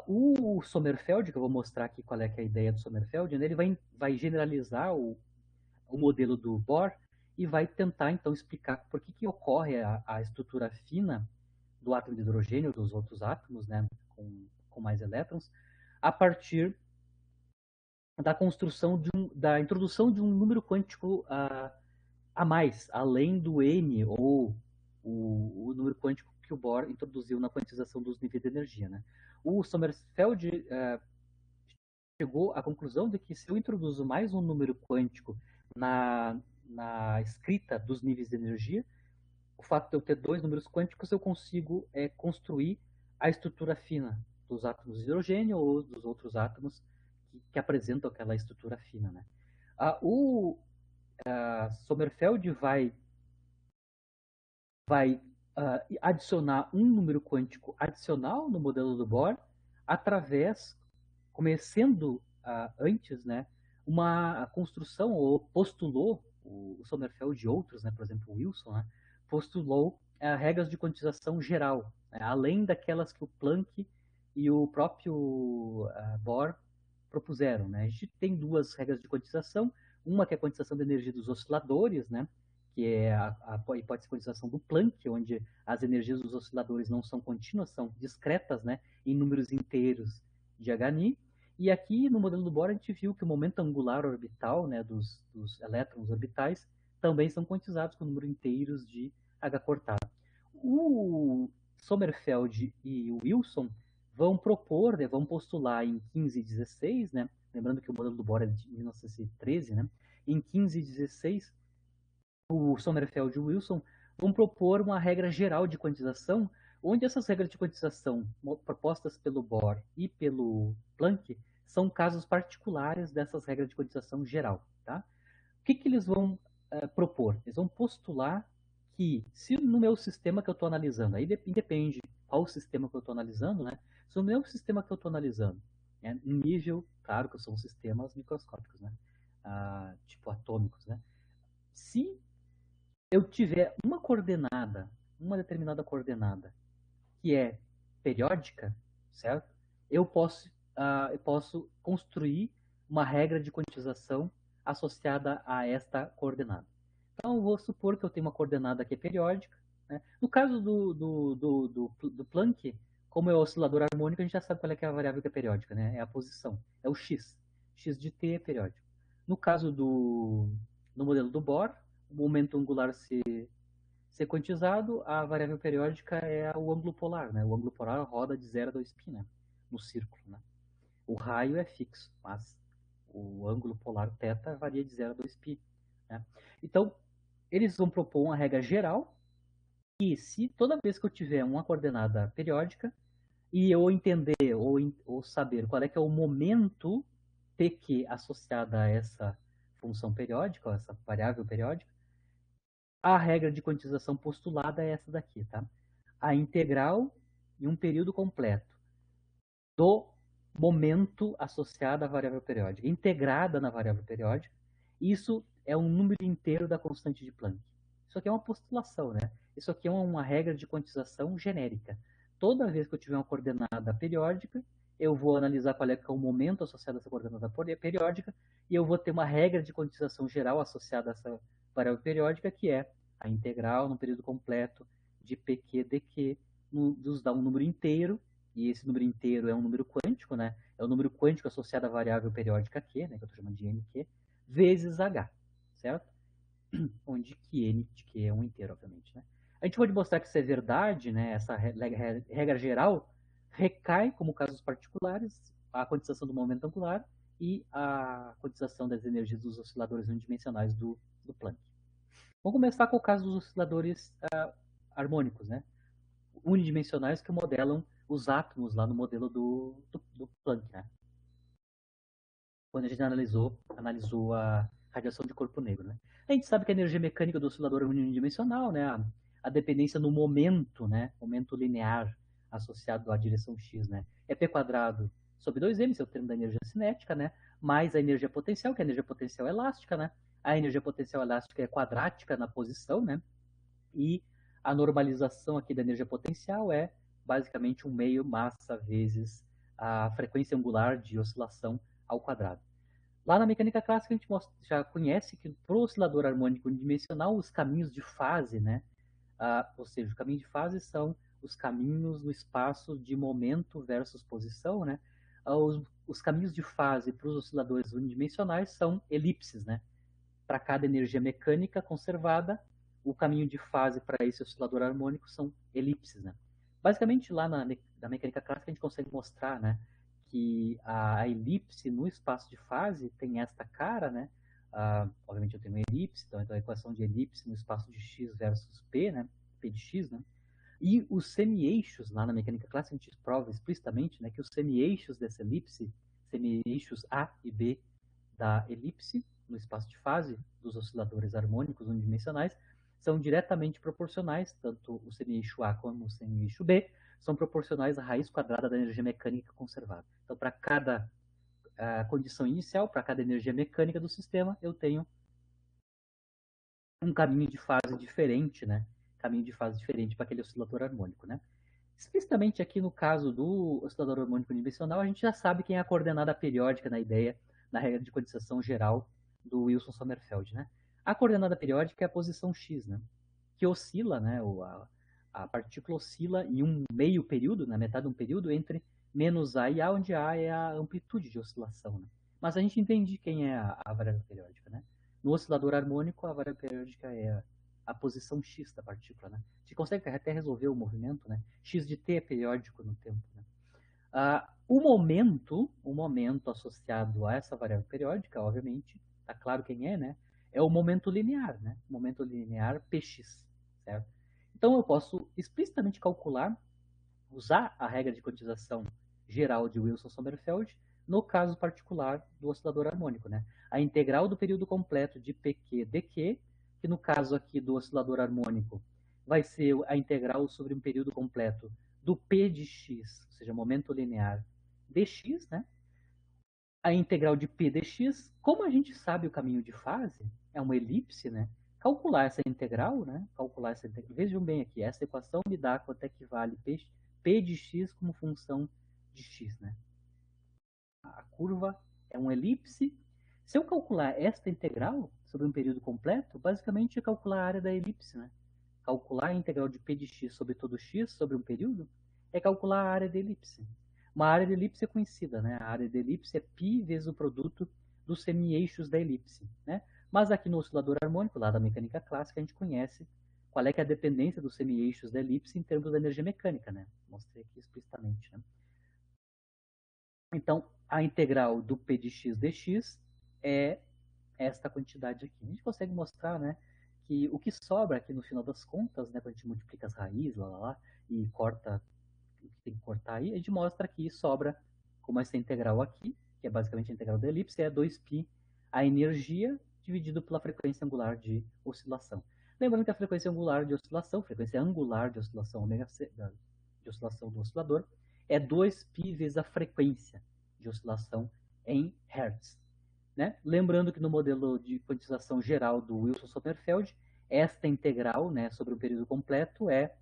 O Sommerfeld, que eu vou mostrar aqui qual é, que é a ideia do Sommerfeld, né? Ele vai generalizar o modelo do Bohr e vai tentar então explicar por que ocorre a estrutura fina do átomo de hidrogênio, dos outros átomos, né, com mais elétrons, a partir da construção da introdução de um número quântico a mais, além do n, ou o número quântico que o Bohr introduziu na quantização dos níveis de energia. Né? O Sommerfeld chegou à conclusão de que se eu introduzo mais um número quântico na escrita dos níveis de energia, o fato de eu ter dois números quânticos, eu consigo construir a estrutura fina dos átomos de hidrogênio ou dos outros átomos que apresentam aquela estrutura fina. Né? O Sommerfeld vai adicionar um número quântico adicional no modelo do Bohr através, começando antes, né, uma construção, ou postulou, o Sommerfeld e outros, né, por exemplo, o Wilson, né, postulou regras de quantização geral, né, além daquelas que o Planck e o próprio Bohr propuseram. Né. A gente tem duas regras de quantização, uma que é a quantização da energia dos osciladores, né, que é a hipótese de quantização do Planck, onde as energias dos osciladores não são contínuas, são discretas, né, em números inteiros de Hν. E aqui no modelo do Bohr a gente viu que o momento angular orbital, né, dos elétrons orbitais também são quantizados com número inteiros de H cortado. O Sommerfeld e o Wilson vão propor, né, vão postular em 1516, né, lembrando que o modelo do Bohr é de 1913, né, em 1516, o Sommerfeld e o Wilson vão propor uma regra geral de quantização, onde essas regras de quantização propostas pelo Bohr e pelo Planck são casos particulares dessas regras de quantização geral. Tá? O que eles vão propor? Eles vão postular que, se no meu sistema que eu estou analisando, aí depende qual sistema que eu estou analisando, né? Se no meu sistema que eu estou analisando, né, em nível, claro que são sistemas microscópicos, né? Tipo atômicos, né? Se eu tiver uma coordenada, uma determinada coordenada, que é periódica, certo? Eu posso construir uma regra de quantização associada a esta coordenada. Então, eu vou supor que eu tenho uma coordenada que é periódica. Né? No caso do Planck, como é o oscilador harmônico, a gente já sabe qual é, que é a variável que é periódica, né? É a posição, é o x. X de t é periódico. No caso do modelo do Bohr, o momento angular ser quantizado, a variável periódica é o ângulo polar, né? O ângulo polar roda de 0 a 2π, né? No círculo, né? O raio é fixo, mas o ângulo polar θ varia de 0 a 2π. Né? Então, eles vão propor uma regra geral que, se toda vez que eu tiver uma coordenada periódica e eu entender ou saber qual é que é o momento pq associado a essa função periódica, ou essa variável periódica, a regra de quantização postulada é essa daqui, tá? A integral em um período completo do momento associado à variável periódica, integrada na variável periódica. Isso é um número inteiro da constante de Planck. Isso aqui é uma postulação, né? Isso aqui é uma regra de quantização genérica. Toda vez que eu tiver uma coordenada periódica, eu vou analisar qual é, que é o momento associado a essa coordenada periódica e eu vou ter uma regra de quantização geral associada a essa variável periódica, que é a integral no período completo de pq dq, nos dá um número inteiro, e esse número inteiro é um número quântico, né? É o número quântico associado à variável periódica Q, né? Que eu estou chamando de nq, vezes h, certo? Onde que n de Q é um inteiro, obviamente, né? A gente pode mostrar que isso é verdade, né? Essa regra geral recai, como casos particulares, a quantização do momento angular e a quantização das energias dos osciladores unidimensionais do Planck. Vamos começar com o caso dos osciladores harmônicos, né? Unidimensionais, que modelam os átomos lá no modelo do Planck, né? Quando a gente analisou a radiação de corpo negro, né? A gente sabe que a energia mecânica do oscilador é unidimensional, né? A dependência no momento, né? Momento linear associado à direção x, né? É p quadrado sobre 2m, esse é o termo da energia cinética, né? Mais a energia potencial, que a energia potencial é elástica, né? A energia potencial elástica é quadrática na posição, né? E a normalização aqui da energia potencial é basicamente 1/2 massa vezes a frequência angular de oscilação ao quadrado. Lá na mecânica clássica a gente já conhece que para o oscilador harmônico unidimensional os caminhos de fase, né? Ou seja, os caminhos de fase são os caminhos no espaço de momento versus posição, né? Os caminhos de fase para os osciladores unidimensionais são elipses, né? Para cada energia mecânica conservada, o caminho de fase para esse oscilador harmônico são elipses, né? Basicamente, lá na mecânica clássica, a gente consegue mostrar, né, que a elipse no espaço de fase tem esta cara, né? Obviamente eu tenho uma elipse, então a equação de elipse no espaço de x versus p, né? P de x, né? E os semi-eixos, lá na mecânica clássica, a gente prova explicitamente, né, que os semi-eixos dessa elipse, semi-eixos A e B da elipse, no espaço de fase dos osciladores harmônicos unidimensionais, são diretamente proporcionais, tanto o semi-eixo A como o semi-eixo B, são proporcionais à raiz quadrada da energia mecânica conservada. Então, para cada condição inicial, para cada energia mecânica do sistema, eu tenho um caminho de fase diferente, né? Caminho de fase diferente para aquele oscilador harmônico, né? Explicitamente aqui no caso do oscilador harmônico unidimensional, a gente já sabe quem é a coordenada periódica na ideia, na regra de quantização geral do Wilson Sommerfeld, né? A coordenada periódica é a posição x, né? Que oscila, né? A partícula oscila em um meio período, na metade de um período, entre menos A e A, onde A é a amplitude de oscilação, né? Mas a gente entende quem é a variável periódica, né? No oscilador harmônico, a variável periódica é a posição x da partícula, né? A gente consegue até resolver o movimento, né? X de t é periódico no tempo, né? O momento associado a essa variável periódica, obviamente, está claro quem é, né? É o momento linear, né? O momento linear px, certo? Então eu posso explicitamente calcular, usar a regra de quantização geral de Wilson-Sommerfeld no caso particular do oscilador harmônico, né? A integral do período completo de pq dq, que no caso aqui do oscilador harmônico vai ser a integral sobre um período completo do p de x, ou seja, momento linear dx, né? A integral de p dx, como a gente sabe o caminho de fase, é uma elipse, né? Calcular essa integral, né? Calcular essa integral. Vejam bem aqui, essa equação me dá quanto é que vale p de x como função de x, né? A curva é uma elipse. Se eu calcular esta integral sobre um período completo, basicamente é calcular a área da elipse, né? Calcular a integral de p de x sobre todo x sobre um período é calcular a área da elipse. Uma área de elipse é conhecida, né? A área de elipse é π vezes o produto dos semi-eixos da elipse, né? Mas aqui no oscilador harmônico, lá da mecânica clássica, a gente conhece qual é que é a dependência dos semi-eixos da elipse em termos da energia mecânica, né? Mostrei aqui explicitamente, né? Então, a integral do p de x dx é esta quantidade aqui. A gente consegue mostrar, né, que o que sobra aqui no final das contas, né, quando a gente multiplica as raízes, lá, e corta o que tem que cortar aí, a gente mostra que sobra como essa integral aqui, que é basicamente a integral da elipse, é 2π a energia dividido pela frequência angular de oscilação. Lembrando que a frequência angular de oscilação, frequência angular de oscilação ômega c, de oscilação do oscilador, é 2π vezes a frequência de oscilação em Hertz. Né? Lembrando que no modelo de quantização geral do Wilson-Sommerfeld, esta integral, né, sobre o período completo é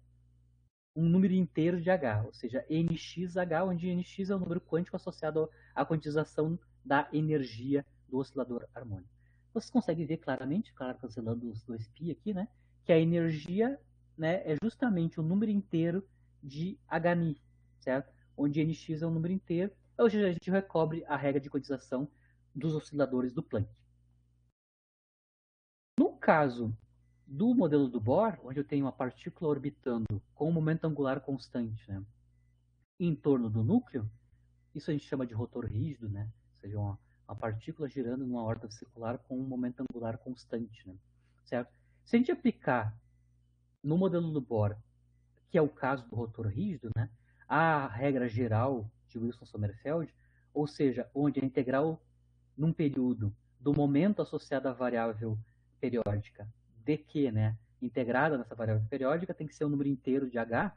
um número inteiro de H, ou seja, nxh, onde nx é o número quântico associado à quantização da energia do oscilador harmônico. Vocês conseguem ver claramente, claro, cancelando os dois π aqui, né, que a energia, né, é justamente o número inteiro de Hν, certo? Onde nx é um número inteiro, ou seja, a gente recobre a regra de quantização dos osciladores do Planck. No caso do modelo do Bohr, onde eu tenho uma partícula orbitando com um momento angular constante, né, em torno do núcleo, isso a gente chama de rotor rígido, né? Ou seja, uma partícula girando numa órbita circular com um momento angular constante, né? Certo? Se a gente aplicar no modelo do Bohr, que é o caso do rotor rígido, né, a regra geral de Wilson-Sommerfeld, ou seja, onde a integral num período do momento associado à variável periódica dq, né, integrada nessa variável periódica, tem que ser um número inteiro de H.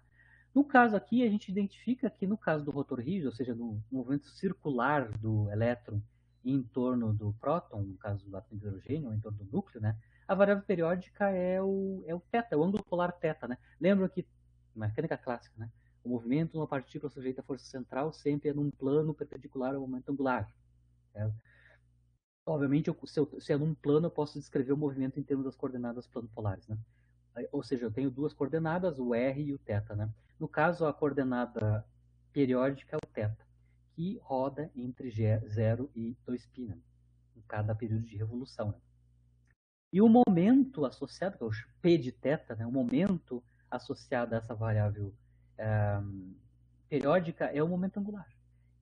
No caso aqui, a gente identifica que no caso do rotor rígido, ou seja, no movimento circular do elétron em torno do próton, no caso do átomo de hidrogênio, ou em torno do núcleo, né, a variável periódica é o θ, é o ângulo polar θ, né? Lembram que, na mecânica clássica, né, o movimento de uma partícula sujeita à força central sempre é num plano perpendicular ao momento angular. Certo? Obviamente, se é num plano, eu posso descrever o movimento em termos das coordenadas plano polares, né? Ou seja, eu tenho duas coordenadas, o r e o θ, né? No caso, a coordenada periódica é o θ, que roda entre 0 e 2π, né? Em cada período de revolução, né? E o momento associado, que é o p de θ, né? O momento associado a essa variável periódica é o momento angular.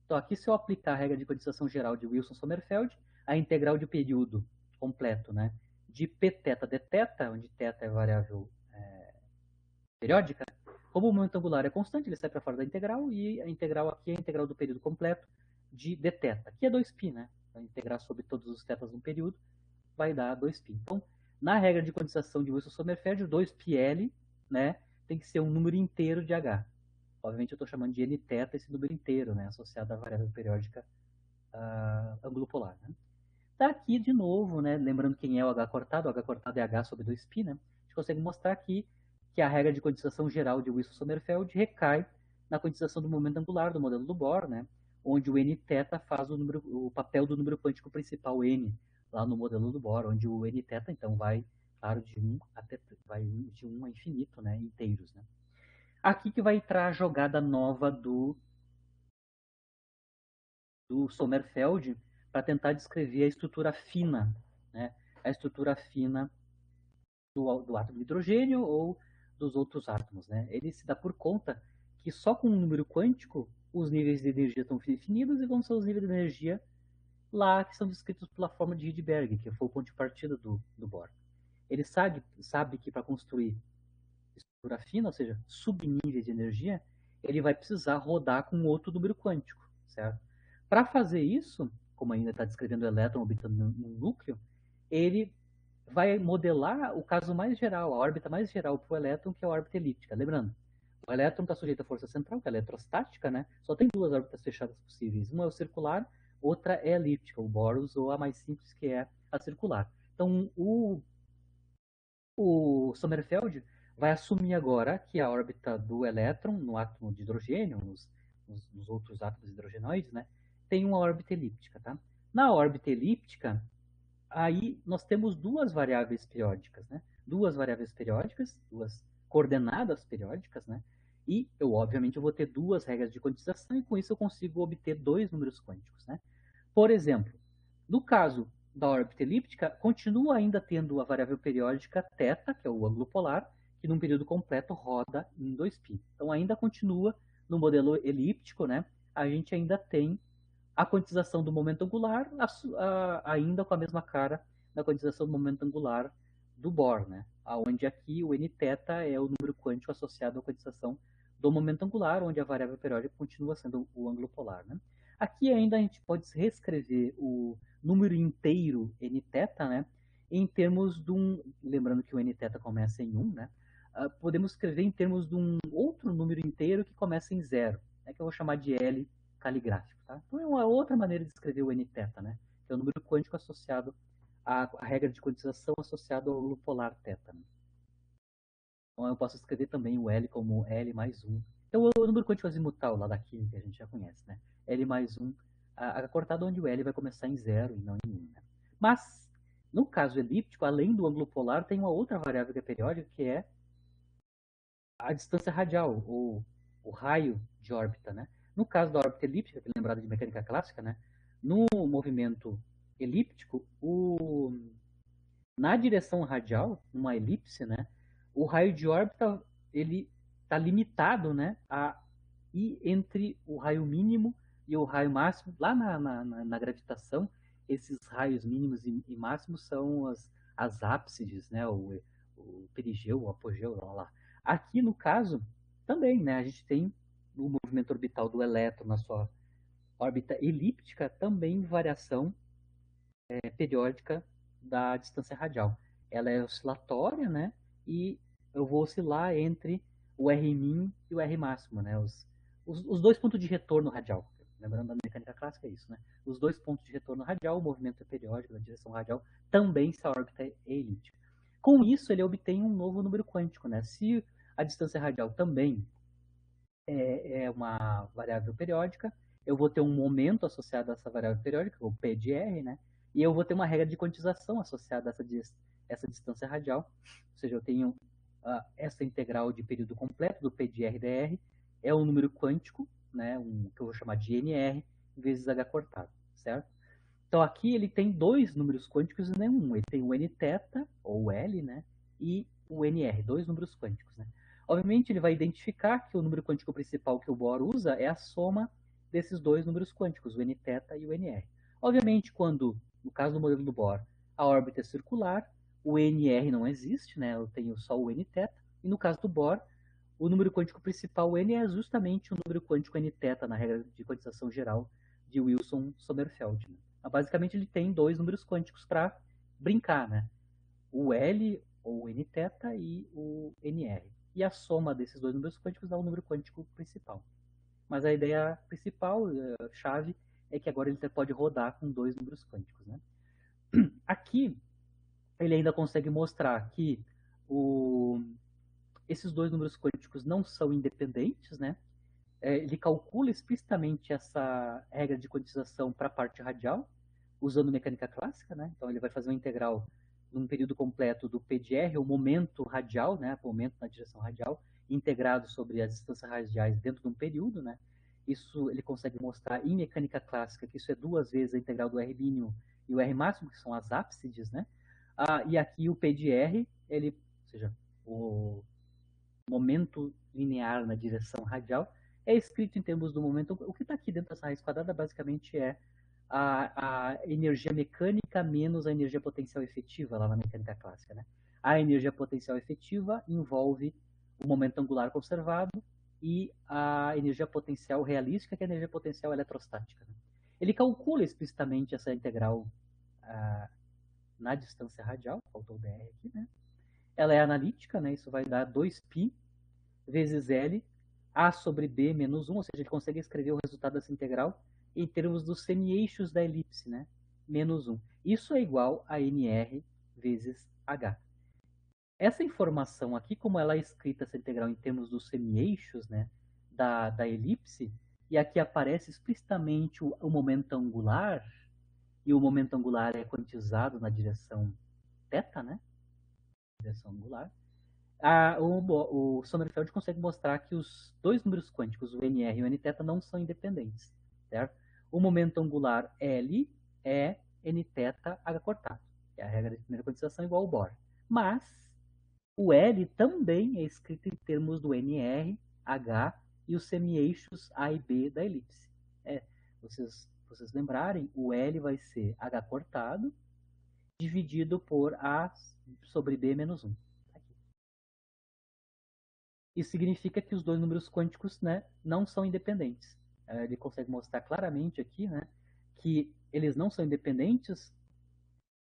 Então, aqui, se eu aplicar a regra de quantização geral de Wilson-Sommerfeld, a integral de período completo, né, de pθ dθ, onde θ é variável periódica, como o momento angular é constante, ele sai para fora da integral, e a integral aqui é a integral do período completo de dθ, que é 2π, né? Então, integrar sobre todos os θs no período vai dar 2π. Então, na regra de quantização de Wilson-Sommerfeld, o 2πl, né, tem que ser um número inteiro de H. Obviamente, eu estou chamando de nθ esse número inteiro, né, associado à variável periódica ângulo polar. Né? Tá aqui de novo, né, lembrando quem é o H cortado é H sobre 2π, né? A gente consegue mostrar aqui que a regra de quantização geral de Wilson-Sommerfeld recai na quantização do momento angular do modelo do Bohr, né, onde o nθ faz o papel do número quântico principal n, lá no modelo do Bohr, onde o nθ, então, vai, claro, de 1 a infinito, né, inteiros. Né? Aqui que vai entrar a jogada nova do Sommerfeld para tentar descrever a estrutura fina, né? A estrutura fina do átomo de hidrogênio ou dos outros átomos, né? Ele se dá por conta que só com um número quântico os níveis de energia estão definidos e vão ser os níveis de energia lá que são descritos pela forma de Rydberg, que foi o ponto de partida do Bohr. Ele sabe que para construir estrutura fina, ou seja, subníveis de energia, ele vai precisar rodar com outro número quântico, certo? Para fazer isso, como ainda está descrevendo o elétron orbitando no núcleo, ele vai modelar o caso mais geral, a órbita mais geral para o elétron, que é a órbita elíptica. Lembrando, o elétron está sujeito à força central, que é a eletrostática, né? Só tem duas órbitas fechadas possíveis. Uma é o circular, outra é a elíptica. O Bohr usou a mais simples, que é a circular. Então, o Sommerfeld vai assumir agora que a órbita do elétron no átomo de hidrogênio, nos outros átomos hidrogenoides, né, tem uma órbita elíptica. Tá? Na órbita elíptica, aí nós temos duas variáveis periódicas, né? Duas variáveis periódicas, duas coordenadas periódicas, né? E eu, obviamente, eu vou ter duas regras de quantização e com isso eu consigo obter dois números quânticos, né? Por exemplo, no caso da órbita elíptica, continua ainda tendo a variável periódica θ, que é o ângulo polar, que num período completo roda em 2π. Então ainda continua no modelo elíptico, né? A gente ainda tem a quantização do momento angular ainda com a mesma cara da quantização do momento angular do Bohr, né? Onde aqui o nθ é o número quântico associado à quantização do momento angular, onde a variável periódica continua sendo o ângulo polar, né? Aqui ainda a gente pode reescrever o número inteiro nθ, né? Em termos de lembrando que o nθ começa em 1, né? Podemos escrever em termos de um outro número inteiro que começa em 0, né? Que eu vou chamar de L caligráfico. Tá? Então é uma outra maneira de escrever o nθ, né? Que é o número quântico associado à regra de quantização associada ao ângulo polar θ. Né? Então eu posso escrever também o L como L mais 1. Então o número quântico azimutal lá da química que a gente já conhece, né? L mais 1, acortado onde o L vai começar em 0 e não em 1. Né? Mas, no caso elíptico, além do ângulo polar, tem uma outra variável que é periódica, que é a distância radial, ou o raio de órbita, né? No caso da órbita elíptica, que é lembrado de mecânica clássica, né? No movimento elíptico, na direção radial, numa elipse, né? O raio de órbita ele está limitado, né? A ir entre o raio mínimo e o raio máximo. Lá na gravitação, esses raios mínimos e máximos são as ápsides, né? O perigeu, o apogeu, lá. Aqui, no caso, também, né? A gente tem o movimento orbital do elétron na sua órbita elíptica, também variação periódica da distância radial. Ela é oscilatória, né? E eu vou oscilar entre o Rmin e o R máximo, né? Os dois pontos de retorno radial. Lembrando da mecânica clássica é isso, né? Os dois pontos de retorno radial, o movimento é periódico da direção radial, também se a órbita é elíptica. Com isso, ele obtém um novo número quântico, né? Se a distância radial também é uma variável periódica, eu vou ter um momento associado a essa variável periódica, o P de R, né? E eu vou ter uma regra de quantização associada a essa distância radial. Ou seja, eu tenho essa integral de período completo do P de R dr, é um número quântico, né? Que eu vou chamar de NR, vezes H cortado, certo? Então aqui ele tem dois números quânticos e não um. Ele tem o nθ, ou L, né? E o nr, dois números quânticos, né? Obviamente ele vai identificar que o número quântico principal que o Bohr usa é a soma desses dois números quânticos, o nθ e o nr. Obviamente, quando, no caso do modelo do Bohr, a órbita é circular, o nr não existe, né? Eu tenho só o nθ, e no caso do Bohr, o número quântico principal, o n, é justamente o número quântico nθ na regra de quantização geral de Wilson-Sommerfeld. Né? Basicamente, ele tem dois números quânticos para brincar, né? O L, ou o nθ, e o nr. E a soma desses dois números quânticos dá o número quântico principal. Mas a ideia principal, chave, é que agora ele pode rodar com dois números quânticos. Né? Aqui, ele ainda consegue mostrar que esses dois números quânticos não são independentes, né? Ele calcula explicitamente essa regra de quantização para a parte radial, usando mecânica clássica, né? Então ele vai fazer uma integral num período completo do P de R, o momento radial, né? O momento na direção radial, integrado sobre as distâncias radiais dentro de um período, né? Isso ele consegue mostrar em mecânica clássica que isso é duas vezes a integral do R mínimo e o R máximo, que são as ápsides, né? E aqui o P de R, ele seja, o momento linear na direção radial, é escrito em termos do momento. O que está aqui dentro dessa raiz quadrada basicamente é a energia mecânica menos a energia potencial efetiva lá na mecânica clássica, né? A energia potencial efetiva envolve o momento angular conservado e a energia potencial realística, que é a energia potencial eletrostática, né? Ele calcula explicitamente essa integral na distância radial, faltou o dr aqui, né? Ela é analítica, né? Isso vai dar 2π vezes L, A sobre B menos 1, ou seja, ele consegue escrever o resultado dessa integral em termos dos semi-eixos da elipse, né? Menos 1. Isso é igual a NR vezes H. Essa informação aqui, como ela é escrita, essa integral, em termos dos semi-eixos, né, da elipse, e aqui aparece explicitamente o momento angular, e o momento angular é quantizado na direção θ, né? Direção angular. O Sommerfeld consegue mostrar que os dois números quânticos, o NR e o Nθ, não são independentes, certo? O momento angular L é Nθ H cortado, que é a regra de primeira quantização igual ao Bohr. Mas o L também é escrito em termos do NR, H e os semi-eixos A e B da elipse. Vocês lembrarem, o L vai ser H cortado dividido por A sobre B menos 1. Isso significa que os dois números quânticos, né, não são independentes. Ele consegue mostrar claramente aqui, né, que eles não são independentes.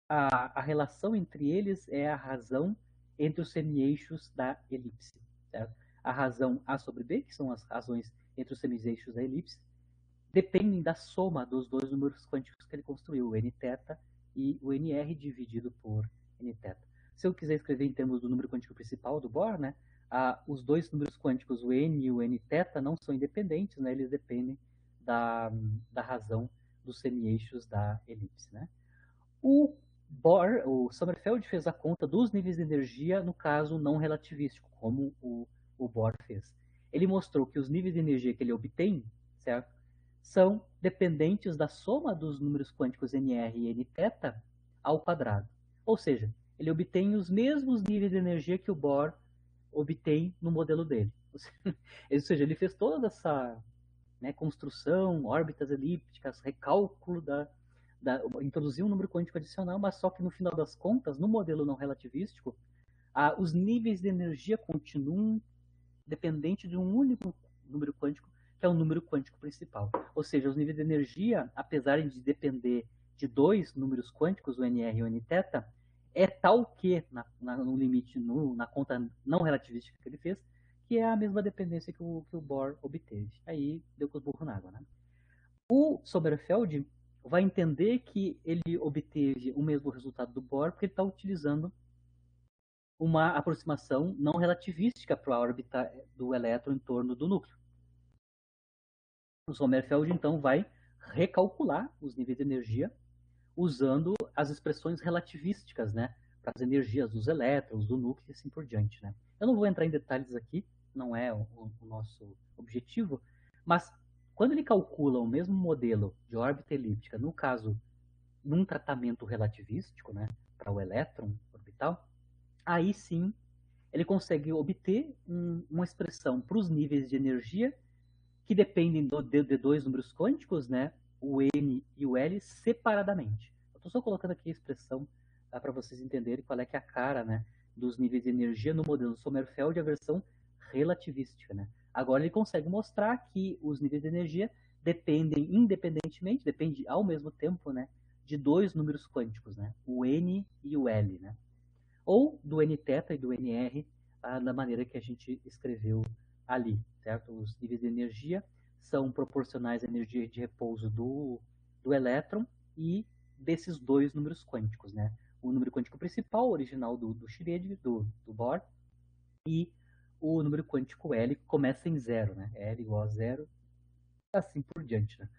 A relação entre eles é a razão entre os semi-eixos da elipse. Certo? A razão A sobre B, que são as razões entre os semi-eixos da elipse, dependem da soma dos dois números quânticos que ele construiu, o Nθ e o Nr dividido por Nθ. Se eu quiser escrever em termos do número quântico principal do Bohr, né, os dois números quânticos, o N e o Nθ, não são independentes, né, eles dependem da razão dos semi-eixos da elipse. Né? O Sommerfeld fez a conta dos níveis de energia no caso não relativístico, como o Bohr fez. Ele mostrou que os níveis de energia que ele obtém, certo, são dependentes da soma dos números quânticos Nr e Nθ ao quadrado. Ou seja, ele obtém os mesmos níveis de energia que o Bohr obtém no modelo dele. Ou seja, ele fez toda essa, né, construção, órbitas elípticas, recálculo introduziu um número quântico adicional, mas só que no final das contas, no modelo não relativístico, os níveis de energia continuam dependentes de um único número quântico, que é o número quântico principal. Ou seja, os níveis de energia, apesar de depender de dois números quânticos, o Nr e o Nθ, é tal que, no limite, na conta não relativística que ele fez, que é a mesma dependência que o Bohr obteve. Aí deu com os burros na água. Né? O Sommerfeld vai entender que ele obteve o mesmo resultado do Bohr porque ele está utilizando uma aproximação não relativística para a órbita do elétron em torno do núcleo. O Sommerfeld, então, vai recalcular os níveis de energia usando as expressões relativísticas, né, para as energias dos elétrons, do núcleo e assim por diante. Né? Eu não vou entrar em detalhes aqui, não é o nosso objetivo, mas quando ele calcula o mesmo modelo de órbita elíptica, no caso, num tratamento relativístico, né, para o elétron orbital, aí sim ele consegue obter uma expressão para os níveis de energia que dependem de dois números quânticos, né, o N e o L, separadamente. Eu estou só colocando aqui a expressão para vocês entenderem qual é que é a cara, né, dos níveis de energia no modelo Sommerfeld, a versão relativística. Né? Agora ele consegue mostrar que os níveis de energia dependem independentemente, depende ao mesmo tempo, né, de dois números quânticos, né, o N e o L, né? Ou do Nθ e do Nr, da maneira que a gente escreveu ali, certo? Os níveis de energia são proporcionais à energia de repouso do elétron e desses dois números quânticos, né? O número quântico principal, original do Schrödinger, do Bohr, e o número quântico L, que começa em zero, né? L igual a zero, assim por diante, né?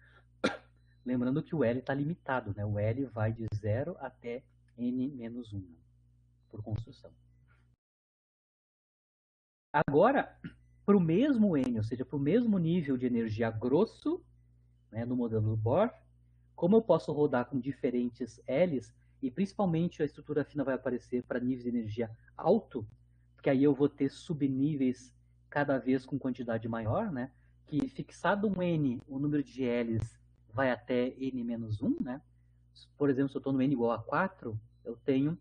Lembrando que o L está limitado, né? O L vai de zero até n menos 1, né? Por construção. Agora, para o mesmo N, ou seja, para o mesmo nível de energia grosso, né, no modelo do Bohr, como eu posso rodar com diferentes L's, e principalmente a estrutura fina vai aparecer para níveis de energia alto, porque aí eu vou ter subníveis cada vez com quantidade maior, né? Que fixado um N, o número de L's vai até N-1, né? Por exemplo, se eu estou no N igual a 4, eu tenho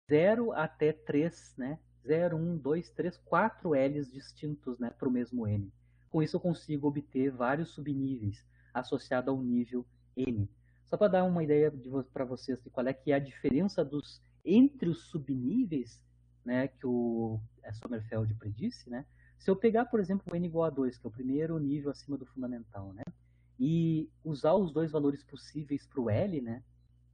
0 até 3, né? 0, 1, 2, 3, 4 L's distintos, né, para o mesmo N. Com isso eu consigo obter vários subníveis associados ao nível N. Só para dar uma ideia para vocês de qual é que é a diferença entre os subníveis, né, que o Sommerfeld predisse, né? Se eu pegar, por exemplo, o N igual a 2, que é o primeiro nível acima do fundamental, né, e usar os dois valores possíveis para o L, né,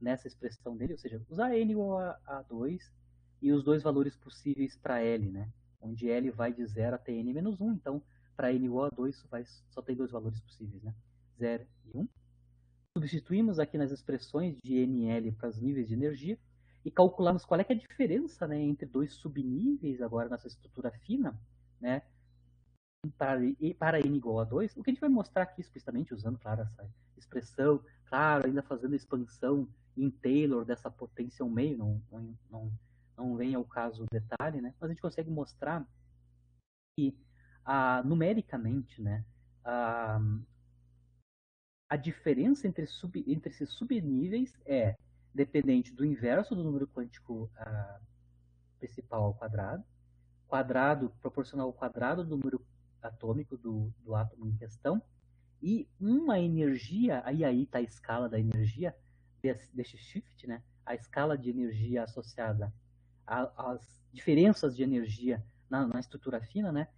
nessa expressão dele, ou seja, usar N igual a 2 e os dois valores possíveis para L, né, onde L vai de 0 até N-1, então para N igual a 2 só tem dois valores possíveis, né, 0 e 1. Substituímos aqui nas expressões de NL para os níveis de energia e calculamos qual é que é a diferença, né, entre dois subníveis agora nessa estrutura fina, né, para N igual a 2, o que a gente vai mostrar aqui explicitamente, usando, claro, essa expressão, claro, ainda fazendo a expansão em Taylor dessa potência ao meio, não vem ao caso o detalhe, né? Mas a gente consegue mostrar que, numericamente, né, a diferença entre esses subníveis é dependente do inverso do número quântico principal ao quadrado proporcional ao quadrado do número atômico do átomo em questão, e uma energia, aí está a escala da energia desse shift, né? A escala de energia associada às diferenças de energia na estrutura fina, né?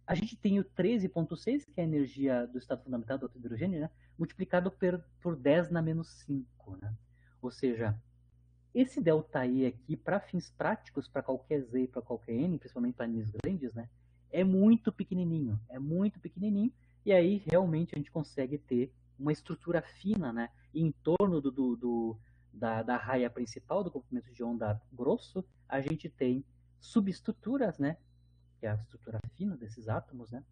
A gente tem o 13,6, que é a energia do estado fundamental do hidrogênio, né? Multiplicado por 10 na menos 5, né? Ou seja, esse ΔE aqui, para fins práticos, para qualquer Z e para qualquer N, principalmente para N's grandes, né, é muito pequenininho, e aí realmente a gente consegue ter uma estrutura fina, né, em torno da raia principal, do comprimento de onda grosso, a gente tem subestruturas, né, que é a estrutura fina desses átomos, né,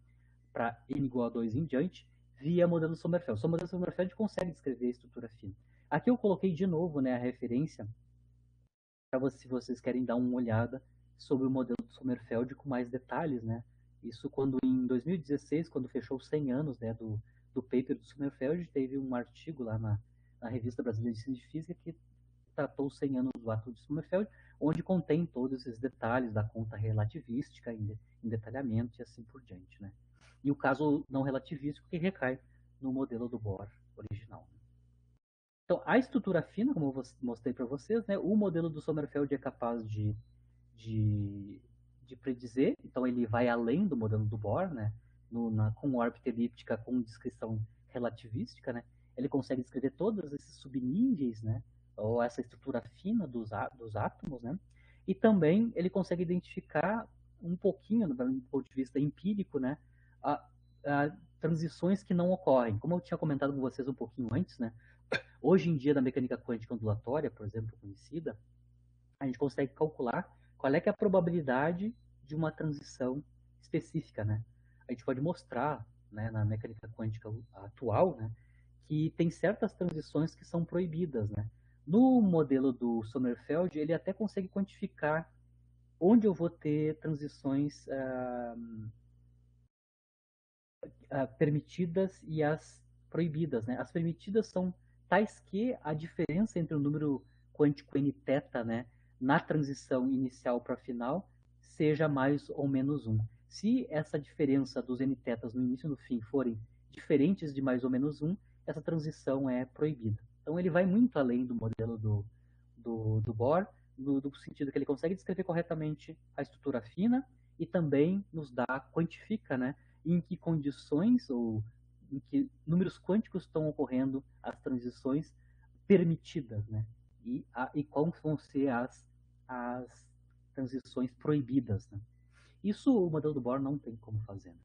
para N igual a 2 em diante, via modelo Sommerfeld. O modelo Sommerfeld consegue descrever a estrutura fina. Aqui eu coloquei de novo, né, a referência se vocês querem dar uma olhada sobre o modelo do Sommerfeld com mais detalhes, né? Isso quando em 2016, quando fechou 100 anos, né, do paper do Sommerfeld, teve um artigo lá na Revista Brasileira de Ciência e Física que tratou os 100 anos do átomo de Sommerfeld, onde contém todos esses detalhes da conta relativística em detalhamento e assim por diante, né? E o caso não relativístico que recai no modelo do Bohr original. Então, a estrutura fina, como eu mostrei para vocês, né, o modelo do Sommerfeld é capaz de, de predizer, então ele vai além do modelo do Bohr, né, com órbita elíptica, com descrição relativística, né, ele consegue descrever todos esses subníveis, né, ou essa estrutura fina dos átomos, né, e também ele consegue identificar um pouquinho, do ponto de vista empírico, né, a transições que não ocorrem. Como eu tinha comentado com vocês um pouquinho antes, né, hoje em dia, na mecânica quântica ondulatória, por exemplo, conhecida, a gente consegue calcular qual é que é a probabilidade de uma transição específica, né? A gente pode mostrar, né, na mecânica quântica atual, né, que tem certas transições que são proibidas, né? No modelo do Sommerfeld, ele até consegue quantificar onde eu vou ter transições permitidas e as proibidas, né? As permitidas são tais que a diferença entre o número quântico n-teta, né, na transição inicial para a final, seja mais ou menos 1. Se essa diferença dos n-tetas no início e no fim forem diferentes de mais ou menos 1, essa transição é proibida. Então ele vai muito além do modelo do Bohr, no sentido que ele consegue descrever corretamente a estrutura fina e também nos dá, quantifica, né, em que condições ou em que números quânticos estão ocorrendo as transições permitidas, né? E quais vão ser as transições proibidas, né? Isso o modelo do Bohr não tem como fazer. Né?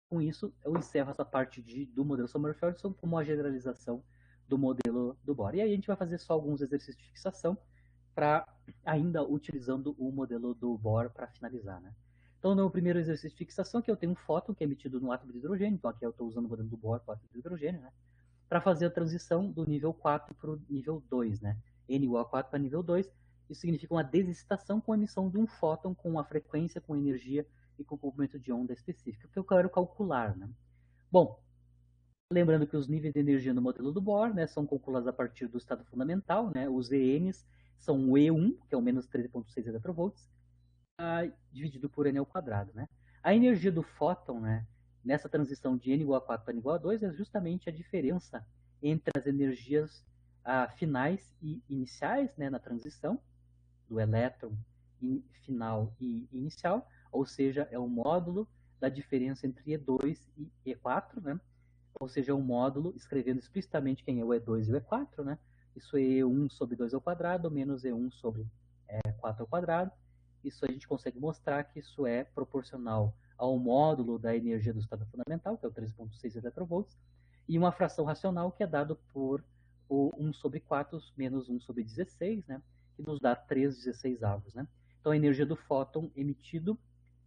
Com isso, eu encerro essa parte do modelo Sommerfeld como uma generalização do modelo do Bohr. E aí a gente vai fazer só alguns exercícios de fixação para ainda utilizando o modelo do Bohr para finalizar, né? Então, no primeiro exercício de fixação, que eu tenho um fóton que é emitido no átomo de hidrogênio, então aqui eu estou usando o modelo do Bohr para o átomo de hidrogênio, né? Para fazer a transição do nível 4 para o nível 2, né? N igual a 4 para nível 2, Isso significa uma desexcitação com a emissão de um fóton com a frequência, com energia e com comprimento de onda específico, que eu quero calcular. Né? Bom, lembrando que os níveis de energia no modelo do Bohr, né, são calculados a partir do estado fundamental, né, os ENs são o E1, que é o menos 13,6 electrovolts, dividido por N ao quadrado. Né? A energia do fóton, né, nessa transição de N igual a 4 para N igual a 2, é justamente a diferença entre as energias finais e iniciais, né, na transição do elétron final e inicial, ou seja, é o módulo da diferença entre E2 e E4, né? Ou seja, um módulo escrevendo explicitamente quem é o E2 e o E4, né? Isso é E1 sobre 2 ao quadrado menos E1 sobre 4 ao quadrado. Isso a gente consegue mostrar que isso é proporcional ao módulo da energia do estado fundamental, que é o 3,6 electrovolts, e uma fração racional que é dado por o 1 sobre 4 menos 1 sobre 16, né? Que nos dá 3,16avos, né? Então a energia do fóton emitido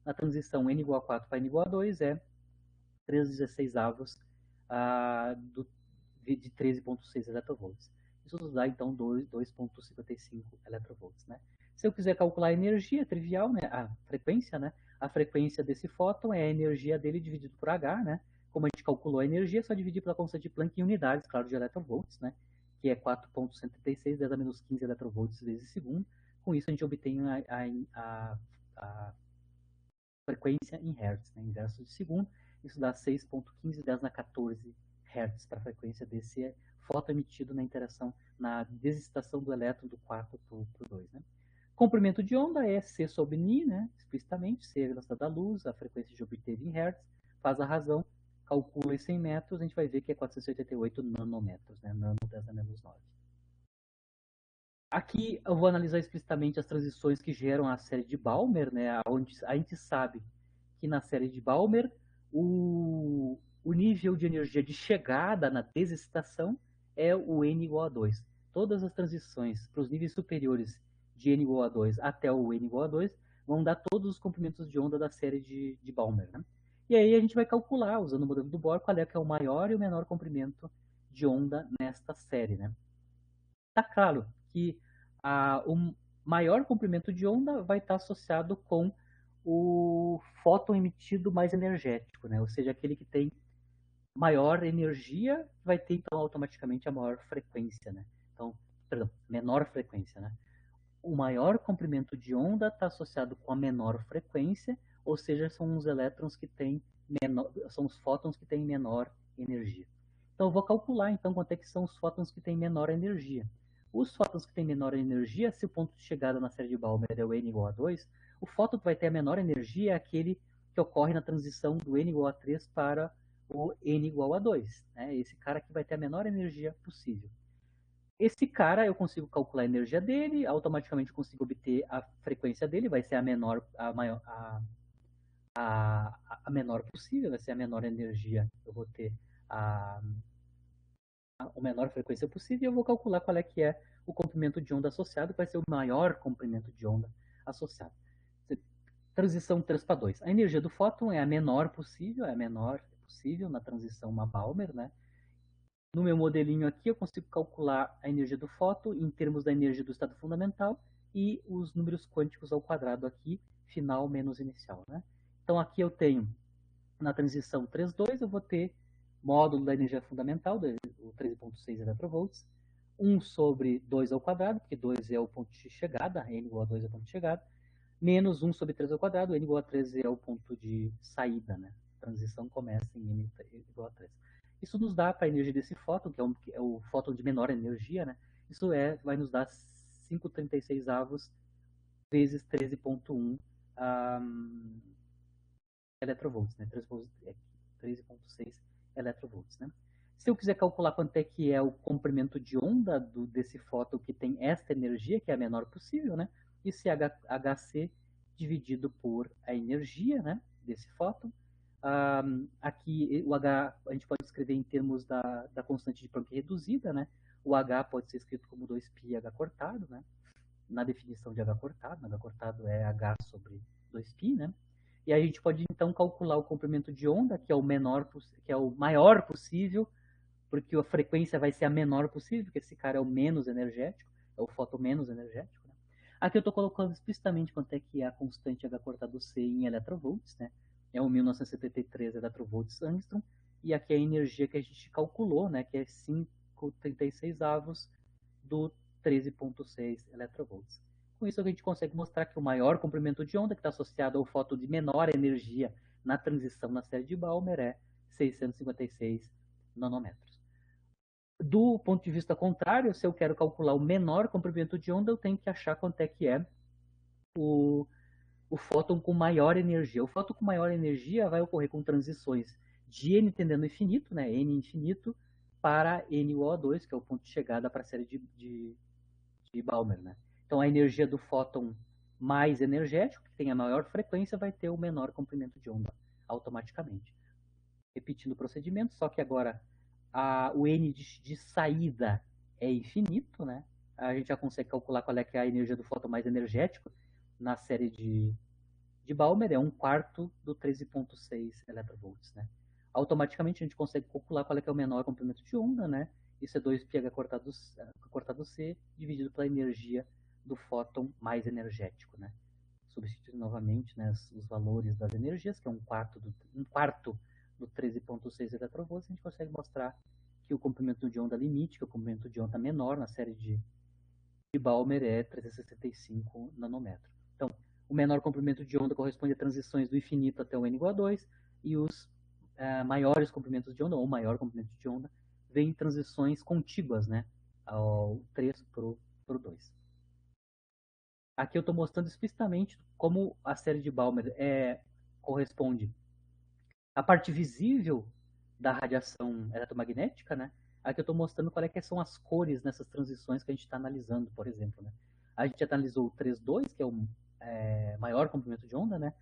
na transição N igual a 4 para N igual a 2 é 3,16avos de 13,6 electrovolts. Isso nos dá, então, 2,55 electrovolts. Né? Se eu quiser calcular a energia, é trivial, né? A frequência, né? A frequência desse fóton é a energia dele dividido por H, né? Como a gente calculou a energia, é só dividir pela constante de Planck em unidades, claro, de electrovolts, né? Que é 4,136, 10 a menos 15 electrovolts vezes segundo. Com isso, a gente obtém a frequência em Hz, né? Inverso de segundo. Isso dá 6,15 10 na 14 Hz para a frequência desse fóton emitido na interação, na desexcitação do elétron do 4 para o 2. Né? Comprimento de onda é C sobre Ni, né? Explicitamente, C é a velocidade da luz, a frequência de obter em Hz, faz a razão, calcula em 100 metros, a gente vai ver que é 488 nanômetros, né? Nano 10 a menos 9. Aqui eu vou analisar explicitamente as transições que geram a série de Balmer, né? Onde a gente sabe que na série de Balmer o nível de energia de chegada na desexcitação é o N igual a 2. Todas as transições para os níveis superiores de N igual a 2 até o N igual a 2 vão dar todos os comprimentos de onda da série de Balmer. Né? E aí a gente vai calcular, usando o modelo do Bohr, qual é que é o maior e o menor comprimento de onda nesta série. Né? Tá claro que o maior comprimento de onda vai estar associado com o fóton emitido mais energético, né? Ou seja, aquele que tem maior energia vai ter então automaticamente a maior frequência, né? Então, perdão, menor frequência, né? O maior comprimento de onda está associado com a menor frequência, ou seja, são os elétrons que têm menor, são os fótons que têm menor energia. Então, eu vou calcular então quanto é que são os fótons que têm menor energia. Os fótons que têm menor energia, se o ponto de chegada na série de Balmer é o n igual a 2, o fóton que vai ter a menor energia é aquele que ocorre na transição do n igual a 3 para o n igual a 2. Né? Esse cara que vai ter a menor energia possível. Esse cara, eu consigo calcular a energia dele, automaticamente consigo obter a frequência dele, vai ser a menor, a menor possível, vai ser a menor energia, eu vou ter a, a menor frequência possível, e eu vou calcular qual é que é o comprimento de onda associado, que vai ser o maior comprimento de onda associado. Transição 3 para 2. A energia do fóton é a menor possível, é a menor possível na transição uma Balmer, né? No meu modelinho aqui, eu consigo calcular a energia do fóton em termos da energia do estado fundamental e os números quânticos ao quadrado aqui, final menos inicial. Né? Então aqui eu tenho, na transição 3,2, eu vou ter módulo da energia fundamental, o 13,6 electrovolts, 1 sobre 2 ao quadrado, porque 2 é o ponto de chegada, n igual a 2 é o ponto de chegada, menos 1 sobre 3 ao quadrado, n igual a 3 é o ponto de saída. Né? A transição começa em n igual a 3. Isso nos dá para a energia desse fóton, que é o fóton de menor energia, né? Isso vai nos dar 5,36 avos vezes 13,1 electrovolts, né? 13,6 electrovolts, né? Se eu quiser calcular quanto é que é o comprimento de onda desse fóton que tem esta energia, que é a menor possível, né? Isso é HC dividido por a energia, né? Desse fóton. Aqui o H a gente pode escrever em termos da constante de Planck reduzida, né? O H pode ser escrito como 2π H cortado, né? Na definição de H cortado é H sobre 2π, né? E aí a gente pode então calcular o comprimento de onda, que é o menor, que é o maior possível, porque a frequência vai ser a menor possível, porque esse cara é o menos energético, é o fóton menos energético. Né? Aqui eu estou colocando explicitamente quanto é que é a constante H cortado C em electrovolts, né? É o 1973 electrovolts angstrom, e aqui é a energia que a gente calculou, né? Que é 5,36 avos do 13,6 electrovolts. Com isso a gente consegue mostrar que o maior comprimento de onda, que está associado ao fóton de menor energia na transição na série de Balmer, é 656 nanômetros. Do ponto de vista contrário, se eu quero calcular o menor comprimento de onda, eu tenho que achar quanto é que é o fóton com maior energia. O fóton com maior energia vai ocorrer com transições de n tendendo ao infinito, né, n infinito, para n igual a 2, que é o ponto de chegada para a série de Balmer. Né? Então, a energia do fóton mais energético, que tem a maior frequência, vai ter o menor comprimento de onda automaticamente. Repetindo o procedimento, só que agora o n de saída é infinito, né? A gente já consegue calcular qual é, que é a energia do fóton mais energético na série de Balmer, é 1/4 do 13,6 electrovolts, né? Automaticamente a gente consegue calcular qual é, que é o menor comprimento de onda, né? Isso é 2πh cortado C dividido pela energia do fóton mais energético, né? Substituindo novamente, né, os valores das energias, que é 1/4 do 13,6 electrovolts, a gente consegue mostrar que o comprimento de onda limite, que é o comprimento de onda menor na série de Balmer, é 365 nanômetros. Então, o menor comprimento de onda corresponde a transições do infinito até o n igual a 2, e os maiores comprimentos de onda, ou maior comprimento de onda, vem em transições contíguas, né, ao 3 para o 2. Aqui eu estou mostrando explicitamente como a série de Balmer corresponde à parte visível da radiação eletromagnética, né? Aqui eu estou mostrando qual é que são as cores nessas transições que a gente está analisando, por exemplo. Né? A gente analisou o 3,2, que é o maior comprimento de onda, né?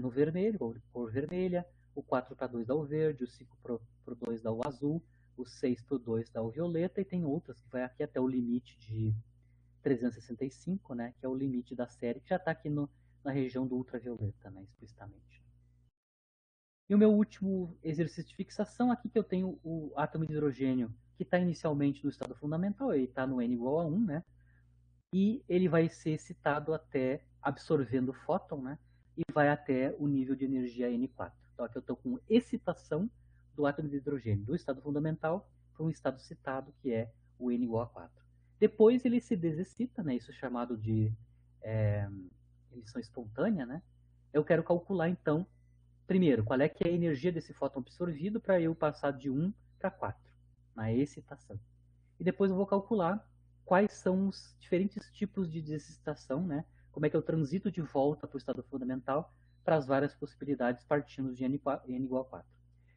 No vermelho, cor vermelha, o 4 para 2 dá o verde, o 5 para o 2 dá o azul, o 6 para o 2 dá o violeta, e tem outras que vai aqui até o limite de 365, né, que é o limite da série, que já está aqui na região do ultravioleta, né, explicitamente. E o meu último exercício de fixação, aqui que eu tenho o átomo de hidrogênio, que está inicialmente no estado fundamental, ele está no n igual a 1, né, e ele vai ser excitado até absorvendo o fóton, né, e vai até o nível de energia N4. Então aqui eu estou com excitação do átomo de hidrogênio do estado fundamental para um estado excitado, que é o N igual a 4. Depois ele se desexcita, né, isso é chamado de emissão espontânea, né. Eu quero calcular, então, primeiro, qual é que é a energia desse fóton absorvido para eu passar de 1 para 4, na excitação. E depois eu vou calcular quais são os diferentes tipos de desexcitação, né? Como é que eu transito de volta para o estado fundamental para as várias possibilidades partindo de n igual a 4.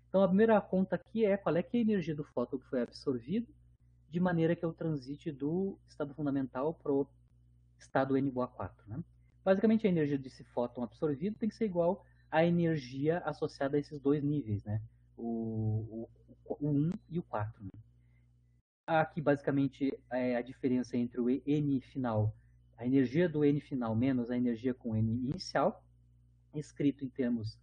Então a primeira conta aqui é qual é que é a energia do fóton que foi absorvido, de maneira que eu transite do estado fundamental para o estado n igual a 4. Né? Basicamente a energia desse fóton absorvido tem que ser igual à energia associada a esses dois níveis, né? O 1 e o 4. Né? Aqui, basicamente, é a diferença entre o N final, a energia do N final menos a energia com N inicial, escrito em termos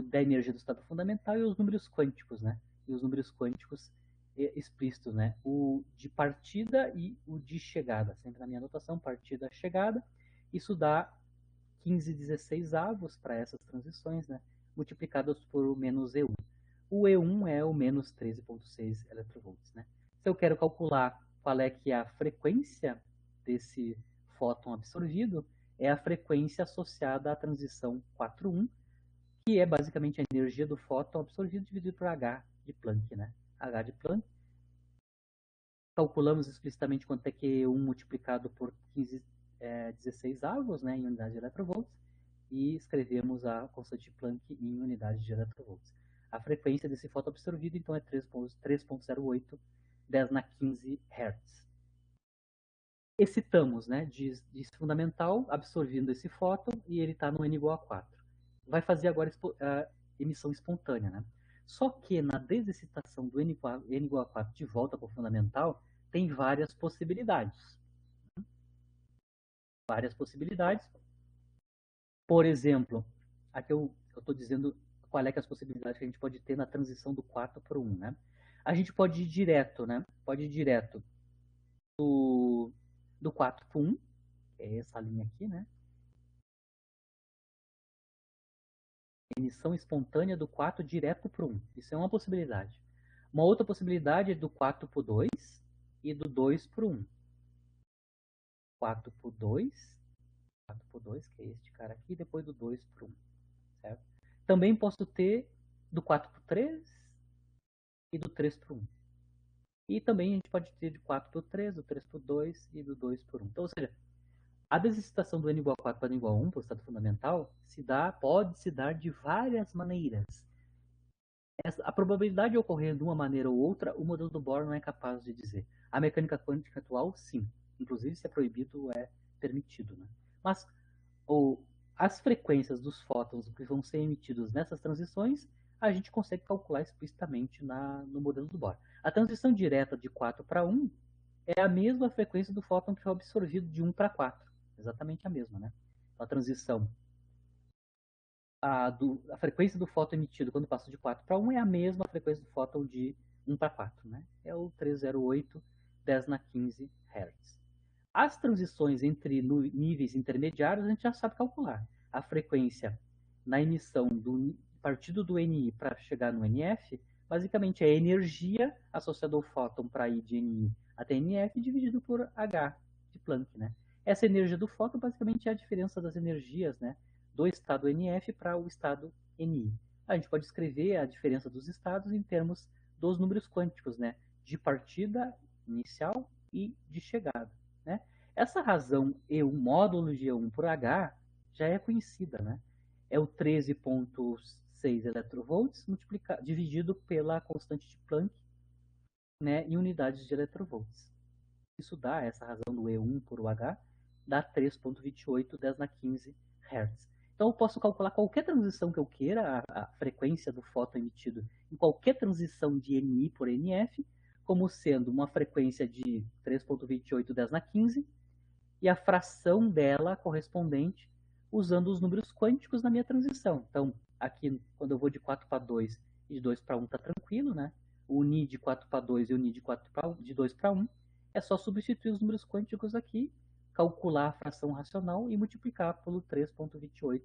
da energia do estado fundamental, e os números quânticos, né? E os números quânticos explícitos, né? O de partida e o de chegada. Sempre na minha anotação, partida, chegada. Isso dá 15/16 avos para essas transições, né? Multiplicadas por o menos E1. O E1 é o menos 13,6 electrovolts, né? Se eu quero calcular qual é que é a frequência desse fóton absorvido, é a frequência associada à transição 4,1, que é basicamente a energia do fóton absorvido dividido por H de Planck, né? H de Planck. Calculamos explicitamente quanto é que é E1 multiplicado por 16 avos, né, em unidade de electrovolts, e escrevemos a constante de Planck em unidade de electrovolts. A frequência desse fóton absorvido, então, é 3,08 10 na 15 Hz. Excitamos, né, de fundamental, absorvendo esse fóton, e ele está no n igual a 4. Vai fazer agora a emissão espontânea, né? Só que na desexcitação do n igual a 4 de volta para o fundamental, tem várias possibilidades. Várias possibilidades. Por exemplo, aqui eu estou dizendo qual é que é as possibilidades que a gente pode ter na transição do 4 para o 1, né? A gente pode ir direto, né? Pode ir direto do 4 para o 1, é essa linha aqui, né? Emissão espontânea do 4 direto para o 1. Isso é uma possibilidade. Uma outra possibilidade é do 4 para o 2 e do 2 para o 1. 4 para o 2, 4 para o 2, que é este cara aqui, e depois do 2 para o 1. Certo? Também posso ter do 4 para o 3 e do 3 para o 1. E também a gente pode ter de 4 para o 3, do 3 para o 2 e do 2 para o 1. Então, ou seja, a desexcitação do n igual a 4 para n igual a 1, para o estado fundamental, pode se dar de várias maneiras. A probabilidade de ocorrer de uma maneira ou outra, o modelo do Bohr não é capaz de dizer. A mecânica quântica atual, sim. Inclusive, se é proibido, é permitido. Né? Mas as frequências dos fótons que vão ser emitidos nessas transições, a gente consegue calcular explicitamente no modelo do Bohr. A transição direta de 4 para 1 é a mesma frequência do fóton que foi absorvido de 1 para 4. Exatamente a mesma. Né? A transição a frequência do fóton emitido quando passa de 4 para 1 é a mesma frequência do fóton de 1 para 4. Né? É o 308 10 na 15 Hz. As transições entre níveis intermediários a gente já sabe calcular. A frequência na emissão do partido do NI para chegar no NF, basicamente é a energia associada ao fóton para ir de NI até NF dividido por H de Planck. Né? Essa energia do fóton basicamente é a diferença das energias, né, do estado NF para o estado NI. A gente pode escrever a diferença dos estados em termos dos números quânticos, né, de partida inicial e de chegada. Né? Essa razão E1, módulo de E1 por H, já é conhecida. Né? É o 13,6 electrovolts dividido pela constante de Planck, né, em unidades de electrovolts. Isso dá, essa razão do E1 por H, dá 3,28 10 na 15 Hz. Então eu posso calcular qualquer transição que eu queira, a frequência do fóton emitido em qualquer transição de NI por NF, como sendo uma frequência de 3,28 10 na 15, e a fração dela correspondente usando os números quânticos na minha transição. Então, aqui, quando eu vou de 4 para 2 e de 2 para 1, está tranquilo, né? O Ni de 4 para 2 e o Ni de 2 para 1, é só substituir os números quânticos aqui, calcular a fração racional e multiplicar pelo 3,28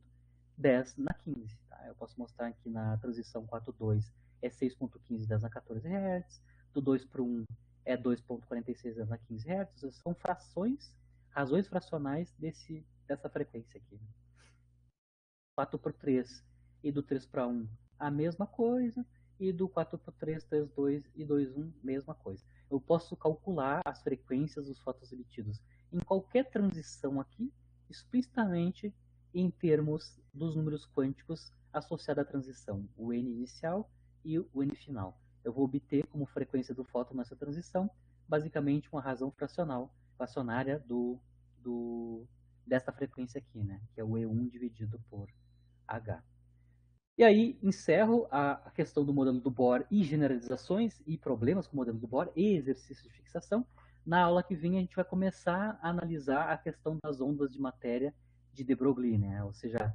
10 na 15. Tá? Eu posso mostrar aqui na transição 4,2 é 6,15 10 na 14 Hz, do 2 para 1 é 2,46 10 na 15 Hz, são razões fracionais dessa frequência aqui. 4 por 3 e do 3 para 1, a mesma coisa, e do 4 por 3, 3, 2 e 2, 1, mesma coisa. Eu posso calcular as frequências dos fótons emitidos em qualquer transição aqui, explicitamente em termos dos números quânticos associados à transição, o N inicial e o N final. Eu vou obter como frequência do fóton nessa transição, basicamente uma razão fracionária desta frequência aqui, né? Que é o E1 dividido por H. E aí encerro a questão do modelo do Bohr e generalizações e problemas com o modelo do Bohr e exercícios de fixação. Na aula que vem a gente vai começar a analisar a questão das ondas de matéria de de Broglie, né? Ou seja,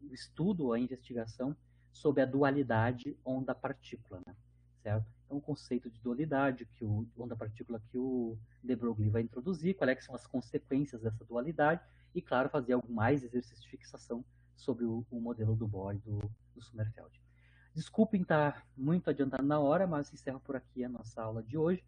o estudo, a investigação sobre a dualidade onda-partícula, né? Certo? Então, o conceito de dualidade, que o onda-partícula que o de Broglie vai introduzir, quais são as consequências dessa dualidade e, claro, fazer mais exercícios de fixação sobre o modelo do Bohr e do Sommerfeld. Desculpem estar muito adiantado na hora, mas encerro por aqui a nossa aula de hoje.